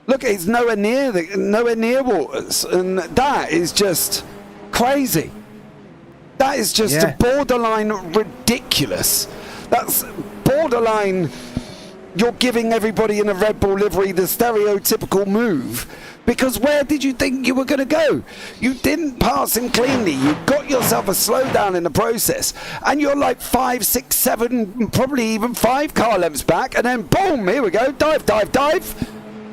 Speaker 2: look, he's nowhere near Walters, and that is just crazy. That is just borderline ridiculous. That's borderline. You're giving everybody in a Red Bull livery the stereotypical move. Because where did you think you were going to go? You didn't pass him cleanly. You got yourself a slowdown in the process, and you're like 5, 6, 7, probably even 5 car lengths back, and then boom, here we go, dive.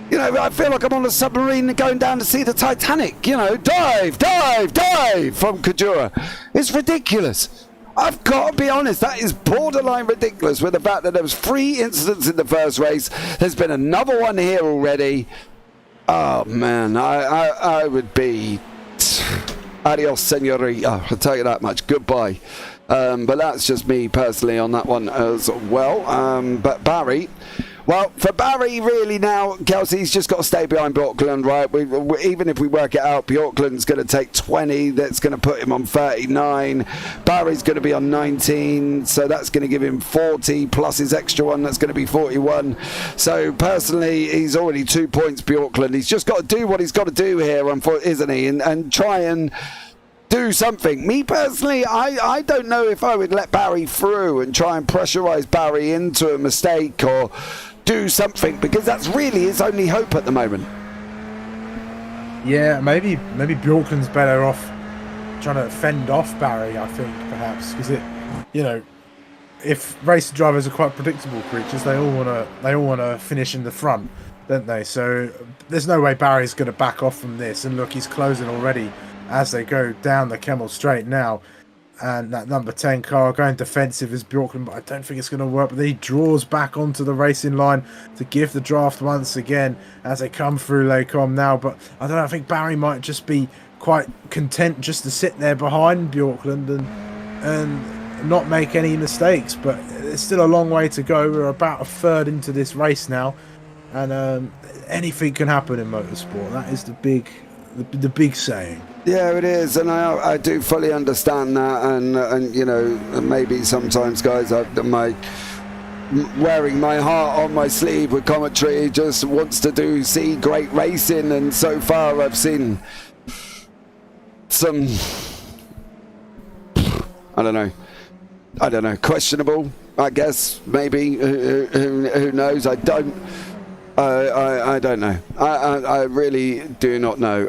Speaker 2: You know, I feel like I'm on a submarine going down to see the Titanic. You know, dive from Kajura. It's ridiculous. I've got to be honest, that is borderline ridiculous with the fact that there was 3 incidents in the first race. There's been another one here already. Oh, man, I would be... adios, senorita. I'll tell you that much. Goodbye. But that's just me personally on that one as well. But Barry... well, for Barry, really now, Kelsey, he's just got to stay behind Bjorklund, right? Even if we work it out, Bjorklund's going to take 20. That's going to put him on 39. Barry's going to be on 19. So that's going to give him 40 plus his extra one. That's going to be 41. So personally, he's already 2 points, Bjorklund. He's just got to do what he's got to do here, isn't he? And try and... do something. Me personally, I don't know if I would let Barry through and try and pressurize Barry into a mistake or do something, because that's really his only hope at the moment.
Speaker 7: Yeah, maybe Bjorklund's better off trying to fend off Barry, I think, perhaps, because if race drivers are quite predictable creatures, they all want to finish in the front, don't they? So there's no way Barry's going to back off from this. And look, he's closing already as they go down the Kemmel Straight now. And that number 10 car going defensive is Bjorklund, but I don't think it's going to work. But he draws back onto the racing line to give the draft once again as they come through Lacombe now. But I don't know, I think Barry might just be quite content just to sit there behind Bjorklund and not make any mistakes. But it's still a long way to go. We're about a third into this race now. And anything can happen in motorsport. That is the the big saying.
Speaker 2: Yeah, it is, and I do fully understand that, and you know, maybe sometimes, guys, wearing my heart on my sleeve with commentary just wants to see great racing, and so far I've seen some, I don't know, questionable, I guess, maybe, who knows, I don't know. I really do not know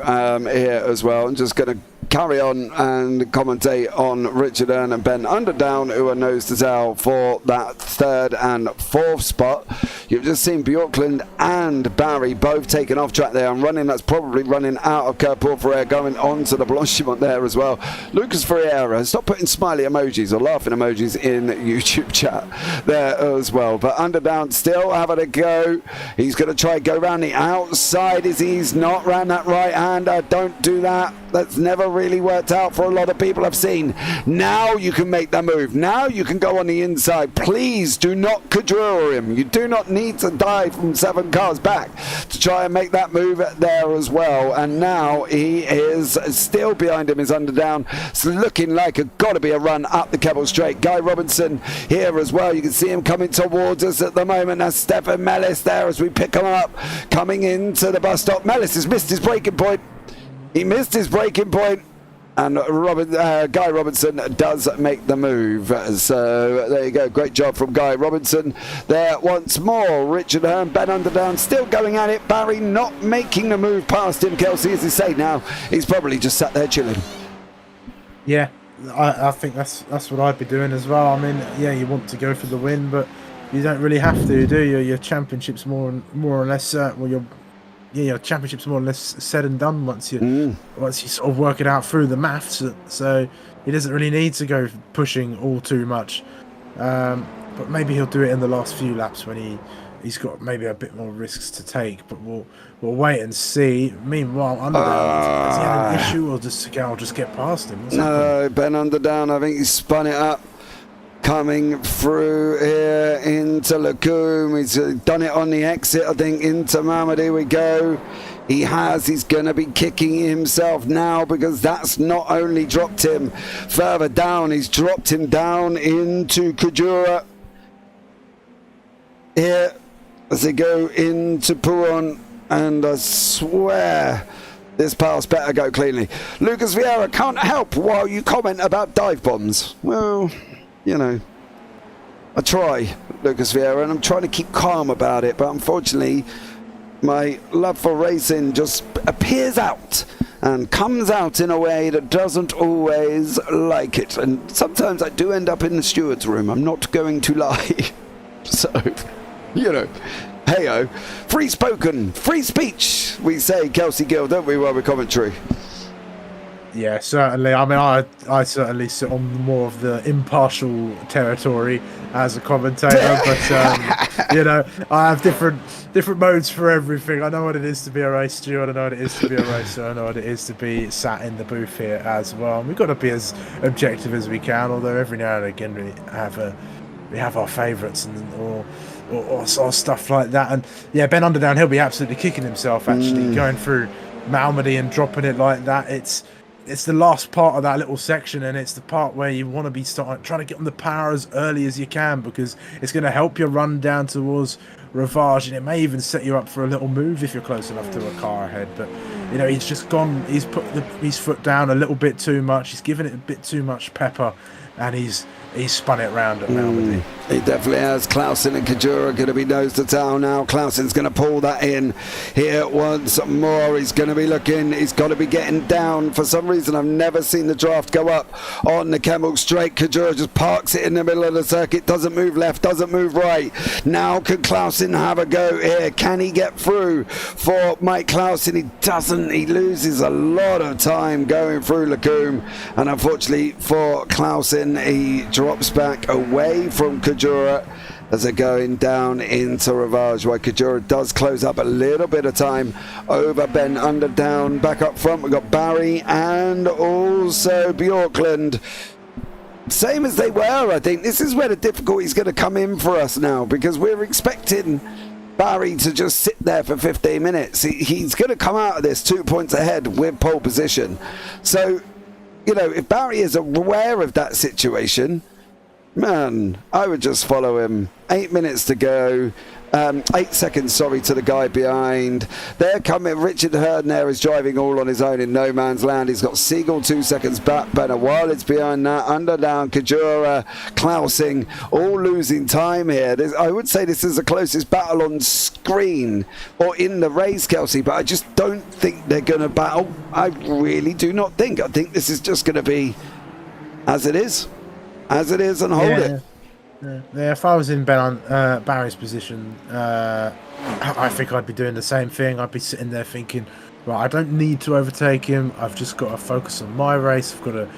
Speaker 2: here as well. I'm just going to carry on and commentate on Richard Earn and Ben Underdown, who are nose to tail for that 3rd and 4th spot. You've just seen Bjorklund and Barry both taken off track there and running. That's probably running out of Kurt Porphyre, going on to the Blanchimont there as well. Lucas Ferreira, stop putting smiley emojis or laughing emojis in YouTube chat there as well. But Underdown still having a go. He's going to try and go around the outside. He's not round that right hander. Don't do that. That's never really worked out for a lot of people I've seen. Now you can make that move. Now you can go on the inside. Please do not cajole him. You do not need to die from 7 cars back to try and make that move there as well. And now he is still behind him, is Underdown. It's looking like it's got to be a run up the Kebble Straight. Guy Robinson here as well. You can see him coming towards us at the moment. That's Stefan Mellis there as we pick him up, coming into the bus stop. Mellis has missed his braking point. He missed his braking point, and Guy Robinson does make the move. So there you go. Great job from Guy Robinson there once more. Richard Hearn, Ben Underdown still going at it. Barry not making the move past him. Kelsey, as he say now, he's probably just sat there chilling.
Speaker 7: Yeah, I think that's what I'd be doing as well. I mean, yeah, you want to go for the win, but you don't really have to, do you? Your championship's more or less your championship's more or less said and done once you sort of work it out through the maths. So he doesn't really need to go pushing all too much. But maybe he'll do it in the last few laps when he's got maybe a bit more risks to take. But we'll wait and see. Meanwhile, Underdown, has he had an issue, or just get past him?
Speaker 2: No, Ben Underdown, I think he spun it up. Coming through here into Lacombe. He's done it on the exit, I think, into Mamadi. Here we go. He's going to be kicking himself now, because that's not only dropped him further down, he's dropped him down into Kujura. Here, as they go into Pouron, and I swear this pass better go cleanly. Lucas Vieira, can't help while you comment about dive bombs. Well, you know, I try, Lucas Vieira, and I'm trying to keep calm about it, but unfortunately my love for racing just appears out and comes out in a way that doesn't always like it, and sometimes I do end up in the steward's room, I'm not going to lie. So, you know, hey-o, free spoken, free speech, we say, Kelsey Gill, don't we, while we commentary?
Speaker 7: Yeah, certainly. I mean, I certainly sit on more of the impartial territory as a commentator, but you know, I have different modes for everything. I know what it is to be a race steward. I know what it is to be a racer. I know what it is to be sat in the booth here as well. And we've got to be as objective as we can. Although every now and again we have our favourites or stuff like that. And yeah, Ben Underdown, he'll be absolutely kicking himself actually going through Malmedy and dropping it like that. It's the last part of that little section, and it's the part where you want to be trying to get on the power as early as you can, because it's going to help you run down towards Ravage, and it may even set you up for a little move if you're close enough to a car ahead. But you know, he's put his foot down a little bit too much, he's given it a bit too much pepper, and he's spun it round at Malmedy.
Speaker 2: He definitely has. Clausen and Kajura going to be nose to tail now. Clausen's going to pull that in here once more. He's going to be looking. He's got to be getting down. For some reason, I've never seen the draft go up on the Kemmel Straight. Kajura just parks it in the middle of the circuit. Doesn't move left. Doesn't move right. Now can Clausen have a go here? Can he get through for Mike Clausen? He doesn't. He loses a lot of time going through Lacombe. And unfortunately for Clausen, he drops back away from Kajura as they're going down into Ravage, while Kajura does close up a little bit of time over Ben Underdown. Back up front, we've got Barry and also Bjorklund. Same as they were, I think. This is where the difficulty is going to come in for us now, because we're expecting Barry to just sit there for 15 minutes. He's going to come out of this 2 points ahead with pole position. So, you know, if Barry is aware of that situation, man, I would just follow him. 8 minutes to go. 8 seconds, sorry, to the guy behind. They're coming. Richard Hurden there is driving all on his own in no man's land. He's got Siegel 2 seconds back. While behind that. Underdown, Kajura, Klausing, all losing time here. I would say this is the closest battle on screen or in the race, Kelsey, but I just don't think they're going to battle. I really do not think. I think this is just going to be as it is. As it is, and hold it.
Speaker 7: Yeah, if I was in Barry's position, I think I'd be doing the same thing. I'd be sitting there thinking, right, I don't need to overtake him. I've just got to focus on my race. I've got to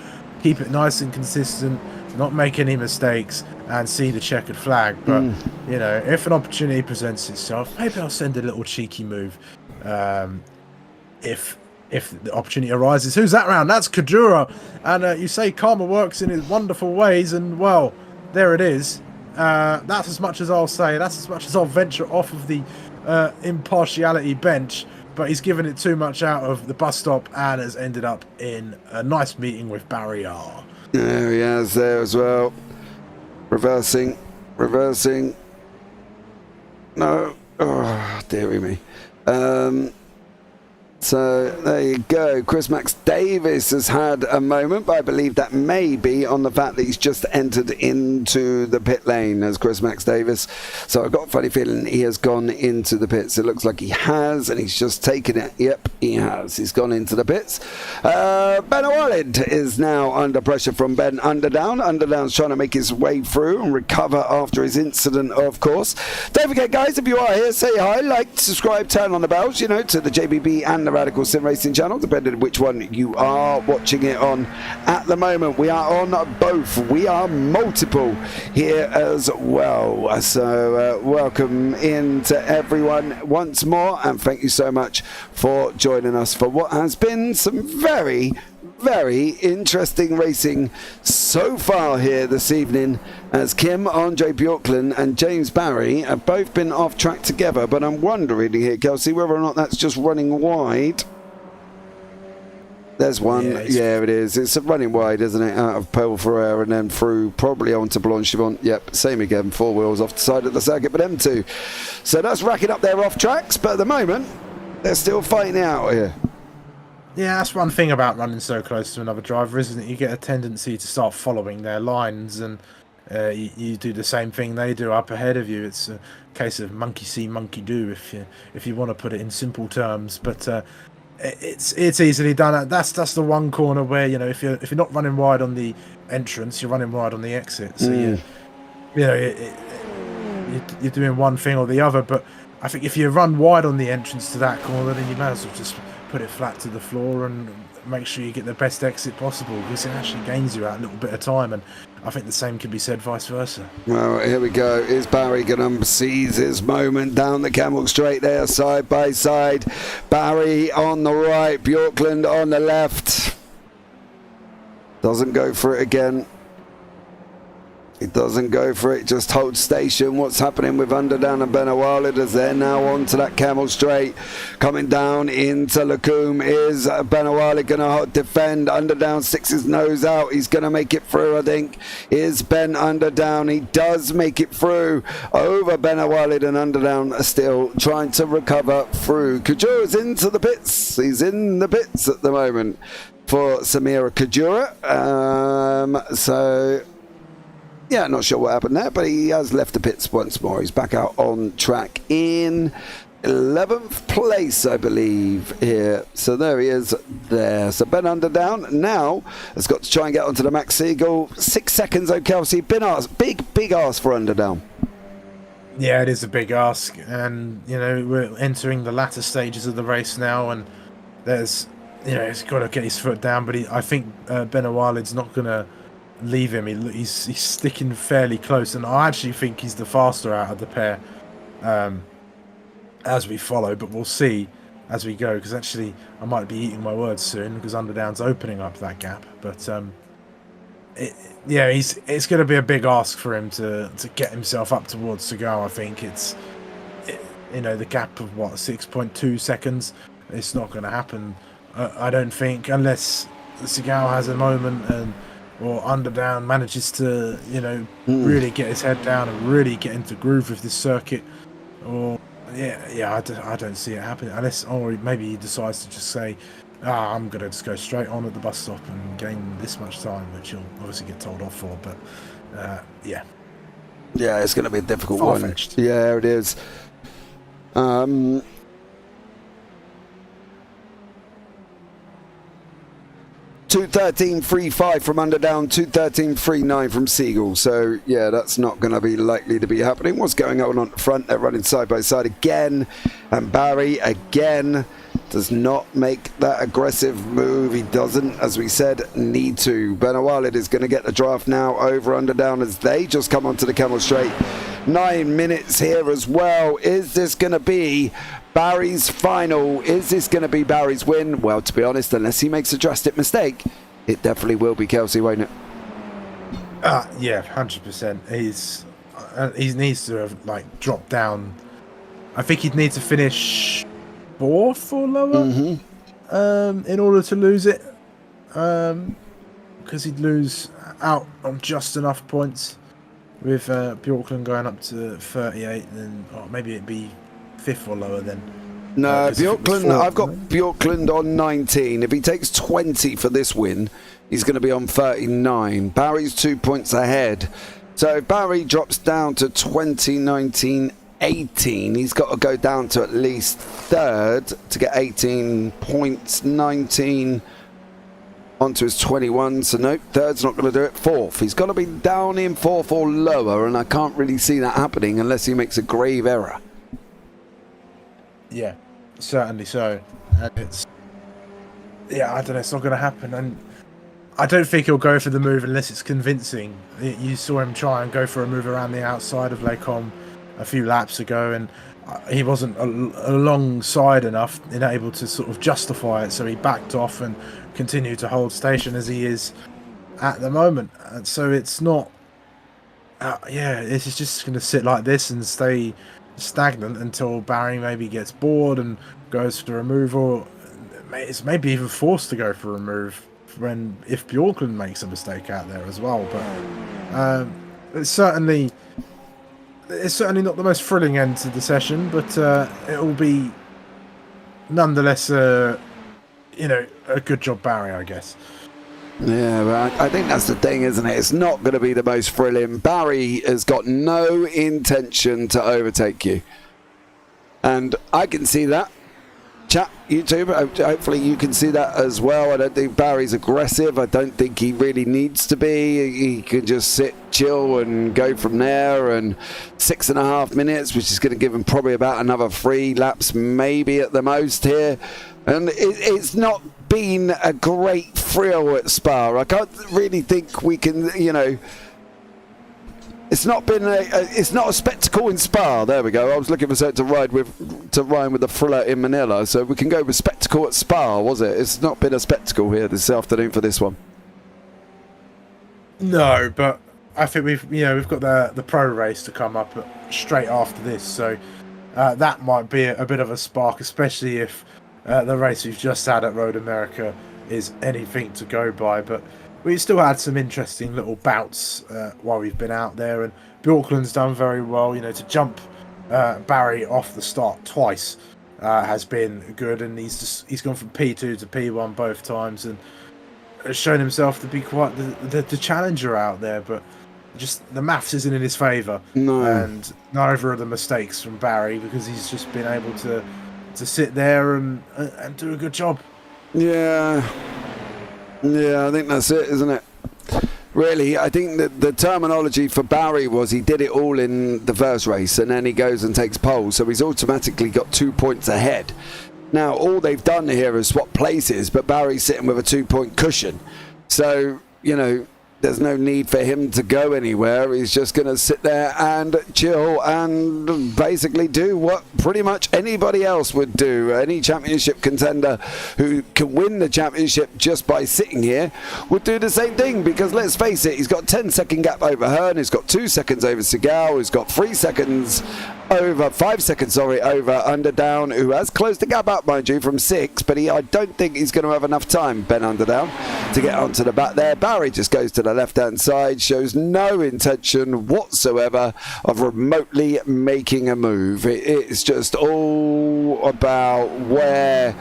Speaker 7: keep it nice and consistent, not make any mistakes, and see the checkered flag. But, you know, if an opportunity presents itself, maybe I'll send a little cheeky move. If the opportunity arises. Who's that round? That's Kajura. And you say karma works in his wonderful ways, and, well, there it is. That's as much as I'll say. That's as much as I'll venture off of the impartiality bench. But he's given it too much out of the bus stop and has ended up in a nice meeting with Barry R.
Speaker 2: There he is there as well. Reversing. No. Oh, dearie me. So there you go. Chris Max Davis has had a moment, but I believe that may be on the fact that he's just entered into the pit lane as Chris Max Davis. So I've got a funny feeling he has gone into the pits. It looks like he has, and he's just taken it. Yep, he has. He's gone into the pits. Ben O'Wallid is now under pressure from Ben Underdown. Underdown's trying to make his way through and recover after his incident, of course. Don't forget, guys, if you are here, say hi, like, subscribe, turn on the bells, you know, to the JBB and the Radical Sim Racing channel, depending on which one you are watching it on at the moment. We are on both. We are multiple here as well. So welcome in to everyone once more, and thank you so much for joining us for what has been some very interesting racing so far here this evening, as Kim, Andre Bjorklund and James Barry have both been off track together, but I'm wondering here, Kelsey, whether or not that's just running wide. There's one. Yeah, it is. It's running wide, isn't it? Out of Pole Ferrer and then through probably onto Blanchimont. Yep, same again. 4 wheels off the side of the circuit, but them two. So that's racking up their off tracks, but at the moment, they're still fighting out here.
Speaker 7: Yeah, that's one thing about running so close to another driver, isn't it? You get a tendency to start following their lines, and you do the same thing they do up ahead of you. It's a case of monkey see, monkey do, if you want to put it in simple terms. But it's easily done. That's the one corner where, you know, if you're not running wide on the entrance, you're running wide on the exit. So you're doing one thing or the other. But I think if you run wide on the entrance to that corner, then you might as well just put it flat to the floor and make sure you get the best exit possible, because it actually gains you out a little bit of time, and I think the same can be said vice versa.
Speaker 2: Well, here we go. Is Barry going to seize his moment down the Camel Straight there, side by side? Barry on the right, Bjorklund on the left. Doesn't go for it again. He doesn't go for it, just holds station. What's happening with Underdown and Ben O'Wallid as they're now onto that Camel Straight. Coming down into Lacombe. Is Ben O'Wallid going to defend? Underdown sticks his nose out. He's going to make it through, I think. Is Ben Underdown? He does make it through over Ben O'Wallid, and Underdown are still trying to recover through. Kajura's into the pits. He's in the pits at the moment for Samira Kajura. Yeah, not sure what happened there, but he has left the pits once more. He's back out on track in 11th place, I believe, here. So there he is there. So Ben Underdown now has got to try and get onto the Max Siegel. 6 seconds, though, Kelsey. Big ask for Underdown.
Speaker 7: Yeah, it is a big ask. And, you know, we're entering the latter stages of the race now, and there's, you know, he's got to get his foot down, but I think Ben O'Wallid's not going to leave him. He's sticking fairly close, and I actually think he's the faster out of the pair as we follow, but we'll see as we go, because actually I might be eating my words soon, because Underdown's opening up that gap. But it's going to be a big ask for him to get himself up towards to go. I think the gap of 6.2 seconds. It's not going to happen, I don't think, unless Segal has a moment or Underdown manages to really get his head down and really get into groove with this circuit. Or I don't see it happening or maybe he decides to just say, I'm going to just go straight on at the bus stop and gain this much time, which he'll obviously get told off for. But yeah,
Speaker 2: it's going to be a difficult
Speaker 7: far-fetched.
Speaker 2: one. Yeah, it is. 2:13.35 from Underdown, 2:13.39 from Seagull. So, yeah, that's not going to be likely to be happening. What's going on the front? They're running side by side again. And Barry, again, does not make that aggressive move. He doesn't, as we said, need to. Benawalid is going to get the draft now over Underdown as they just come onto the Camel Straight. 9 minutes here as well. Is this going to be Barry's final? Is this going to be Barry's win? Well, to be honest, unless he makes a drastic mistake, it definitely will be Kelsey, won't it?
Speaker 7: Yeah, 100%. He needs to have dropped down. I think he'd need to finish 4th or lower in order to lose it, because he'd lose out on just enough points with Bjorklund going up to 38, then maybe it'd be 5th or lower then.
Speaker 2: No, Bjorklund, I've got Bjorklund on 19. If he takes 20 for this win, he's going to be on 39. Barry's 2 points ahead. So if Barry drops down to 2019 18, he's got to go down to at least 3rd to get 18 points. 19 onto his 21, so no, 3rd's not going to do it. 4th, he's got to be down in 4th or lower, and I can't really see that happening unless he makes a grave error.
Speaker 7: Yeah, certainly so. And I don't know, it's not going to happen, and I don't think he'll go for the move unless it's convincing. You saw him try and go for a move around the outside of Lecom a few laps ago, and he wasn't alongside enough and able to sort of justify it, so he backed off and continued to hold station as he is at the moment. And so it's not it's just going to sit like this and stay stagnant until Barry maybe gets bored and goes for a move, or it's maybe even forced to go for a move if Bjorklund makes a mistake out there as well. But it's certainly not the most thrilling end to the session, but it will be nonetheless a good job, Barry, I guess.
Speaker 2: Yeah, but I think that's the thing, isn't it? It's not going to be the most thrilling. Barry has got no intention to overtake you, and I can see that. Chat, YouTube, hopefully you can see that as well. I don't think Barry's aggressive. I don't think he really needs to be. He can just sit, chill, and go from there. And 6.5 minutes, which is going to give him probably about another 3 laps, maybe at the most here. And it's not been a great thrill at Spa. I can't really think we can, it's not been it's not a spectacle in Spa. There we go. I was looking for something to rhyme with the thriller in Manila, so we can go with spectacle at Spa. Was it? It's not been a spectacle here this afternoon for this one.
Speaker 7: No, but I think we've got the pro race to come up straight after this, so that might be a bit of a spark, especially if the race we've just had at Road America is anything to go by. But we still had some interesting little bouts while we've been out there, and Bjorklund's done very well. To jump Barry off the start twice has been good, and he's gone from P2 to P1 both times, and has shown himself to be quite the challenger out there. But just the maths isn't in his favour, and neither are the mistakes from Barry, because he's just been able to sit there and do a good job.
Speaker 2: Yeah, I think that's it, isn't it? Really, I think that the terminology for Barry was he did it all in the first race, and then he goes and takes pole, so he's automatically got 2 points ahead. Now, all they've done here is swap places, but Barry's sitting with a 2-point cushion. So, there's no need for him to go anywhere. He's just going to sit there and chill and basically do what pretty much anybody else would do. Any championship contender who can win the championship just by sitting here would do the same thing, because let's face it, he's got 10-second gap over Hearn, he's got 2 seconds over Seagal, he's got 5 seconds over Underdown, who has closed the gap up, mind you, from 6, but I don't think he's going to have enough time, Ben Underdown, to get onto the back there. Barry just goes to the left-hand side, shows no intention whatsoever of remotely making a move. It's just all about where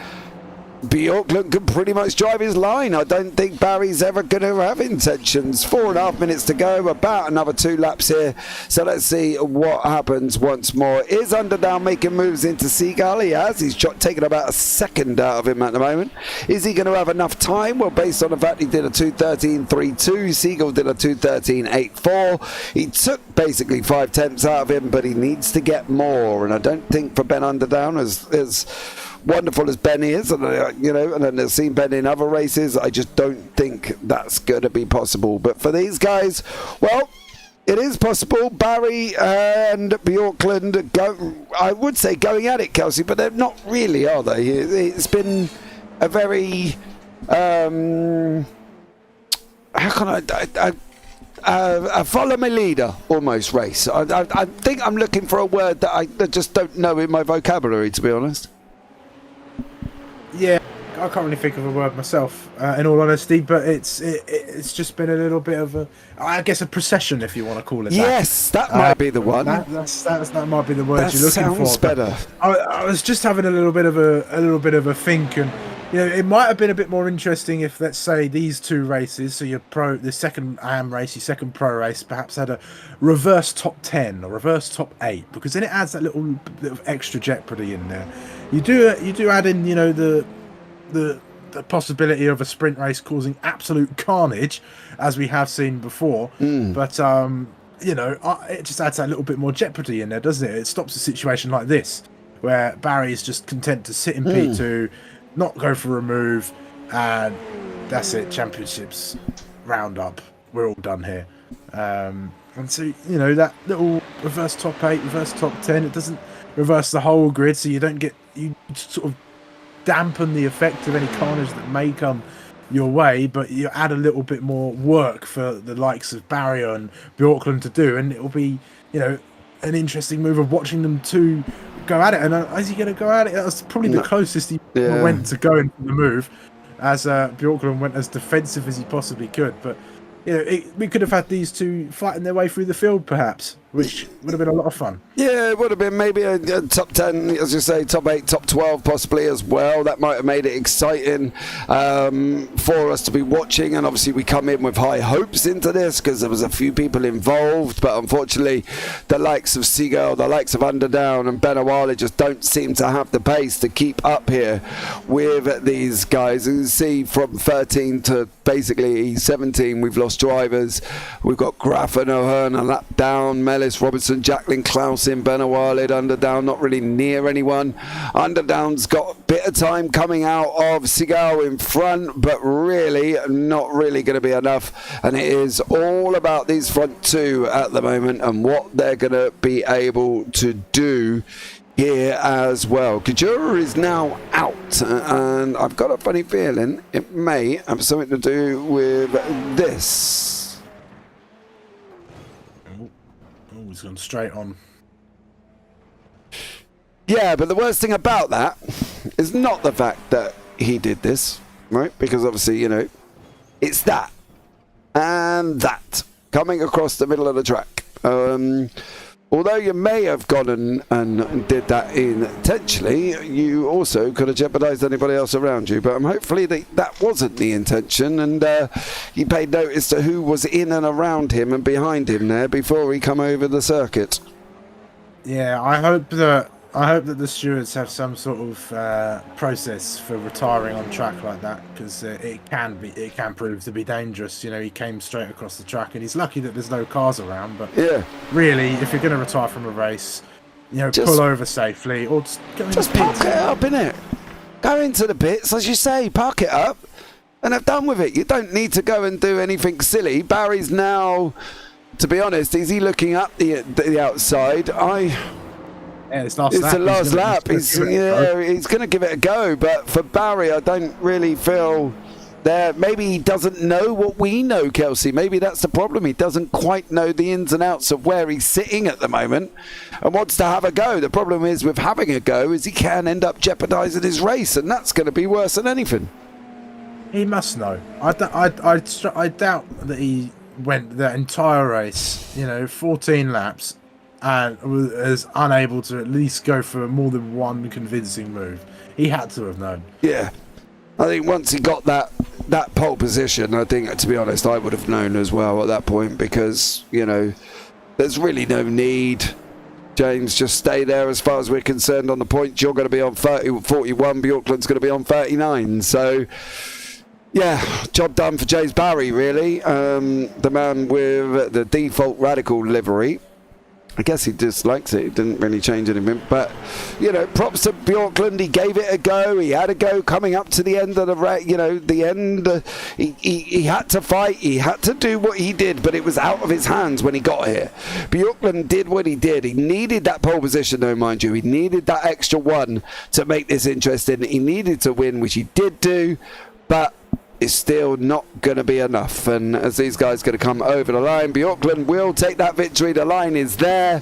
Speaker 2: Bjorklund can pretty much drive his line. I don't think Barry's ever going to have intentions. 4.5 minutes to go, about another 2 laps here. So let's see what happens once more. Is Underdown making moves into Seagull? He has. He's taken about a second out of him at the moment. Is he going to have enough time? Well, based on the fact he did a 2:13.32, Seagull did a 2:13.84. He took basically 5 tenths out of him, but he needs to get more. And I don't think for Ben Underdown, as wonderful as Ben is, and and I've seen Ben in other races, I just don't think that's going to be possible. But for these guys, well, it is possible. Barry and Bjorklund I would say going at it, Kelsey, but they're not really, are they? It's been a very how can a follow my leader almost race. I think I'm looking for a word that I just don't know in my vocabulary, to be honest.
Speaker 7: Yeah, I can't really think of a word myself, in all honesty, but it's just been a little bit of I guess a procession, if you want to call it that.
Speaker 2: Yes, that might be the one.
Speaker 7: That might be the word you're looking for.
Speaker 2: Sounds better.
Speaker 7: I was just having a little bit of a think, and it might have been a bit more interesting if, let's say, these 2 races, so the second AM race, your second pro race, perhaps had a reverse top 10 or reverse top 8, because then it adds that little bit of extra jeopardy in there. You do add in, the possibility of a sprint race causing absolute carnage, as we have seen before. But it just adds that little bit more jeopardy in there, doesn't it? It stops a situation like this, where Barry is just content to sit in P2, not go for a move, and that's it. Championships round up. We're all done here. And so that little reverse top 8, reverse top 10, it doesn't reverse the whole grid, so you sort of dampen the effect of any carnage that may come your way, but you add a little bit more work for the likes of Barry and Bjorklund to do, and it'll be an interesting move of watching them 2 go at it. And is he going to go at it? That's probably the closest he went to going for the move, as Bjorklund went as defensive as he possibly could. But we could have had these 2 fighting their way through the field, perhaps, which would have been a lot of fun. Yeah,
Speaker 2: it would have been maybe a top 10, as you say, top 8, top 12 possibly as well. That might have made it exciting for us to be watching. And obviously we come in with high hopes into this, because there was a few people involved, but unfortunately the likes of Seagull, the likes of Underdown and Benawale just don't seem to have the pace to keep up here with these guys. You can see from 13 to basically 17 we've lost drivers. We've got Graf and O'Hearn a lap down, Mellis, Robertson, Jacqueline, Clausen, Benawale, Underdown not really near anyone. Underdown's got a bit of time coming out of Seagull in front, but really not really going to be enough, and it is all about these front 2 at the moment and what they're going to be able to do here as well. Kajura is now out, and I've got a funny feeling it may have something to do with this.
Speaker 7: He's gone straight on.
Speaker 2: Yeah, but the worst thing about that is not the fact that he did this, right? Because obviously, it's that and that coming across the middle of the track. Although you may have gone and did that intentionally, you also could have jeopardised anybody else around you. But hopefully that wasn't the intention, and he paid notice to who was in and around him and behind him there before he come over the circuit.
Speaker 7: Yeah, I hope that the stewards have some sort of process for retiring on track like that, because it can prove to be dangerous. He came straight across the track, and he's lucky that there's no cars around. But really, if you're going to retire from a race, just pull over safely, or just go
Speaker 2: park it up, innit? Go into the pits, as you say, park it up. and have done with it. You don't need to go and do anything silly. Barry's now, to be honest, is he looking up the outside?
Speaker 7: It's the
Speaker 2: last lap. He's going to give it a go. But for Barry, I don't really feel there. Maybe he doesn't know what we know, Kelsey. Maybe that's the problem. He doesn't quite know the ins and outs of where he's sitting at the moment and wants to have a go. The problem is with having a go is he can end up jeopardising his race, and that's going to be worse than anything.
Speaker 7: He must know. I doubt that he went the entire race, 14 laps, and was unable to at least go for more than one convincing move. He had to have known.
Speaker 2: Yeah. I think once he got that pole position, I think, to be honest, I would have known as well at that point, because, there's really no need. James, just stay there as far as we're concerned on the points. You're going to be on 41, Bjorklund's going to be on 39. So, yeah, job done for James Barry, really. The man with the default Radical livery. I guess he dislikes it. He didn't really change anything. But, props to Bjorklund. He gave it a go. He had a go coming up to the end of the end. He had to fight. He had to do what he did, but it was out of his hands when he got here. Bjorklund did what he did. He needed that pole position, though, mind you. He needed that extra one to make this interesting. He needed to win, which he did do, but it's still not going to be enough. And as these guys are going to come over the line, Bjorklund will take that victory. The line is there.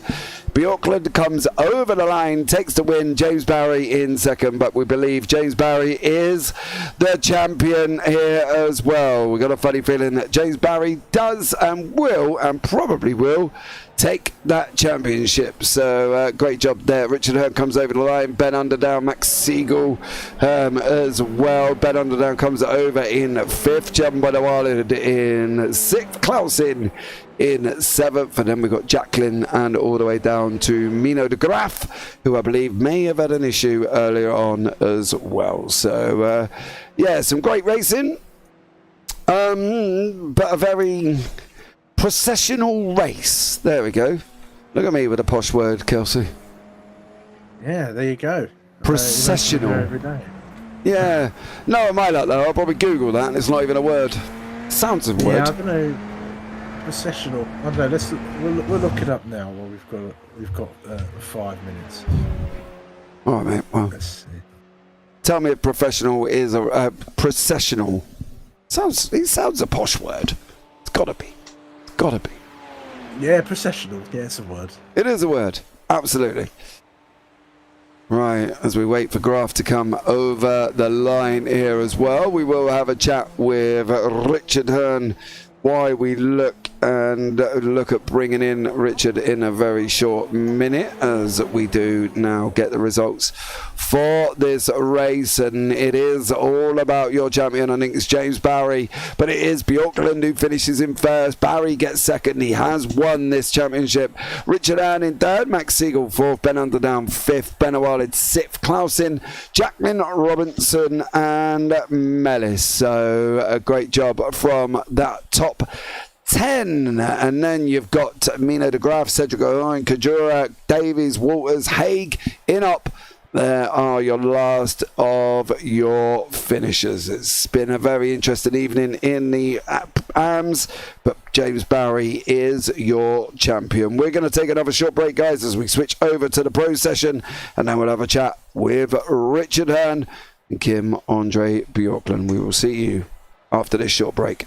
Speaker 2: Bjorklund comes over the line, takes the win. James Barry in second, but we believe James Barry is the champion here as well. We've got a funny feeling that James Barry does and will, and probably will, take that championship. So great job there. Richard Hearn comes over the line. Ben Underdown, Max Siegel as well. Ben Underdown comes over in fifth. Jem Badawala in sixth. Clausen in seventh. And then we've got Jacqueline and all the way down to Mino de Graaf, who I believe may have had an issue earlier on as well. So yeah, some great racing. But a very processional race. There we go. Look at me with a posh word, Kelsey.
Speaker 7: Yeah, there you go.
Speaker 2: Processional.
Speaker 7: Every day.
Speaker 2: Yeah. No, I might like that. I'll probably Google that, and it's not even a word. Sounds of a word.
Speaker 7: Yeah, I don't know. Processional. I don't know. We'll look it up now. Well, we've got 5 minutes.
Speaker 2: All right, mate. Well,
Speaker 7: Let's see.
Speaker 2: tell me if professional is a processional. It sounds a posh word. It's gotta be. Gotta be.
Speaker 7: Yeah, processional. Yeah, it's a word.
Speaker 2: It is a word. Absolutely. Right, as we wait for Graf to come over the line here as well, we will have a chat with Richard Hearn. Why we look at bringing in Richard in a very short minute, as we do now get the results for this race. And it is all about your champion. I think it's James Barry, but it is Bjorklund who finishes in first. Barry gets second. He has won this championship. Richard Hearn in third, Max Siegel fourth, Ben Underdown fifth, Ben Awalid sixth, Clausen, Jacqueline Robinson and Mellis. So a great job from that top 10. And then you've got Mino de Graaf, Cedric O'Ryan, Kajura, Davies, Walters, Haig, Inop. There are your last of your finishers. It's been a very interesting evening in the AMS, but James Barry is your champion. We're going to take another short break, guys, as we switch over to the pro session, and then we'll have a chat with Richard Hearn and Kim Andre Bjorklund. We will see you after this short break.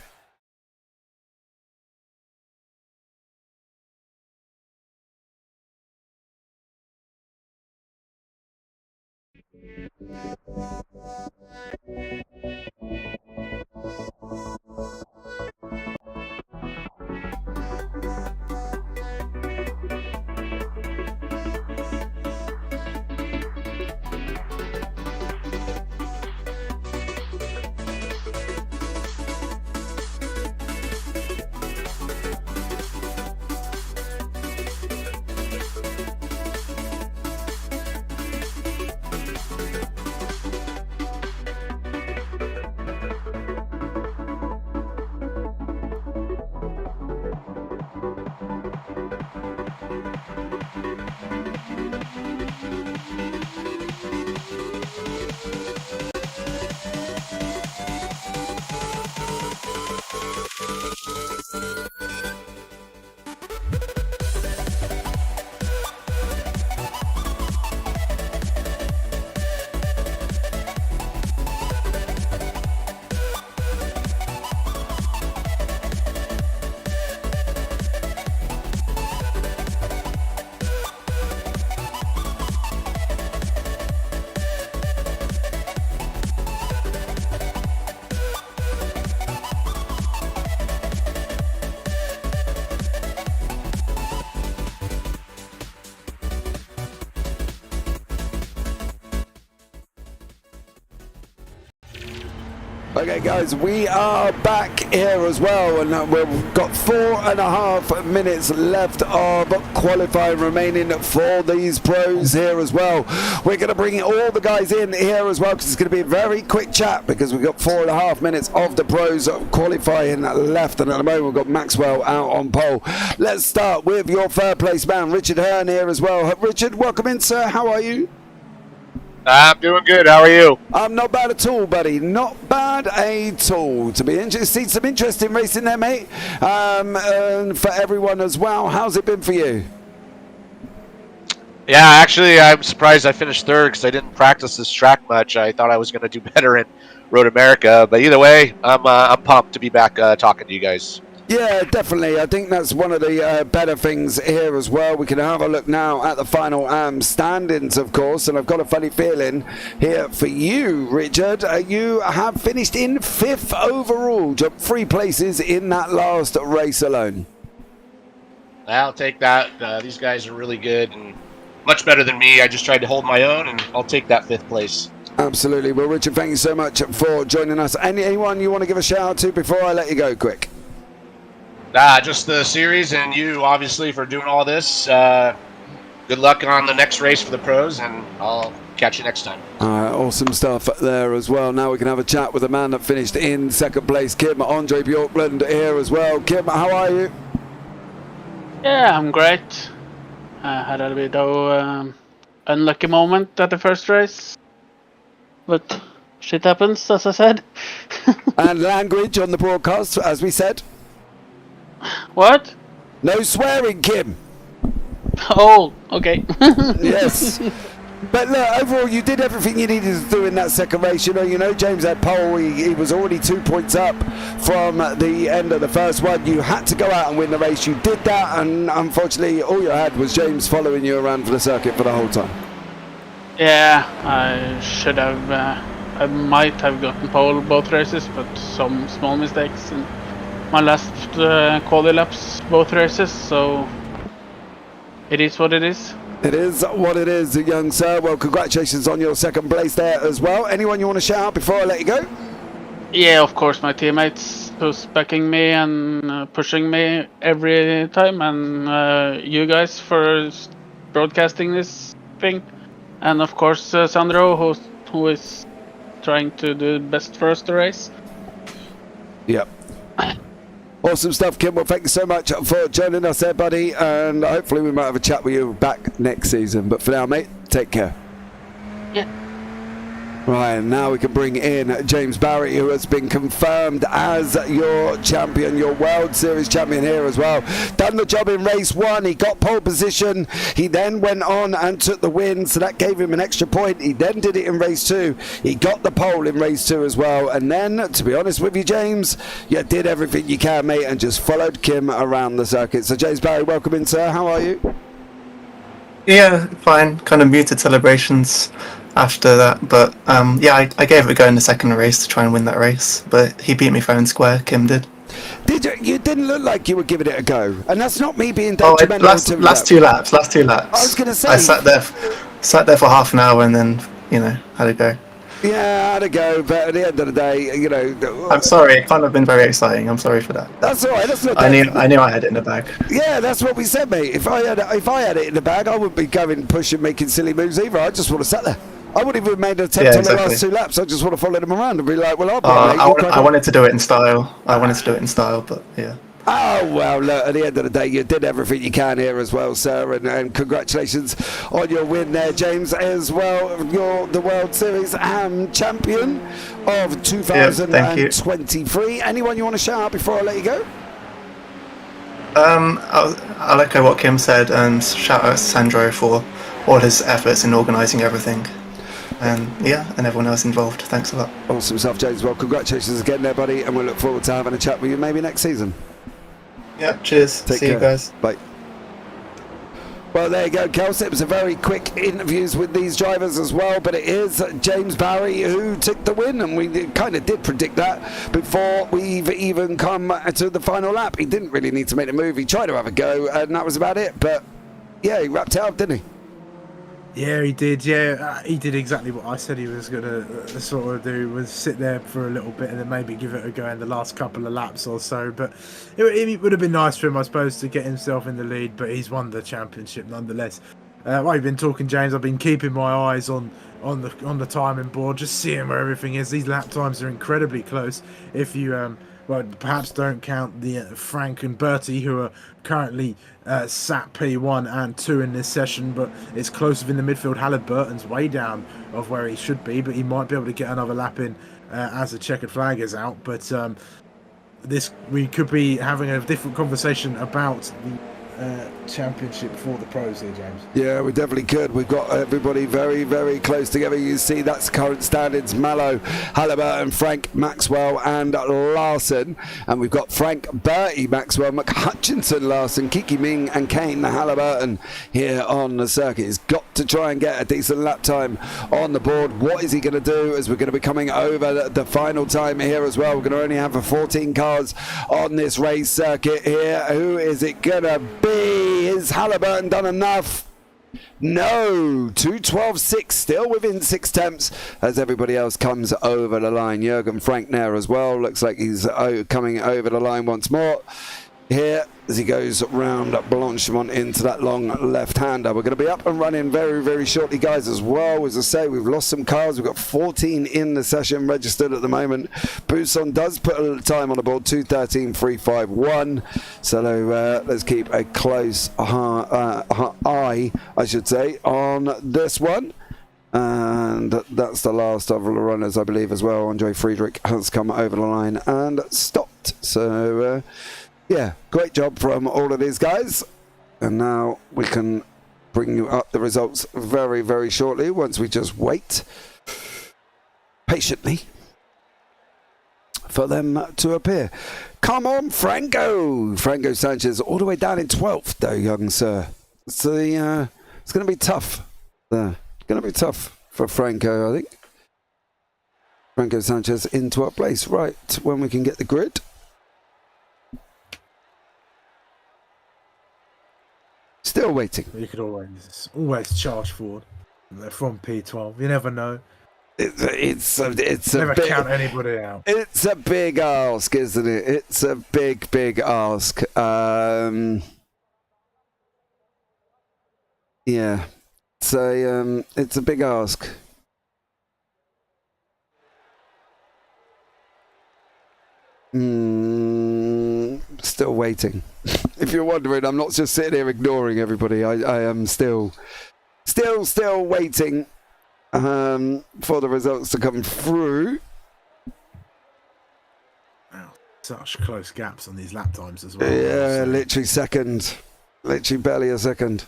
Speaker 2: Okay, guys, we are back here as well, and we've got 4.5 minutes left of qualifying remaining for these pros here as well. We're going to bring all the guys in here as well, because it's going to be a very quick chat, because we've got 4.5 minutes of the pros qualifying left, and at the moment we've got Maxwell out on pole. Let's start with your third place man, Richard Hearn, here as well. Richard, welcome in, sir. How are you?
Speaker 8: I'm doing good. How are you?
Speaker 2: I'm not bad at all, buddy. Not bad at all. To be interested, some interesting racing there, mate. And for everyone as well. How's it been for you?
Speaker 8: Yeah, actually, I'm surprised I finished third because I didn't practice this track much. I thought I was going to do better in Road America, but either way, I'm pumped to be back talking to you guys.
Speaker 2: Yeah, definitely. I think that's one of the better things here as well. We can have a look now at the final standings, of course, and I've got a funny feeling here for you, Richard. You have finished in 5th overall, jumped 3 places in that last race alone.
Speaker 8: I'll take that. These guys are really good and much better than me. I just tried to hold my own, and I'll take that 5th place.
Speaker 2: Absolutely. Well, Richard, thank you so much for joining us. Anyone you want to give a shout out to before I let you go quick?
Speaker 8: Just the series and you, obviously, for doing all this. Good luck on the next race for the pros, and I'll catch you next time.
Speaker 2: Awesome stuff there as well. Now we can have a chat with the man that finished in 2nd place, Kim Andre Bjorklund, here as well. Kim, how are you?
Speaker 9: Yeah, I'm great. I had a bit of unlucky moment at the first race, but shit happens, as I said.
Speaker 2: And language on the broadcast, as we said.
Speaker 9: What?
Speaker 2: No swearing, Kim.
Speaker 9: Oh, okay.
Speaker 2: Yes. But look, overall, you did everything you needed to do in that second race. You know, James had pole. He was already 2 points up from the end of the first one. You had to go out and win the race. You did that, and unfortunately, all you had was James following you around for the circuit for the whole time.
Speaker 9: Yeah, I should have. I might have gotten pole both races, but some small mistakes in my last quali laps both races, so it is what it is.
Speaker 2: It is what it is, young sir. Well, congratulations on your 2nd place there as well. Anyone you want to shout out before I let you go?
Speaker 9: Yeah, of course, my teammates who's backing me and pushing me every time, and you guys for broadcasting this thing, and of course Sandro who is trying to do the best for us to race.
Speaker 2: Yep. Awesome stuff, Kim. Well, thank you so much for joining us there, buddy, and hopefully we might have a chat with you back next season. But for now, mate, take care.
Speaker 9: Yeah.
Speaker 2: Right, now we can bring in James Barry, who has been confirmed as your champion, your World Series champion here as well. Done the job in race 1. He got pole position. He then went on and took the win, so that gave him an extra point. He then did it in race 2. He got the pole in race 2 as well. And then, to be honest with you, James, you did everything you can, mate, and just followed Kim around the circuit. So, James Barry, welcome in, sir. How are you?
Speaker 10: Yeah, fine. Kind of muted celebrations after that, but yeah, I gave it a go in the second race to try and win that race, but he beat me fair and square. Kim did.
Speaker 2: Did you? You didn't look like you were giving it a go, and that's not me being detrimental.
Speaker 10: Last two laps.
Speaker 2: I was going to say.
Speaker 10: I sat there for half an hour and then had a go.
Speaker 2: Yeah, I had a go, but at the end of the day,
Speaker 10: I'm sorry, it can't have been very exciting. I'm sorry for that.
Speaker 2: That's all right. That's not.
Speaker 10: I knew I had it in the bag.
Speaker 2: Yeah, that's what we said, mate. If I had it in the bag, I wouldn't be going pushing, making silly moves either. I just want to sit there. I wouldn't even have made an attempt on the last 2 laps. I just want to follow them around and be like, well,
Speaker 10: I wanted to do it in style. But yeah.
Speaker 2: Oh, well, look, at the end of the day, you did everything you can here as well, sir, and congratulations on your win there, James, as well. You're the World Series champion of 2023.
Speaker 10: Yeah,
Speaker 2: anyone you want to shout out before I let you go?
Speaker 10: I'll echo what Kim said and shout out Sandro for all his efforts in organising everything. And everyone else involved. Thanks a lot.
Speaker 2: Awesome stuff, James. Well, congratulations again there, buddy, and we'll look forward to having a chat with you maybe next season.
Speaker 10: Yeah, cheers. See you guys.
Speaker 2: Bye. Well, there you go, Kels. It was a very quick interviews with these drivers as well, but it is James Barry who took the win, and we kind of did predict that before we've even come to the final lap. He didn't really need to make the move. He tried to have a go, and that was about it, but yeah, he wrapped it up, didn't he?
Speaker 7: Yeah, he did. Yeah, he did exactly what I said he was going to sort of do, was sit there for a little bit and then maybe give it a go in the last couple of laps or so. But it would have been nice for him, I suppose, to get himself in the lead, but he's won the championship nonetheless. While you've been talking, James, I've been keeping my eyes on the timing board, just seeing where everything is. These lap times are incredibly close. If you well, perhaps don't count the Frank and Bertie, who are currently sat P1 and 2 in this session, but it's close within the midfield. Halliburton's way down of where he should be, but he might be able to get another lap in as the checkered flag is out. But we could be having a different conversation about the championship for the pros here, James.
Speaker 2: Yeah, we definitely could. We've got everybody very, very close together. You see, that's current standings. Mallow, Halliburton, Frank, Maxwell and Larson. And we've got Frank, Bertie, Maxwell, McHutchinson, Larson, Kiki Ming and Kane Halliburton here on the circuit. He's got to try and get a decent lap time on the board. What is he going to do, as we're going to be coming over the final time here as well? We're going to only have 14 cars on this race circuit here. Who is it going to be? Is Halliburton done enough? No. 2:12.6, still within 6 tenths as everybody else comes over the line. Jürgen Frank there as well. Looks like he's coming over the line once more here as he goes round Blanchimont into that long left-hander. We're going to be up and running very, very shortly, guys, as well. As I say, we've lost some cars. We've got 14 in the session registered at the moment. Buson does put a little time on the board, 2:13.351. So let's keep a close eye, I should say, on this one. And that's the last of the runners, I believe, as well. Andre Friedrich has come over the line and stopped. So yeah, great job from all of these guys. And now we can bring you up the results very, very shortly once we just wait patiently for them to appear. Come on, Franco! Franco Sanchez all the way down in 12th, though, young sir. So it's going to be tough there. It's going to be tough for Franco, I think. Franco Sanchez in 12th place. Right, when we can get the grid. Still waiting.
Speaker 7: You could always charge forward from P12. You never know.
Speaker 2: It's
Speaker 7: never count anybody out.
Speaker 2: It's a big ask, isn't it? It's a big ask. Yeah. So it's a big ask. Still waiting. If you're wondering, I'm not just sitting here ignoring everybody. I am still waiting for the results to come through.
Speaker 7: Wow, such close gaps on these lap times as well.
Speaker 2: Yeah, literally second. Literally barely a second.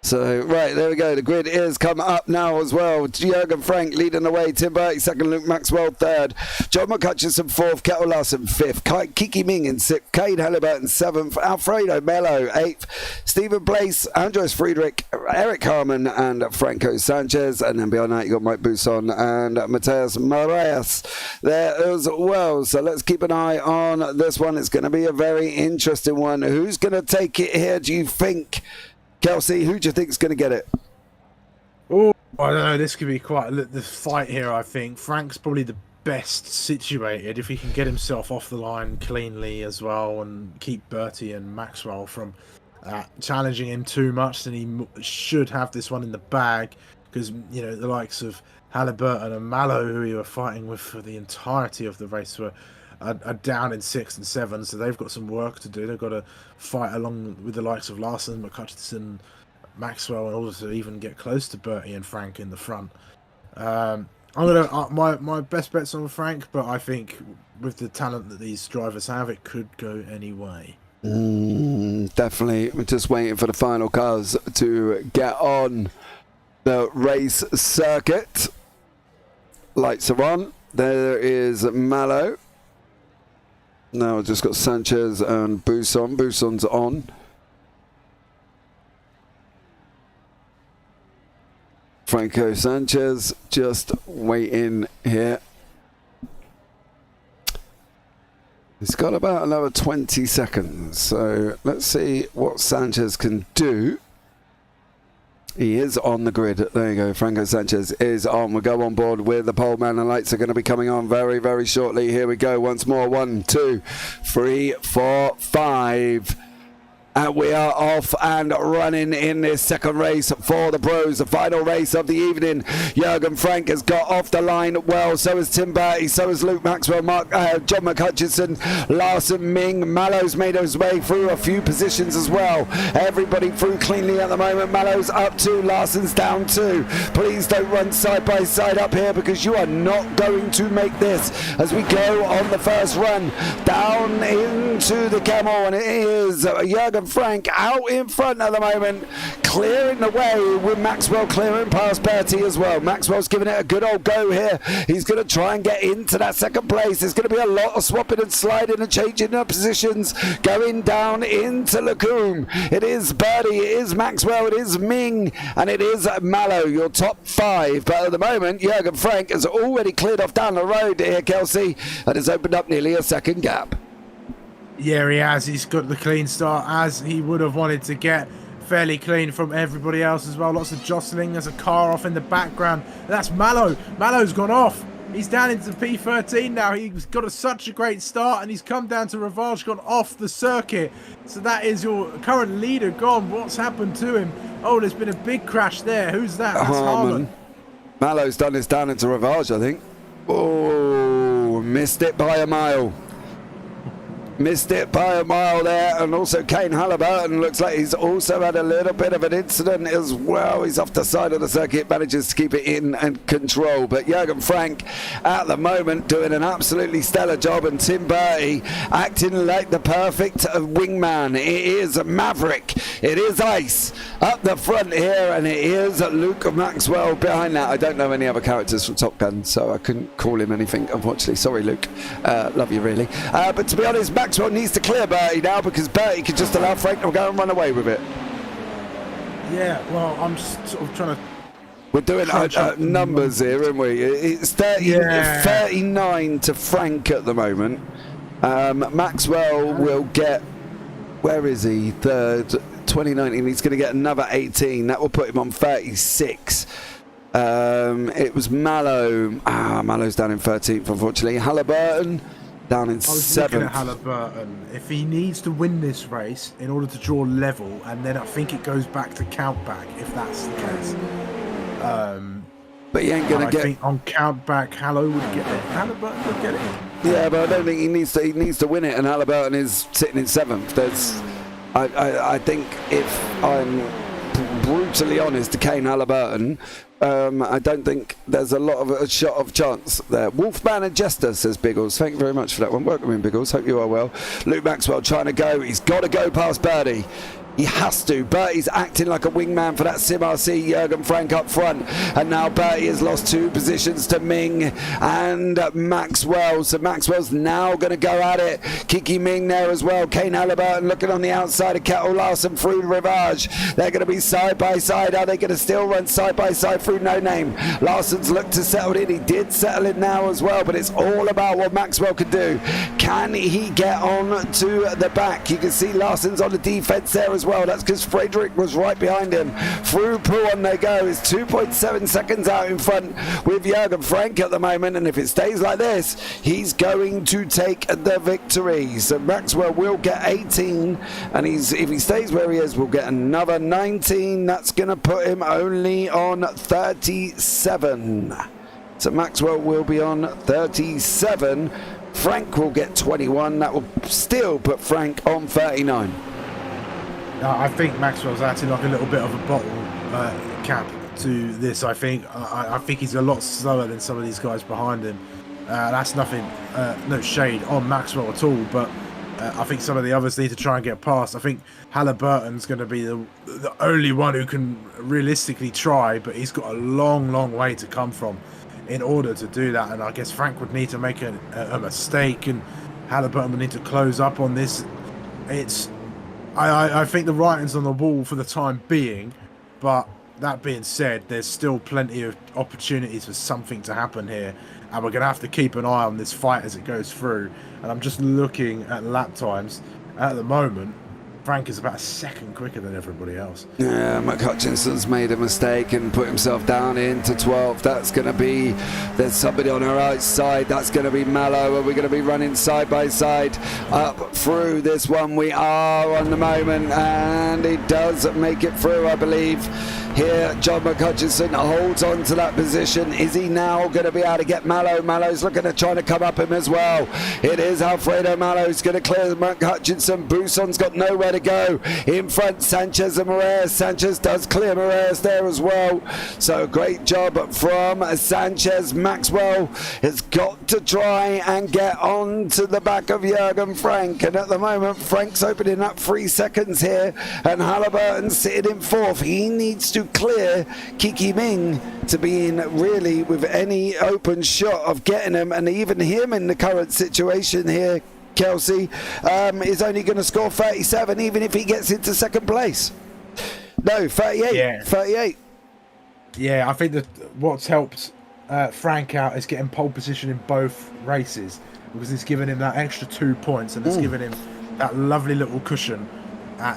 Speaker 2: So, right, there we go. The grid is come up now as well. Jürgen Frank leading the way. Tim Bertie second. Luke Maxwell third. John McHutchison fourth. Kettle Larson fifth. Kiki Ming in sixth. Cade Halliburton seventh. Alfredo Mello eighth. Stephen Place, Andres Friedrich, Eric Harmon and Franco Sanchez. And then beyond that, you got Mike Buson and Mateus Moraes there as well. So let's keep an eye on this one. It's going to be a very interesting one. Who's going to take it here, do you think? Kelsey, who do you think is going to get it?
Speaker 7: Oh, I don't know. This could be quite the fight here, I think. Frank's probably the best situated if he can get himself off the line cleanly as well and keep Bertie and Maxwell from challenging him too much. Then he should have this one in the bag because, you know, the likes of Halliburton and Mallow, who he were fighting with for the entirety of the race, are down in 6th and 7th, so they've got some work to do. They've got to fight along with the likes of Larson, McHutchison, Maxwell, in order to even get close to Bertie and Frank in the front. I'm gonna my best bet's on Frank, but I think with the talent that these drivers have, it could go any way.
Speaker 2: Definitely. We're just waiting for the final cars to get on the race circuit. Lights are on. There is Mallow. Now I've just got Sanchez and Buson. Buson's on. Franco Sanchez just waiting here. He's got about another 20 seconds. So let's see what Sanchez can do He is on the grid. There you go. Franco Sanchez is on. We'll go on board with the pole man. The lights are going to be coming on very, very shortly. Here we go. Once more. 1, 2, 3, 4, 5. And we are off and running in this second race for the pros, the final race of the evening. Jürgen Frank has got off the line well, so has Tim Bertie, so has Luke Maxwell, John McHutchison, Larson, Ming. Mallow's made his way through a few positions as well. Everybody through cleanly at the moment. Mallow's up 2, Larson's down 2. Please don't run side by side up here because you are not going to make this as we go on the first run down into the Camel, and it is Jürgen Frank out in front at the moment, clearing the way with Maxwell clearing past Bertie as well. Maxwell's giving it a good old go here. He's going to try and get into that second place. There's going to be a lot of swapping and sliding and changing of positions going down into Lacombe. It is Bertie, it is Maxwell, it is Ming, and it is Mallow, your top 5. But at the moment, Jürgen Frank has already cleared off down the road here, Kelsey, and has opened up nearly a second gap.
Speaker 7: Yeah, he has. He's got the clean start as he would have wanted to get. Fairly clean from everybody else as well. Lots of jostling. There's a car off in the background. That's Mallow. Mallow's gone off. He's down into P13 now. He's got such a great start and he's come down to Rivage, gone off the circuit. So that is your current leader gone. What's happened to him? Oh, there's been a big crash there. Who's that? That's Harlan.
Speaker 2: Mallow's done his down into Rivage, I think. Oh, missed it by a mile. Missed it by a mile there, and also Kane Halliburton looks like he's also had a little bit of an incident as well. He's off the side of the circuit, manages to keep it in and control. But Jürgen Frank at the moment doing an absolutely stellar job, and Tim Bertie acting like the perfect wingman. It is Maverick, it is Ice up the front here, and it is Luke Maxwell behind that. I don't know any other characters from Top Gun, so I couldn't call him anything, unfortunately. Sorry, Luke. Love you, really. But to be honest, Maxwell needs to clear Bertie now because Bertie could just allow Frank to go and run away with it.
Speaker 7: Yeah, well, I'm just sort of trying to...
Speaker 2: We're doing numbers here, aren't we? It's 39 to Frank at the moment. Maxwell will get... Where is he? Third, 2019. He's going to get another 18. That will put him on 36. It was Mallow. Mallow's down in 13th, unfortunately. Halliburton down in 7th.
Speaker 7: I was looking at Halliburton. If he needs to win this race in order to draw level, and then I think it goes back to countback, if that's the case.
Speaker 2: But he ain't going to get...
Speaker 7: I think on countback, Hallow would get it. Halliburton would get it.
Speaker 2: Yeah, but I don't think he needs to win it, and Halliburton is sitting in 7th. I think if I'm brutally honest to Kane Halliburton, I don't think there's a shot of chance there. Wolfman and Jester, says Biggles. Thank you very much for that one. Welcome in, Biggles. Hope you are well. Luke Maxwell trying to go. He's got to go past Bertie. He has to. Bertie's acting like a wingman for that SimRC Jürgen Frank up front. And now Bertie has lost 2 positions to Ming and Maxwell. So Maxwell's now going to go at it. Kiki Ming there as well. Kane Halliburton looking on the outside of Kettle Larson through Rivage. They're going to be side by side. Are they going to still run side by side through No Name? Larson's looked to settle in. He did settle in now as well. But it's all about what Maxwell can do. Can he get on to the back? You can see Larson's on the defense there as well. That's because Frederick was right behind him. Through Pouan they go. It's 2.7 seconds out in front with Jürgen Frank at the moment, and if it stays like this, he's going to take the victory. So Maxwell will get 18, and if he stays where he is, we'll get another 19. That's going to put him only on 37. So Maxwell will be on 37. Frank will get 21. That will still put Frank on 39.
Speaker 7: I think Maxwell's acting like a little bit of a bottle cap to this. I think he's a lot slower than some of these guys behind him. That's nothing, no shade on Maxwell at all, but I think some of the others need to try and get past. I think Halliburton's going to be the only one who can realistically try, but he's got a long way to come from in order to do that. And I guess Frank would need to make a mistake, and Halliburton would need to close up on this. I think the writing's on the wall for the time being, but that being said, there's still plenty of opportunities for something to happen here, and we're going to have to keep an eye on this fight as it goes through. And I'm just looking at lap times at the moment. Frank is about a second quicker than everybody else.
Speaker 2: Yeah, McHutchinson's made a mistake and put himself down into 12th. That's going to be, there's somebody on our outside. That's going to be Mallow. Are we going to be running side by side up through this one? We are on the moment, and he does make it through, I believe. Here, John McHutchinson holds on to that position. Is he now going to be able to get Mallow? Mallow's looking at trying to come up him as well. It is Alfredo Mallow's going to clear McHutchinson. Buson's got nowhere to go. In front, Sanchez and Moraes. Sanchez does clear Moraes there as well. So great job from Sanchez. Maxwell has got to try and get on to the back of Jürgen Frank. And at the moment, Frank's opening up 3 seconds here. And Halliburton sitting in 4th. He needs to clear Kiki Ming to be in really with any open shot of getting him, and even him in the current situation here, Kelsey, is only going to score 37 even if he gets into second place. No, 38.
Speaker 7: Yeah.
Speaker 2: 38.
Speaker 7: Yeah, I think that what's helped Frank out is getting pole position in both races, because it's given him that extra 2 points, and it's given him that lovely little cushion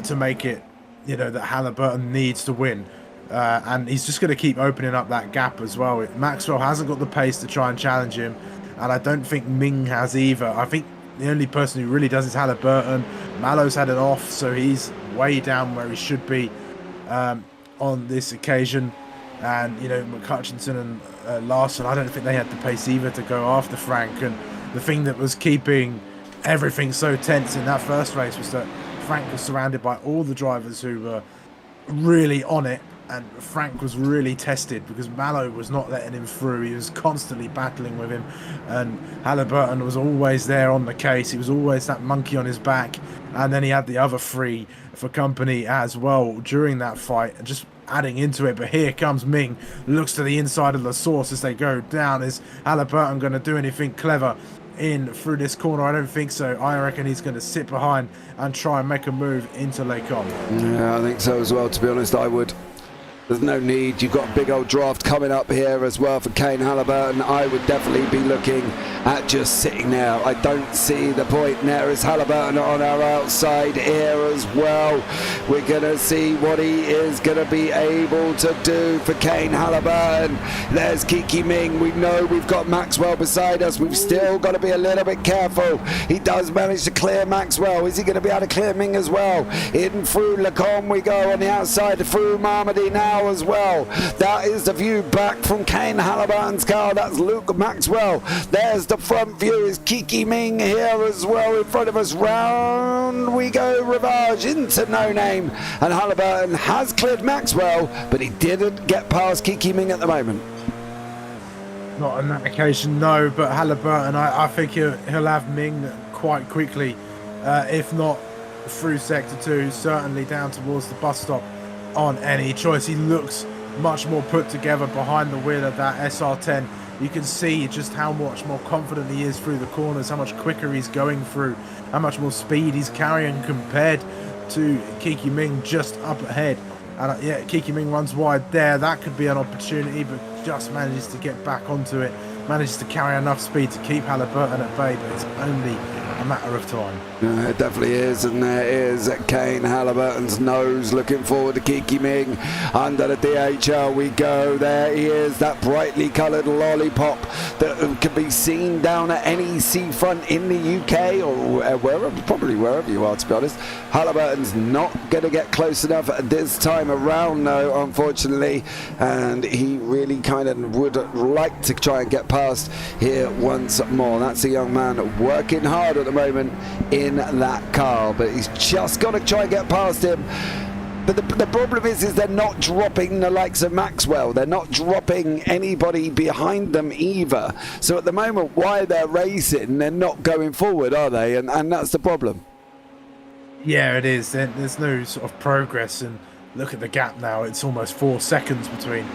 Speaker 7: to make it, that Halliburton needs to win. And he's just going to keep opening up that gap as well. Maxwell hasn't got the pace to try and challenge him, and I don't think Ming has either. I think the only person who really does is Halliburton. Mallow's had it off, so he's way down where he should be on this occasion. And, McHutchinson and Larson, I don't think they had the pace either to go after Frank. And the thing that was keeping everything so tense in that first race was that Frank was surrounded by all the drivers who were really on it. And Frank was really tested because Mallow was not letting him through. He was constantly battling with him, and Halliburton was always there on the case. He was always that monkey on his back, and then he had the other 3 for company as well during that fight, and just adding into it. But here comes Ming, looks to the inside of the source as they go down. Is Halliburton going to do anything clever in through this corner? I don't think so. I reckon he's going to sit behind and try and make a move into Lecom.
Speaker 2: Yeah, I think so as well, to be honest. I would. There's no need. You've got a big old draft coming up here as well for Kane Halliburton. I would definitely be looking at just sitting there. I don't see the point. There is Halliburton on our outside here as well. We're going to see what he is going to be able to do for Kane Halliburton. There's Kiki Ming. We know we've got Maxwell beside us. We've still got to be a little bit careful. He does manage to clear Maxwell. Is he going to be able to clear Ming as well? In through Lecom we go on the outside, through Marmody now as well. That is the view back from Kane Halliburton's car. That's Luke Maxwell. There's the front view, is Kiki Ming here as well in front of us. Round we go, Rivage into No Name, and Halliburton has cleared Maxwell, but he didn't get past Kiki Ming at the moment.
Speaker 7: Not on that occasion, no, but Halliburton, I think he'll have Ming quite quickly, if not through Sector 2, certainly down towards the bus stop on any choice. He looks much more put together behind the wheel of that SR10. You can see just how much more confident he is through the corners, how much quicker he's going through, how much more speed he's carrying compared to Kiki Ming just up ahead. And yeah, Kiki Ming runs wide there. That could be an opportunity, but just manages to get back onto it, manages to carry enough speed to keep Halliburton at bay, but it's only a matter of time.
Speaker 2: Yeah, it definitely is, and there is Kane Halliburton's nose looking forward to Kiki Ming. Under the DHL we go. There he is, that brightly coloured lollipop that can be seen down at any seafront in the UK or wherever, probably wherever you are, to be honest. Halliburton's not going to get close enough this time around, though, unfortunately, and he really kind of would like to try and get past here once more. That's a young man working hard at the moment in that car, but he's just got to try and get past him. But the problem is they're not dropping the likes of Maxwell. They're not dropping anybody behind them either. So at the moment, while they're racing, they're not going forward, are they? And that's the problem.
Speaker 7: Yeah, it is. There's no sort of progress, and look at the gap now. It's almost 4 seconds between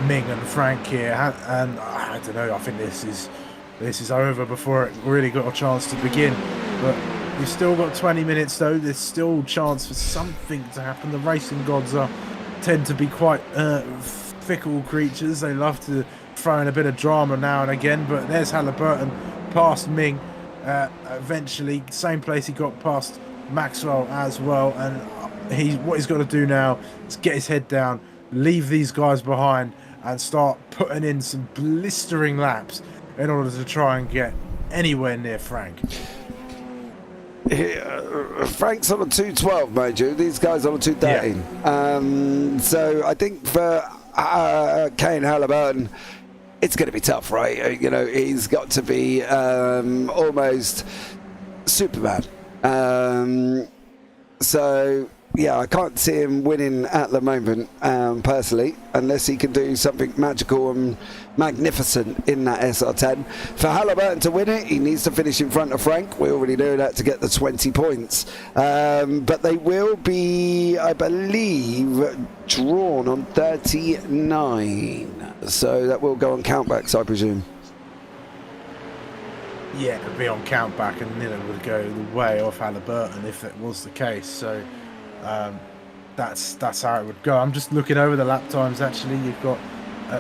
Speaker 7: Ming and Frank here, and I don't know. I think this is over before it really got a chance to begin. But you've still got 20 minutes, though. There's still a chance for something to happen. The racing gods tend to be quite fickle creatures. They love to throw in a bit of drama now and again. But there's Halliburton past Ming. Eventually, same place he got past Maxwell as well, and what he's got to do now is get his head down, leave these guys behind, and start putting in some blistering laps in order to try and get anywhere near Frank.
Speaker 2: Frank's on a 212, mind you. These guys on a 213.
Speaker 7: Yeah.
Speaker 2: So I think for Kane Halliburton, it's going to be tough, right? You know, he's got to be almost Superman. So yeah, I can't see him winning at the moment, personally, unless he can do something magical and magnificent in that SR10. For Halliburton to win it, he needs to finish in front of Frank. We already know that to get the 20 points. But they will be, I believe, drawn on 39. So that will go on countbacks, I presume.
Speaker 7: Yeah, it would be on countback, and it would go the way of Halliburton if that was the case. So that's how it would go. I'm just looking over the lap times. Actually, you've got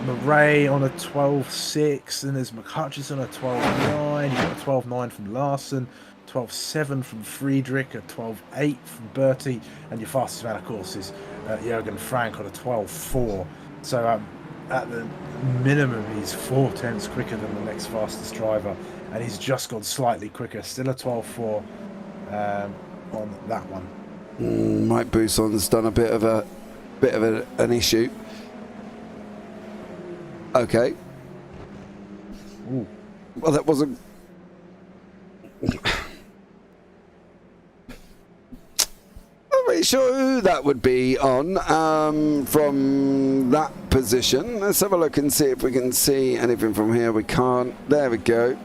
Speaker 7: Murray on a 12.6, and there's McHutchison on a 12.9. You've got a 12.9 from Larson, 12.7 from Friedrich, a 12.8 from Bertie, and your fastest man, of course, is Jürgen Frank on a 12.4. So at the minimum, he's 4 tenths quicker than the next fastest driver, and he's just gone slightly quicker. Still a 12.4 on that one.
Speaker 2: Mike Busson's done a bit of an issue. Okay.
Speaker 7: Ooh.
Speaker 2: Well, that wasn't. I'm not sure who that would be on from that position. Let's have a look and see if we can see anything from here. We can't. There we go.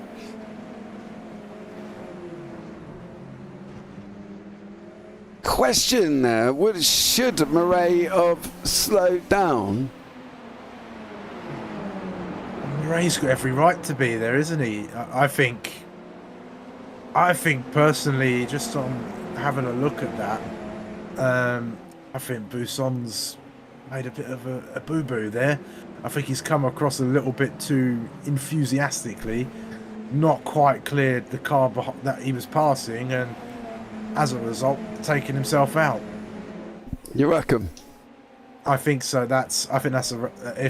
Speaker 2: Question there, should Murray have slowed down?
Speaker 7: Murray's got every right to be there, isn't he? I think personally, just on having a look at that, I think Busson's made a bit of a boo-boo there. I think he's come across a little bit too enthusiastically, not quite cleared the car that he was passing, and as a result, taking himself out.
Speaker 2: You reckon?
Speaker 7: I think so. If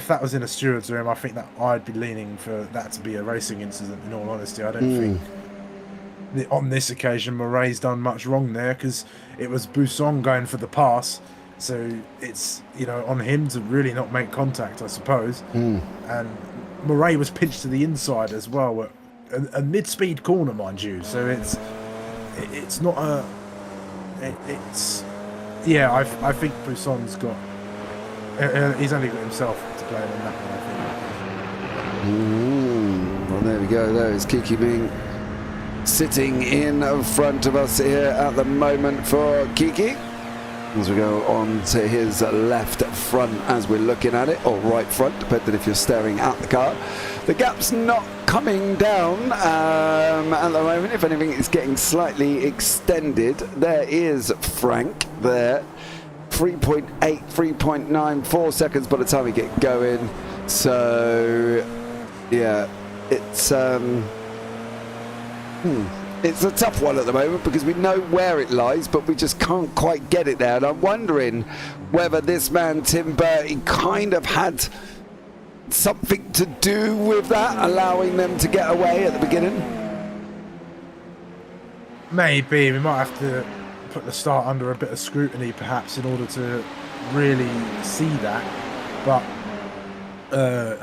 Speaker 7: that was in a steward's room, I think that I'd be leaning for that to be a racing incident. In all honesty, I don't think on this occasion Murray's done much wrong there, because it was Busson going for the pass, so it's on him to really not make contact, I suppose. And Murray was pinched to the inside as well, a mid-speed corner, mind you. So it's not a. I think Busson's got. He's only got himself to blame on that one, I think.
Speaker 2: Well, there we go. There is Kiki Ming sitting in front of us here at the moment for Kiki. As we go on to his left front as we're looking at it, or right front, depending if you're staring at the car. The gap's not coming down at the moment. If anything, it's getting slightly extended. There is Frank there. 3.8, 3.9, 4 seconds by the time we get going. So, yeah, it's a tough one at the moment, because we know where it lies, but we just can't quite get it there. And I'm wondering whether this man, Tim Bertie, kind of had something to do with that, allowing them to get away at the beginning.
Speaker 7: Maybe. We might have to put the start under a bit of scrutiny, perhaps, in order to really see that. But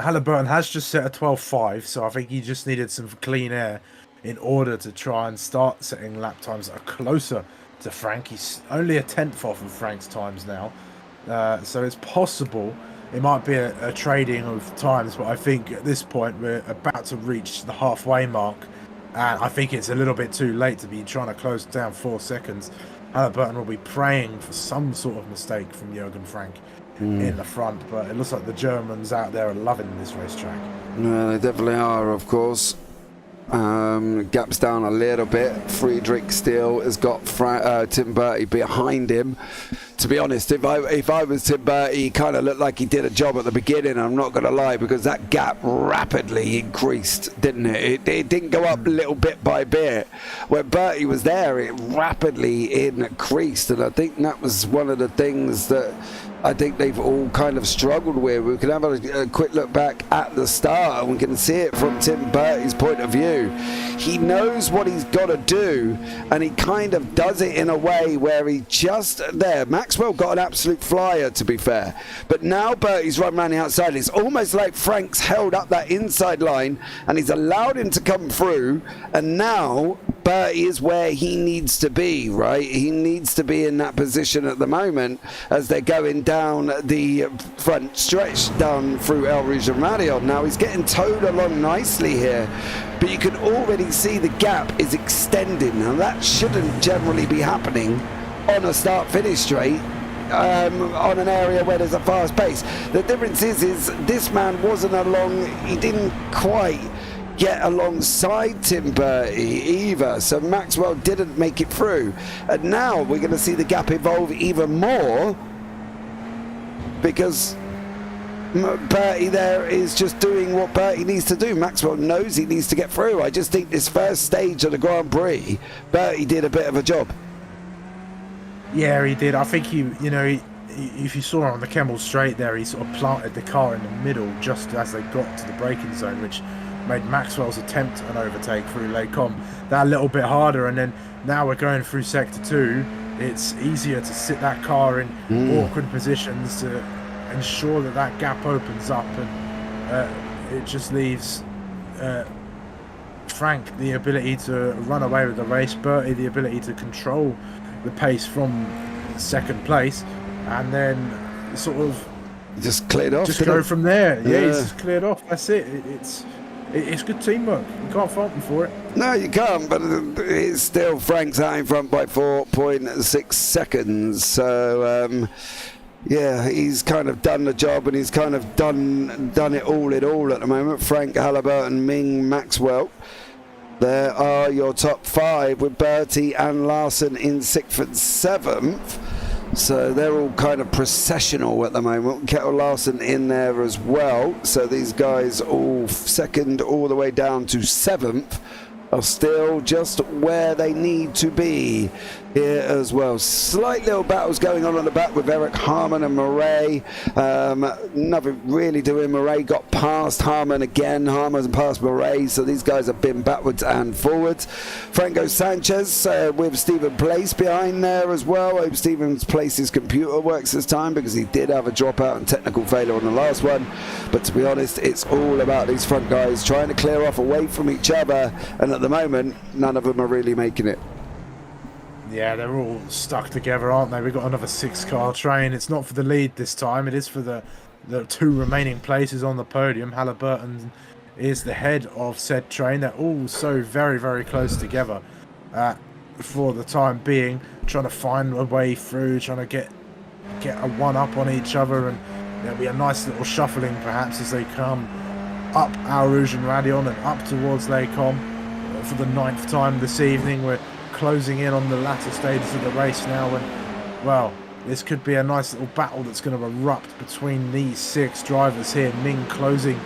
Speaker 7: Halliburton has just set a 12.5, so I think he just needed some clean air in order to try and start setting lap times that are closer to Frank. He's only a tenth off of Frank's times now, so it's possible it might be a trading of times, but I think at this point we're about to reach the halfway mark, and I think it's a little bit too late to be trying to close down 4 seconds. Halliburton will be praying for some sort of mistake from Jürgen Frank in the front, but it looks like the Germans out there are loving this racetrack.
Speaker 2: No, they definitely are, of course. Gaps down a little bit. Friedrich still has got Tim Bertie behind him. to be honest, if I was Tim Bertie, he kind of looked like he did a job at the beginning. I'm not going to lie, because that gap rapidly increased, didn't it? It didn't go up little bit by bit. When Bertie was there, it rapidly increased, and I think that was one of the things that I think they've all kind of struggled with. We can have a quick look back at the start, and we can see it from Tim Bertie's point of view. He knows what he's got to do, and he kind of does it in a way where he just there. Maxwell got an absolute flyer, to be fair, but now Bertie's run around the outside. It's almost like Frank's held up that inside line, and he's allowed him to come through, and now Bertie is where he needs to be, right? He needs to be in that position at the moment as they're going down the front stretch down through El Rouge and Radion. Now he's getting towed along nicely here, but you can already see the gap is extending. Now that shouldn't generally be happening on a start-finish straight. On an area where there's a fast pace. The difference is this man wasn't along, he didn't quite get alongside Tim Bertie either, so Maxwell didn't make it through, and now we're going to see the gap evolve even more, because Bertie there is just doing what Bertie needs to do. Maxwell knows he needs to get through. I just think this first stage of the Grand Prix, Bertie did a bit of a job.
Speaker 7: Yeah, he did. I think if you saw on the Kemmel straight there, he sort of planted the car in the middle just as they got to the braking zone, which made Maxwell's attempt an overtake through Les Combes that little bit harder. And then now we're going through sector 2. It's easier to sit that car in awkward positions to ensure that gap opens up, and it just leaves Frank the ability to run away with the race, Bertie the ability to control the pace from second place, and then sort of
Speaker 2: just cleared off.
Speaker 7: Just go from there. Yeah, he's just cleared off. That's it. It's good teamwork. You can't fault him for it.
Speaker 2: No, you can't, but it's still Frank's out in front by 4.6 seconds. So, yeah, he's kind of done the job, and he's kind of done it all in all at the moment. Frank, Halliburton, Ming, Maxwell. There are your top 5, with Bertie and Larson in 6th and 7th. So they're all kind of processional at the moment. Kettle Larson in there as well. So these guys all second all the way down to 7th are still just where they need to be here as well. Slight little battles going on the back with Eric Harmon and Murray. Nothing really doing. Murray got past Harmon again. Harmon passed Murray, so these guys have been backwards and forwards. Franco Sanchez with Stephen Place behind there as well. I hope Stephen Place's computer works this time, because he did have a dropout and technical failure on the last one. But to be honest, it's all about these front guys trying to clear off away from each other, and at the moment none of them are really making it.
Speaker 7: Yeah, they're all stuck together, aren't they? We've got another 6-car train. It's not for the lead this time. It is for the 2 remaining places on the podium. Halliburton is the head of said train. They're all so very, very close together for the time being, trying to find a way through, trying to get a one-up on each other, and there'll be a nice little shuffling perhaps as they come up El Rouge and Radion and up towards Les Combes for the 9th time this evening. We're closing in on the latter stages of the race now, and well, this could be a nice little battle that's going to erupt between these 6 drivers here. Ming closing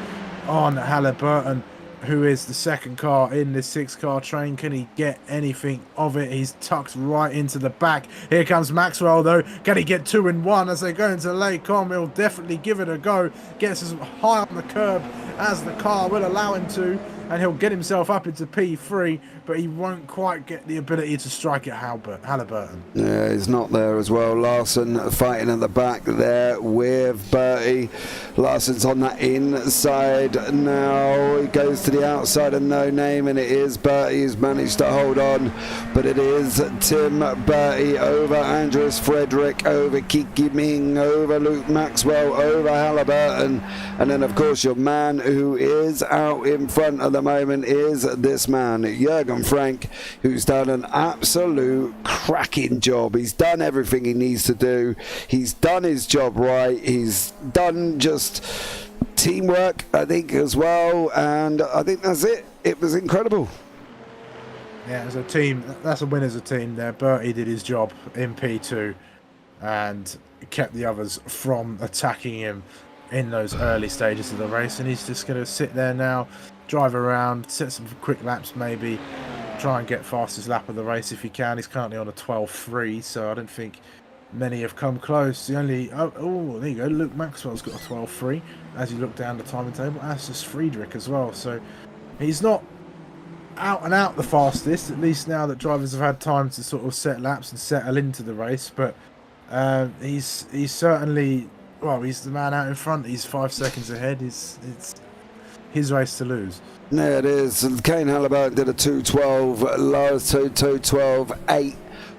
Speaker 7: on Halliburton, who is the 2nd car in this 6-car train. Can he get anything of it? He's tucked right into the back. Here comes Maxwell though. Can he get 2 in 1 as they go into Les Combes? He'll definitely give it a go. Gets as high on the curb as the car will allow him to, and he'll get himself up into P3, but he won't quite get the ability to strike at Halliburton.
Speaker 2: Yeah, he's not there as well. Larson fighting at the back there with Bertie. Larson's on that inside now. He goes to the outside of No Name, and it is Bertie who's managed to hold on, but it is Tim Bertie over Andres Frederick, over Kiki Ming, over Luke Maxwell, over Halliburton, and then of course your man who is out in front of the moment is this man, Jürgen Frank, who's done an absolute cracking job. He's done everything he needs to do. He's done his job right. He's done just teamwork, I think, as well, and I think that's it. It was incredible.
Speaker 7: Yeah, as a team, that's a win as a team there. Bertie did his job in P2. and kept the others from attacking him in those early stages of the race. And he's just going to sit there now, drive around, set some quick laps maybe, try and get fastest lap of the race if he can. He's currently on a 12.3, so I don't think many have come close. The only oh there you go, Luke Maxwell's got a 12.3 as you look down the timing table, as does Friedrich as well. So he's not out and out the fastest, at least now that drivers have had time to sort of set laps and settle into the race, but he's certainly, well, he's the man out in front. He's 5 seconds ahead. It's his race to lose.
Speaker 2: There it is. Kane Halliburton did a 2:12, Lars 2:12.8,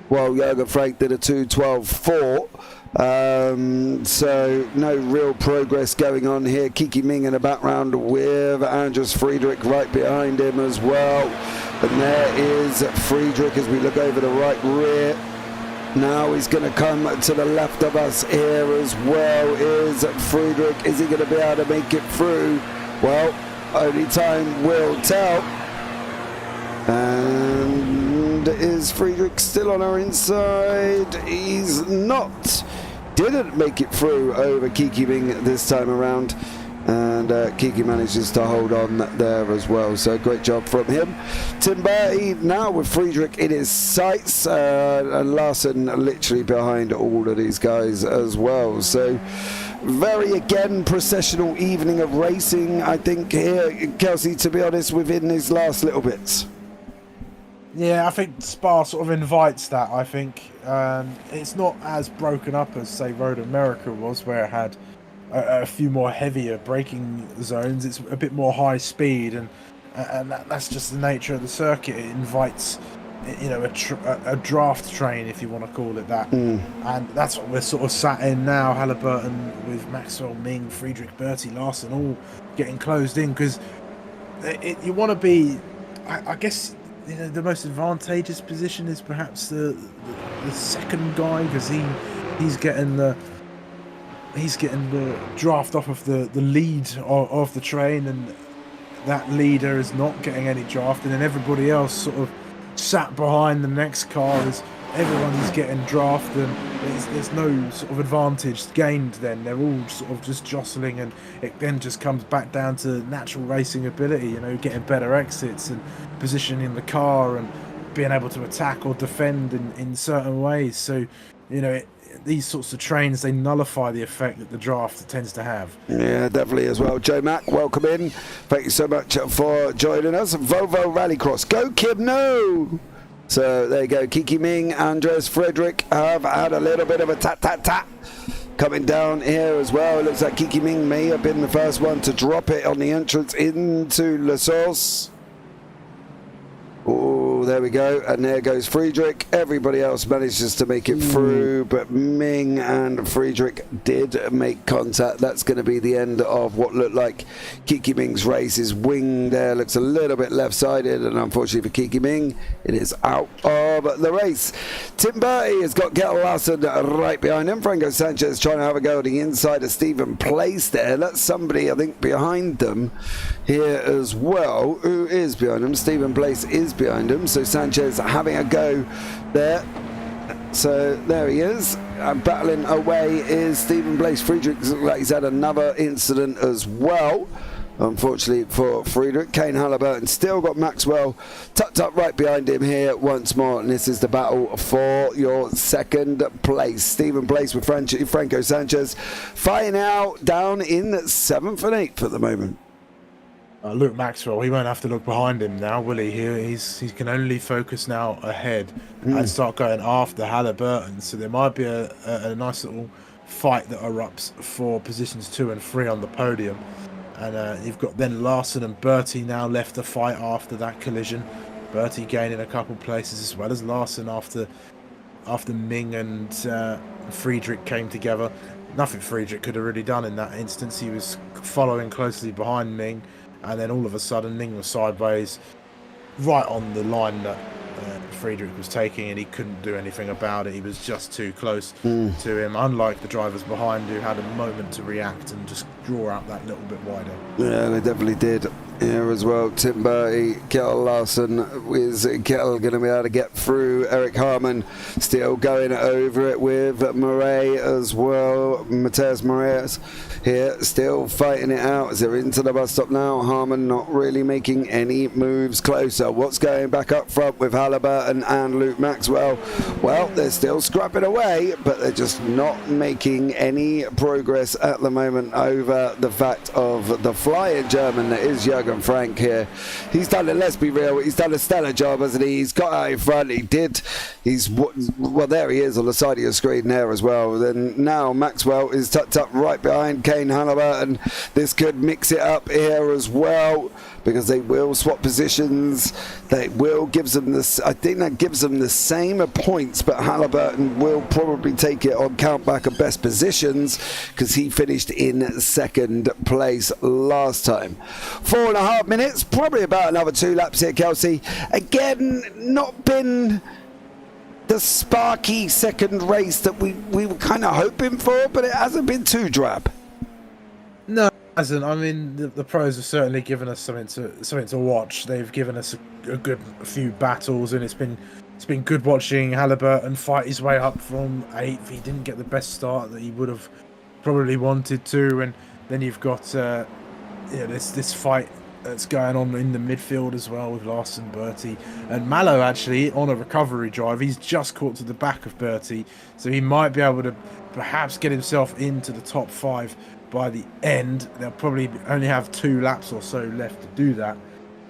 Speaker 2: while Jürgen Frank did a 2:12.4. So no real progress going on here. Kiki Ming in the background with Andres Friedrich right behind him as well. And there is Friedrich as we look over the right rear. Now he's going to come to the left of us here as well. Is Friedrich, is he going to be able to make it through? Well, only time will tell. And is Friedrich still on our inside? He's not. Didn't make it through over Kiki Ming this time around. And Kiki manages to hold on there as well, so great job from him. Tim Bertie now with Friedrich in his sights, and Larson literally behind all of these guys as well. So very again processional evening of racing, I think here, Kelsey, to be honest, within these last little bits.
Speaker 7: Yeah, I think Spa sort of invites that. I think it's not as broken up as, say, Road America was, where it had a few more heavier braking zones. It's a bit more high speed, and that's just the nature of the circuit. It invites, you know, a draft train, if you want to call it that. And that's what we're sort of sat in now. Halliburton with Maxwell, Ming, Friedrich, Bertie, Larson all getting closed in, because you want to be, I guess, you know, the most advantageous position is perhaps the second guy, because he's getting the draft off of the lead of the train, and that leader is not getting any draft, and then everybody else sort of sat behind the next car as everyone is getting draft, and there's no sort of advantage gained then. They're all sort of just jostling, and it then just comes back down to natural racing ability, you know, getting better exits and positioning the car and being able to attack or defend in certain ways. So, you know, these sorts of trains, they nullify the effect that the draft tends to have.
Speaker 2: Yeah, definitely as well. Joe Mack, welcome in. Thank you so much for joining us. Volvo Rallycross. Go, Kim, no! So there you go. Kiki Ming, Andres Friedrich have had a little bit of a tat-tat-tat coming down here as well. It looks like Kiki Ming may have been the first one to drop it on the entrance into La Source. Oh, there we go, and there goes Friedrich. Everybody else manages to make it through, but Ming and Friedrich did make contact. That's going to be the end of what looked like Kiki Ming's race. His wing there looks a little bit left-sided, and unfortunately for Kiki Ming, it is out of the race. Tim Bertie has got Gettle Larson right behind him. Franco Sanchez trying to have a go at the inside of Stephen Place there. That's somebody, I think, behind them here as well. Who is behind him? Stephen Place is behind him, so Sanchez having a go there. So there he is, and battling away is Stephen Place. Friedrich looks like he's had another incident as well, unfortunately for Friedrich. Kane Halliburton still got Maxwell tucked up right behind him here once more, and this is the battle for your second place. Stephen Place with Franco Sanchez fighting out down in 7th and 8th at the moment.
Speaker 7: Luke Maxwell, he won't have to look behind him now, will he? He can only focus now ahead and start going after Halliburton. So there might be a nice little fight that erupts for positions 2 and 3 on the podium. And you've got then Larson and Bertie now left to fight after that collision. Bertie gaining a couple places as well as Larson after Ming and Friedrich came together. Nothing Friedrich could have really done in that instance. He was following closely behind Ming. And then all of a sudden, Ming was sideways, right on the line that Friedrich was taking, and he couldn't do anything about it. He was just too close to him, unlike the drivers behind who had a moment to react and just draw out that little bit wider.
Speaker 2: Yeah, they definitely did. here as well. Tim Bertie, Kettle Larson. Is Kettle going to be able to get through? Eric Harmon still going over it with Murray as well. Mateus Moraes here still fighting it out as they're into the bus stop now. Harmon not really making any moves closer. What's going back up front with Halliburton and Luke Maxwell? Well, they're still scrapping away, but they're just not making any progress at the moment over the fact of the flying German that is Jürgen Frank here. He's done it, let's be real, he's done a stellar job, hasn't he? He's got out in front, well, there he is on the side of your screen there as well. Then now Maxwell is tucked up right behind Kane Halliburton. This could mix it up here as well, because they will swap positions. They will give them this. I think that gives them the same points, but Halliburton will probably take it on count back of best positions because he finished in second place last time. 4.5 minutes, probably about another 2 laps here, Kelsey. Again, not been the sparky second race that we were kind of hoping for, but it hasn't been too drab.
Speaker 7: No, it hasn't. I mean, the pros have certainly given us something to watch. They've given us a good few battles, and it's been good watching Halliburton fight his way up from 8th. He didn't get the best start that he would have probably wanted to, and then you've got this fight that's going on in the midfield as well with Larson, Bertie, and Mallow actually on a recovery drive. He's just caught to the back of Bertie, so he might be able to perhaps get himself into the top 5 by the end. They'll probably only have 2 laps or so left to do that,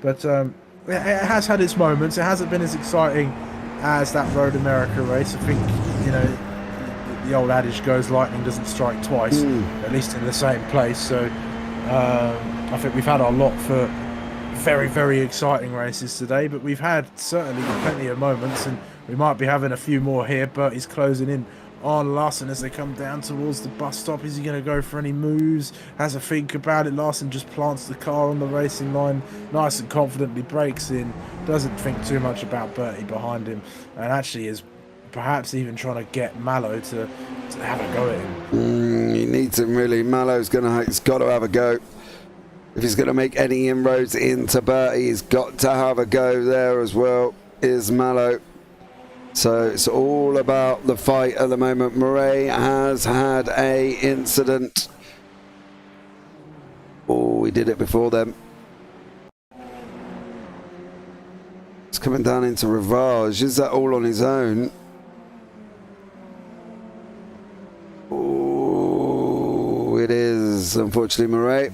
Speaker 7: but it has had its moments. It hasn't been as exciting as that Road America race. I think, the old adage goes, lightning doesn't strike twice, at least in the same place. So I think we've had our lot for very, very exciting races today, but we've had certainly plenty of moments, and we might be having a few more here. But he's closing in on Larson as they come down towards the bus stop. Is he going to go for any moves? Has a think about it. Larson just plants the car on the racing line, nice and confidently brakes in, doesn't think too much about Bertie behind him, and actually is perhaps even trying to get Mallow to have a go at him.
Speaker 2: He needs him, really. Mallow's he's got to have a go. If he's going to make any inroads into Bertie, he's got to have a go there as well, is Mallow. So it's all about the fight at the moment. Murray has had a incident. Oh, he did it before then. It's coming down into Rivage. Is that all on his own? Oh, it is, unfortunately, Murray.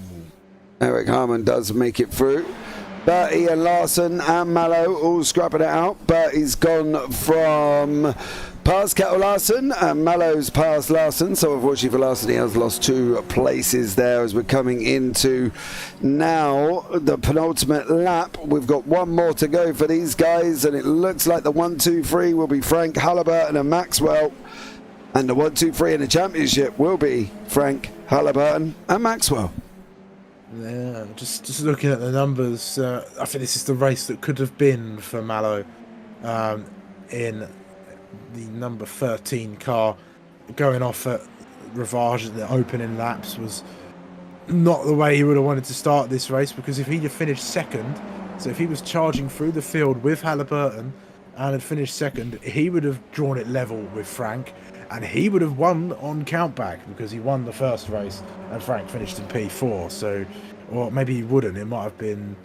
Speaker 2: Eric Harmon does make it through. Bertie and Larson and Mallow all scrapping it out. Bertie's gone from past Kettle Larson and Mallow's past Larson. So unfortunately for Larson, he has lost 2 places there as we're coming into now the penultimate lap. We've got 1 more to go for these guys, and it looks like the 1, 2, 3 will be Frank, Halliburton and Maxwell. And the 1, 2, 3 in the championship will be Frank, Halliburton and Maxwell.
Speaker 7: Yeah, just looking at the numbers, I think this is the race that could have been for Mallow in the number 13 car. Going off at Rivage at the opening laps was not the way he would have wanted to start this race, because if he'd have finished second, so if he was charging through the field with Halliburton and had finished second, he would have drawn it level with Frank, and he would have won on countback because he won the first race and Frank finished in P4. So, or maybe he wouldn't. It might have been,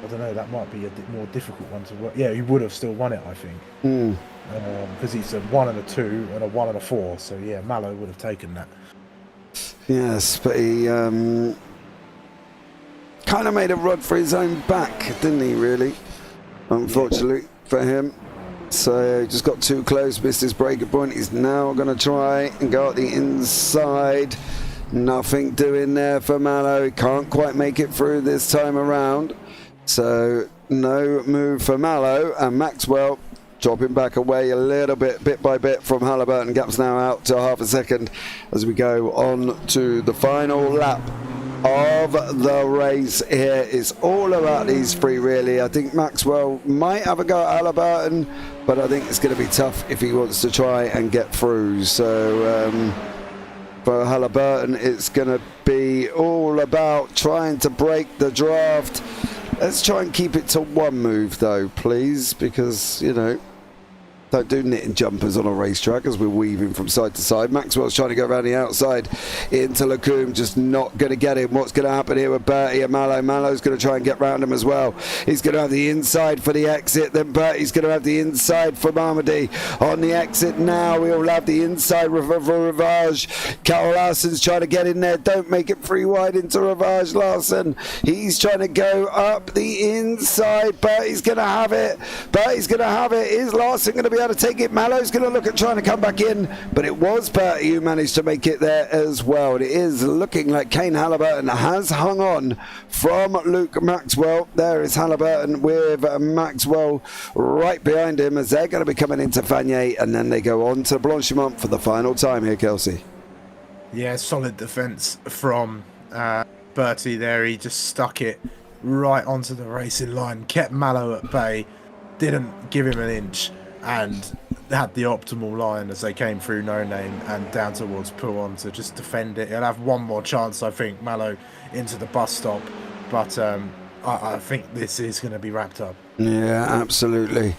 Speaker 7: I don't know, that might be a more difficult one to work. Yeah, he would have still won it, I think. Because he's a 1 and a 2 and a 1 and a 4. So yeah, Mallow would have taken that.
Speaker 2: Yes, but he kind of made a run for his own back, didn't he, really? Unfortunately for him. So he just got too close, missed his breaker point. He's now going to try and go at the inside. Nothing doing there for Mallow. He can't quite make it through this time around. So no move for Mallow, and Maxwell dropping back away a little bit by bit from Halliburton. Gap's now out to half a second as we go on to the final lap of the race. Here it's all about these 3, really. I think Maxwell might have a go at Halliburton, but I think it's going to be tough if he wants to try and get through. So for Halliburton, it's going to be all about trying to break the draft. Let's try and keep it to one move, though, please, because, you know, don't do knitting jumpers on a racetrack as we're weaving from side to side. Maxwell's trying to go around the outside into Lacombe, just not going to get him. What's going to happen here with Bertie and Mallow? Mallow's going to try and get round him as well. He's going to have the inside for the exit, then Bertie's going to have the inside for Marmody. On the exit now, we'll have the inside for Ravage. Carol Larson's trying to get in there. Don't make it free wide into Ravage. Larson, he's trying to go up the inside. Bertie's going to have it. Bertie's going to have it. Is Larson going to be able to take it? Mallow's going to look at trying to come back in, but it was Bertie who managed to make it there as well. And it is looking like Kane Halliburton has hung on from Luke Maxwell. There is Halliburton with Maxwell right behind him as they're going to be coming into Fagnier, and then they go on to Blanchimont for the final time here, Kelsey.
Speaker 7: Yeah, solid defence from Bertie there. He just stuck it right onto the racing line, kept Mallow at bay, didn't give him an inch, and had the optimal line as they came through No Name and down towards Pouon to just defend it. He'll have one more chance, I think, Mallow into the bus stop, but I think this is going to be wrapped up.
Speaker 2: Yeah, absolutely.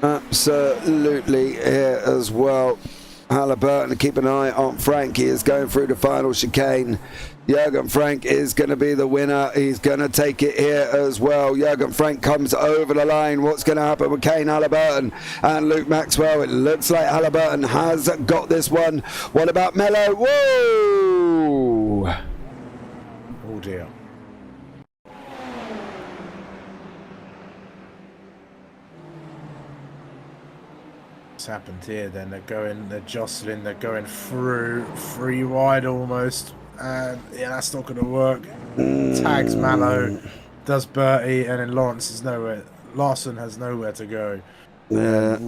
Speaker 2: Absolutely here as well. Halliburton, keep an eye on Frank. He is going through the final chicane. Jürgen Frank is going to be the winner. He's going to take it here as well. Jürgen Frank comes over the line. What's going to happen with Kane Halliburton and Luke Maxwell? It looks like Halliburton has got this one. What about Mello? Whoa!
Speaker 7: Oh dear. What's happened here then? They're jostling, they're going through, free wide almost. And yeah, that's not going to work. Tags Mallow, does Bertie, and then Larson has nowhere to go.
Speaker 2: Yeah.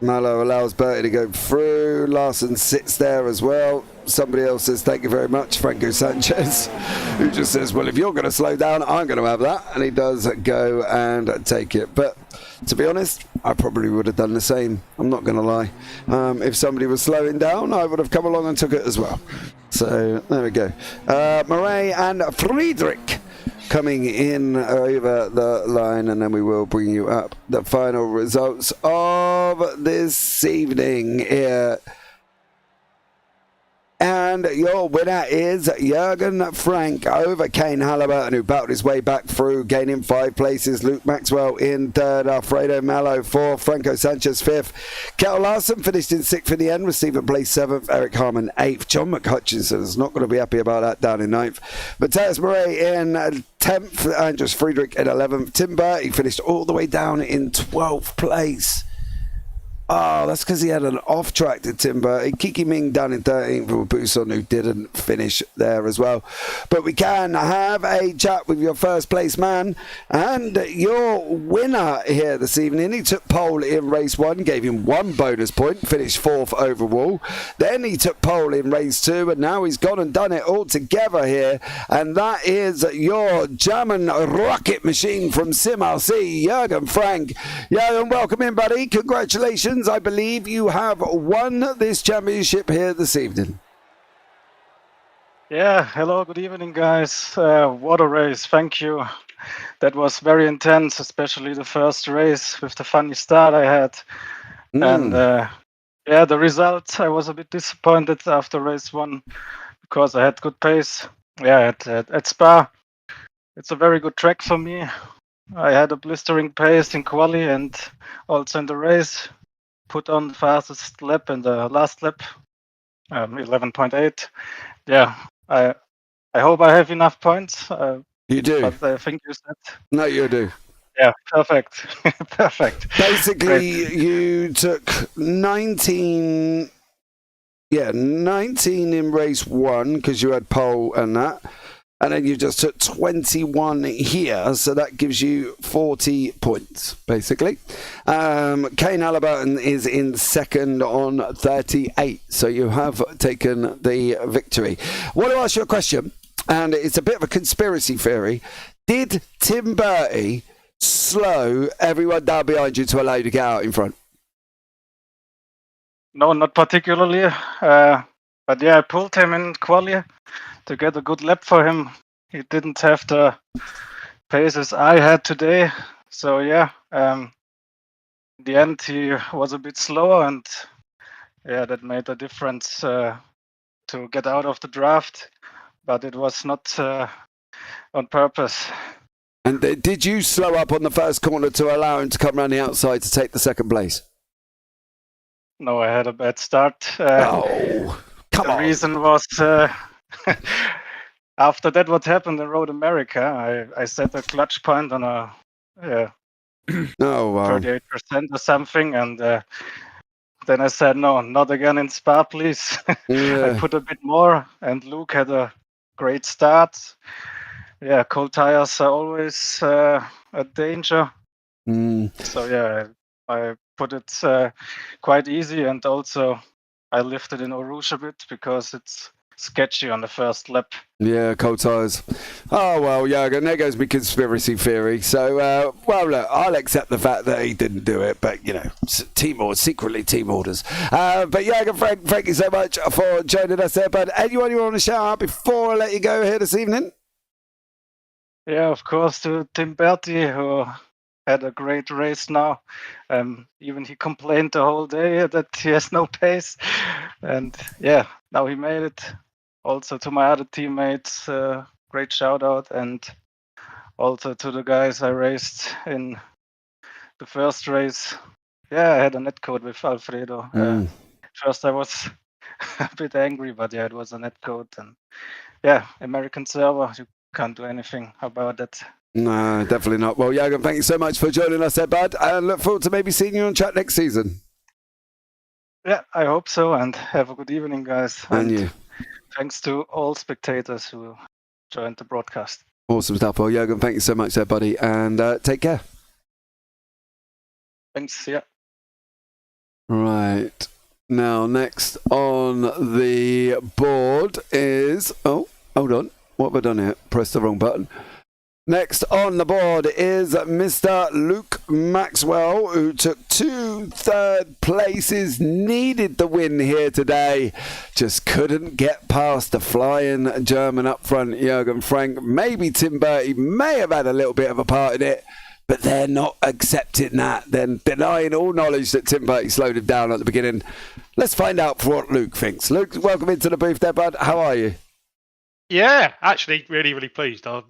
Speaker 2: Mallow allows Bertie to go through. Larson sits there as well. Somebody else says, thank you very much, Franco Sanchez, who just says, well, if you're going to slow down, I'm going to have that. And he does go and take it. But to be honest, I probably would have done the same. I'm not going to lie. If somebody was slowing down, I would have come along and took it as well. So there we go. Murray and Friedrich coming in over the line, and then we will bring you up the final results of this evening here. And your winner is Jürgen Frank over Kane Halliburton, who battled his way back through, gaining 5 places. Luke Maxwell in 3rd, Alfredo Mallow 4th, Franco Sanchez 5th. Kel Larson finished in 6th in the end, with Stephen Place 7th, Eric Harmon 8th. John McHutchinson is not going to be happy about that, down in 9th. Matthias Murray in 10th, Andres Friedrich in 11th. Tim Bertie finished all the way down in 12th place. Oh, that's because he had an off-track to Timber. Kiki Ming down in 13th with Buson, who didn't finish there as well. But we can have a chat with your first place man and your winner here this evening. He took pole in race 1, gave him 1 bonus point, finished 4th overall. Then he took pole in race 2, and now he's gone and done it all together here. And that is your German rocket machine from SimRC, Jürgen Frank. Jürgen, welcome in, buddy. Congratulations. I believe you have won this championship here this evening.
Speaker 11: Yeah, hello, good evening, guys. What a race, thank you. That was very intense, especially the first race with the funny start I had. And yeah, the results, I was a bit disappointed after race 1 because I had good pace. Yeah, at Spa, it's a very good track for me. I had a blistering pace in quali and also in the race. Put on the fastest lap in the last lap, 11.8. Yeah, I hope I have enough points.
Speaker 2: You do.
Speaker 11: But I think you said.
Speaker 2: No, you do.
Speaker 11: Yeah, perfect. Perfect.
Speaker 2: Basically,
Speaker 11: Great.
Speaker 2: You took 19 in race 1 because you had pole and that. And then you just took 21 here, so that gives you 40 points, basically. Kane Halliburton is in 2nd on 38, so you have taken the victory. I want to ask you a question, and it's a bit of a conspiracy theory. Did Tim Bertie slow everyone down behind you to allow you to get out in front?
Speaker 11: No, not particularly. But yeah, I pulled him in quali. to get a good lap for him. He didn't have the paces I had today. So yeah, in the end he was a bit slower, and yeah, that made a difference to get out of the draft. But it was not on purpose.
Speaker 2: And did you slow up on the first corner to allow him to come around the outside to take the second place?
Speaker 11: No, I had a bad start.
Speaker 2: Come
Speaker 11: the
Speaker 2: on.
Speaker 11: reason was after that what happened in Road America, I set a clutch point on a 38% or something, and then I said, no, not again in Spa, please. I put a bit more, and Luke had a great start. Yeah, cold tires are always a danger. So yeah, I put it quite easy, and also I lifted in Eau Rouge a bit because it's sketchy on the first lap.
Speaker 2: Yeah, cold tyres. Oh, well, Jürgen, there goes my conspiracy theory. So, well, look, I'll accept the fact that he didn't do it, but, you know, team orders, secretly team orders. But, Jürgen, Frank, thank you so much for joining us there, bud. Anyone you want to shout out before I let you go here this evening?
Speaker 11: Yeah, of course, to Tim Berti, who had a great race now. Even he complained the whole day that he has no pace. And, yeah, now he made it. Also to my other teammates, great shout out, and also to the guys I raced in the first race. Yeah, I had a netcode with Alfredo. First I was a bit angry, but yeah, it was a netcode, and yeah, American server, you can't do anything about that.
Speaker 2: No, definitely not. Well, Jürgen, thank you so much for joining us there, bud, and look forward to maybe seeing you on chat next season.
Speaker 11: Yeah, I hope so, and have a good evening, guys.
Speaker 2: And you.
Speaker 11: Thanks to all spectators who joined the broadcast.
Speaker 2: Awesome stuff. Well, Jürgen, thank you so much there, buddy, and take care.
Speaker 11: Thanks, yeah.
Speaker 2: Right. Now, next on the board is... Oh, hold on. What have I done here? Pressed the wrong button. Next on the board is Mr. Luke Maxwell, who took 2 third places, needed the win here today. Just couldn't get past the flying German up front, Jürgen Frank. Maybe Tim Berti may have had a little bit of a part in it, but they're not accepting that. Then denying all knowledge that Tim Berti slowed him down at the beginning. Let's find out what Luke thinks. Luke, welcome into the booth there, bud. How are you?
Speaker 12: Yeah, actually, really, really pleased. I'm,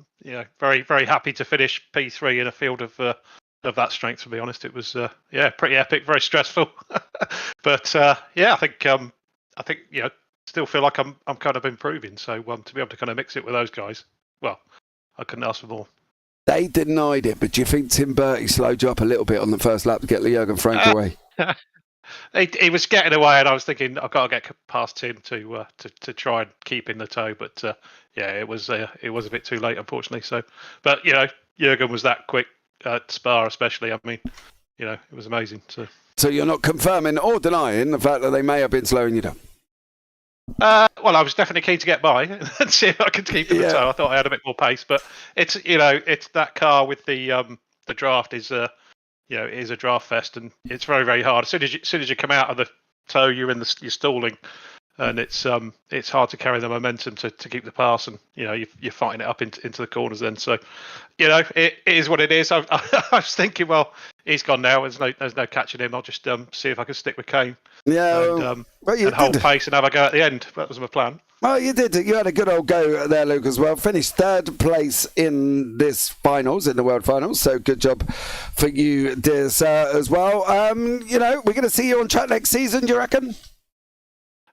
Speaker 12: very, very happy to finish P3 in a field of that strength. To be honest, it was pretty epic, very stressful. But I think still feel like I'm kind of improving. So to be able to kind of mix it with those guys, well, I couldn't ask for more.
Speaker 2: They denied it, but do you think Tim Berti slowed you up a little bit on the first lap to get Jürgen Frank away?
Speaker 12: He was getting away, and I was thinking I've got to get past Tim to try and keep in the tow. But it was a bit too late, unfortunately. So, but Jürgen was that quick at Spa, especially. I mean, it was amazing. So
Speaker 2: you're not confirming or denying the fact that they may have been slowing you down?
Speaker 12: Well, I was definitely keen to get by and see if I could keep in the tow. I thought I had a bit more pace, but it's that car with the draft is is a draft fest, and it's very, very hard. As soon as you come out of the tow, you're stalling, and it's hard to carry the momentum to keep the pass, and you're fighting it up into the corners then. So it is what it is. I was thinking, well, he's gone now. There's no catching him. I'll just see if I can stick with Kane.
Speaker 2: Yeah,
Speaker 12: and hold pace and have a go at the end. That was my plan.
Speaker 2: Well, you did. You had a good old go there, Luke, as well. Finished 3rd place in this finals, in the World Finals. So good job for you, dear sir, as well. We're going to see you on track next season, do you reckon?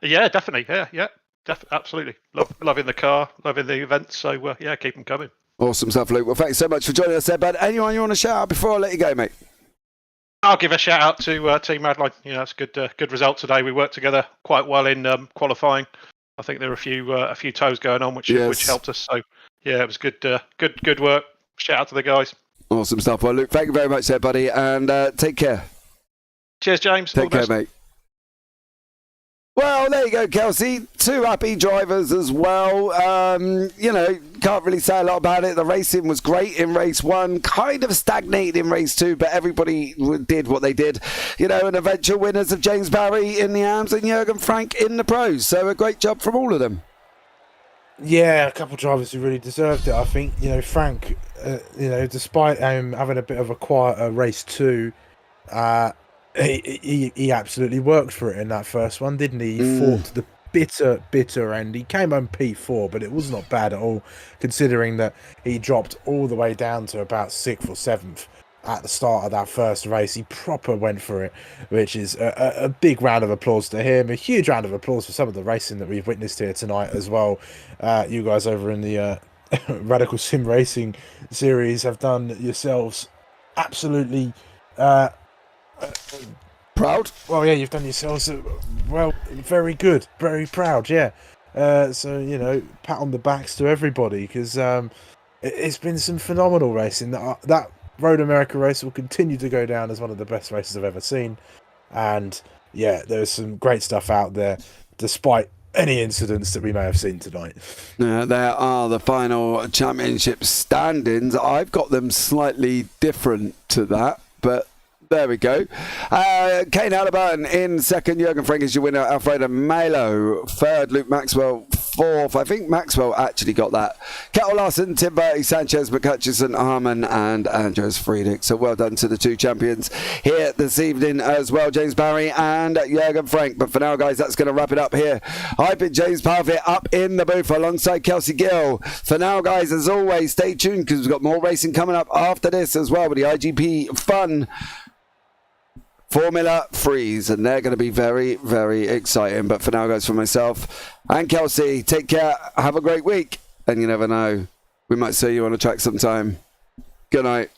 Speaker 12: Yeah, definitely. Yeah, absolutely. Loving the car, loving the events. So, keep them coming.
Speaker 2: Awesome stuff, Luke. Well, thanks so much for joining us there, bud. Anyone you want to shout out before I let you go, mate?
Speaker 12: I'll give a shout out to Team Radline. It's a good result today. We worked together quite well in qualifying. I think there were a few tows going on, which helped us. So yeah, it was good work. Shout out to the guys.
Speaker 2: Awesome stuff. Well, Luke, thank you very much there, buddy, and take care.
Speaker 12: Cheers, James.
Speaker 2: Take care, mate. Well, there you go, Kelsey. 2 happy drivers as well. Can't really say a lot about it. The racing was great in race 1, kind of stagnated in race 2, but everybody did what they did. And eventual winners of James Barry in the AMs and Jürgen Frank in the pros. So a great job from all of them.
Speaker 7: Yeah, a couple of drivers who really deserved it. I think, Frank, despite having a bit of a quieter race too, he absolutely worked for it in that first one, didn't he? He fought to the bitter end. He came on P4, but it was not bad at all, considering that he dropped all the way down to about 6th or 7th at the start of that first race. He proper went for it, which is a big round of applause to him. A huge round of applause for some of the racing that we've witnessed here tonight as well. You guys over in the Radical Sim Racing series have done yourselves absolutely
Speaker 2: proud.
Speaker 7: Well, yeah, you've done yourselves well, very good, very proud. Yeah. So pat on the backs to everybody, because it's been some phenomenal racing. That Road America race will continue to go down as one of the best races I've ever seen, and yeah, there's some great stuff out there, despite any incidents that we may have seen tonight.
Speaker 2: There are the final championship standings. I've got them slightly different to that, but there we go. Kane Halliburton in second. Jurgen Frank is your winner. Alfredo Melo third. Luke Maxwell fourth. I think Maxwell actually got that. Kettle Larson, Tim Bertie, Sanchez, McCutcheon, Harmon, and Andres Friedrich. So well done to the two champions here this evening as well, James Barry and Jurgen Frank. But for now, guys, that's going to wrap it up here. I've been James Parfitt up in the booth alongside Kelsey Gill. For now, guys, as always, stay tuned because we've got more racing coming up after this as well with the IGP Fun Formula Freeze, and they're going to be very, very exciting. But for now, guys, for myself and Kelsey, take care, have a great week, and you never know, we might see you on a track sometime. Good night.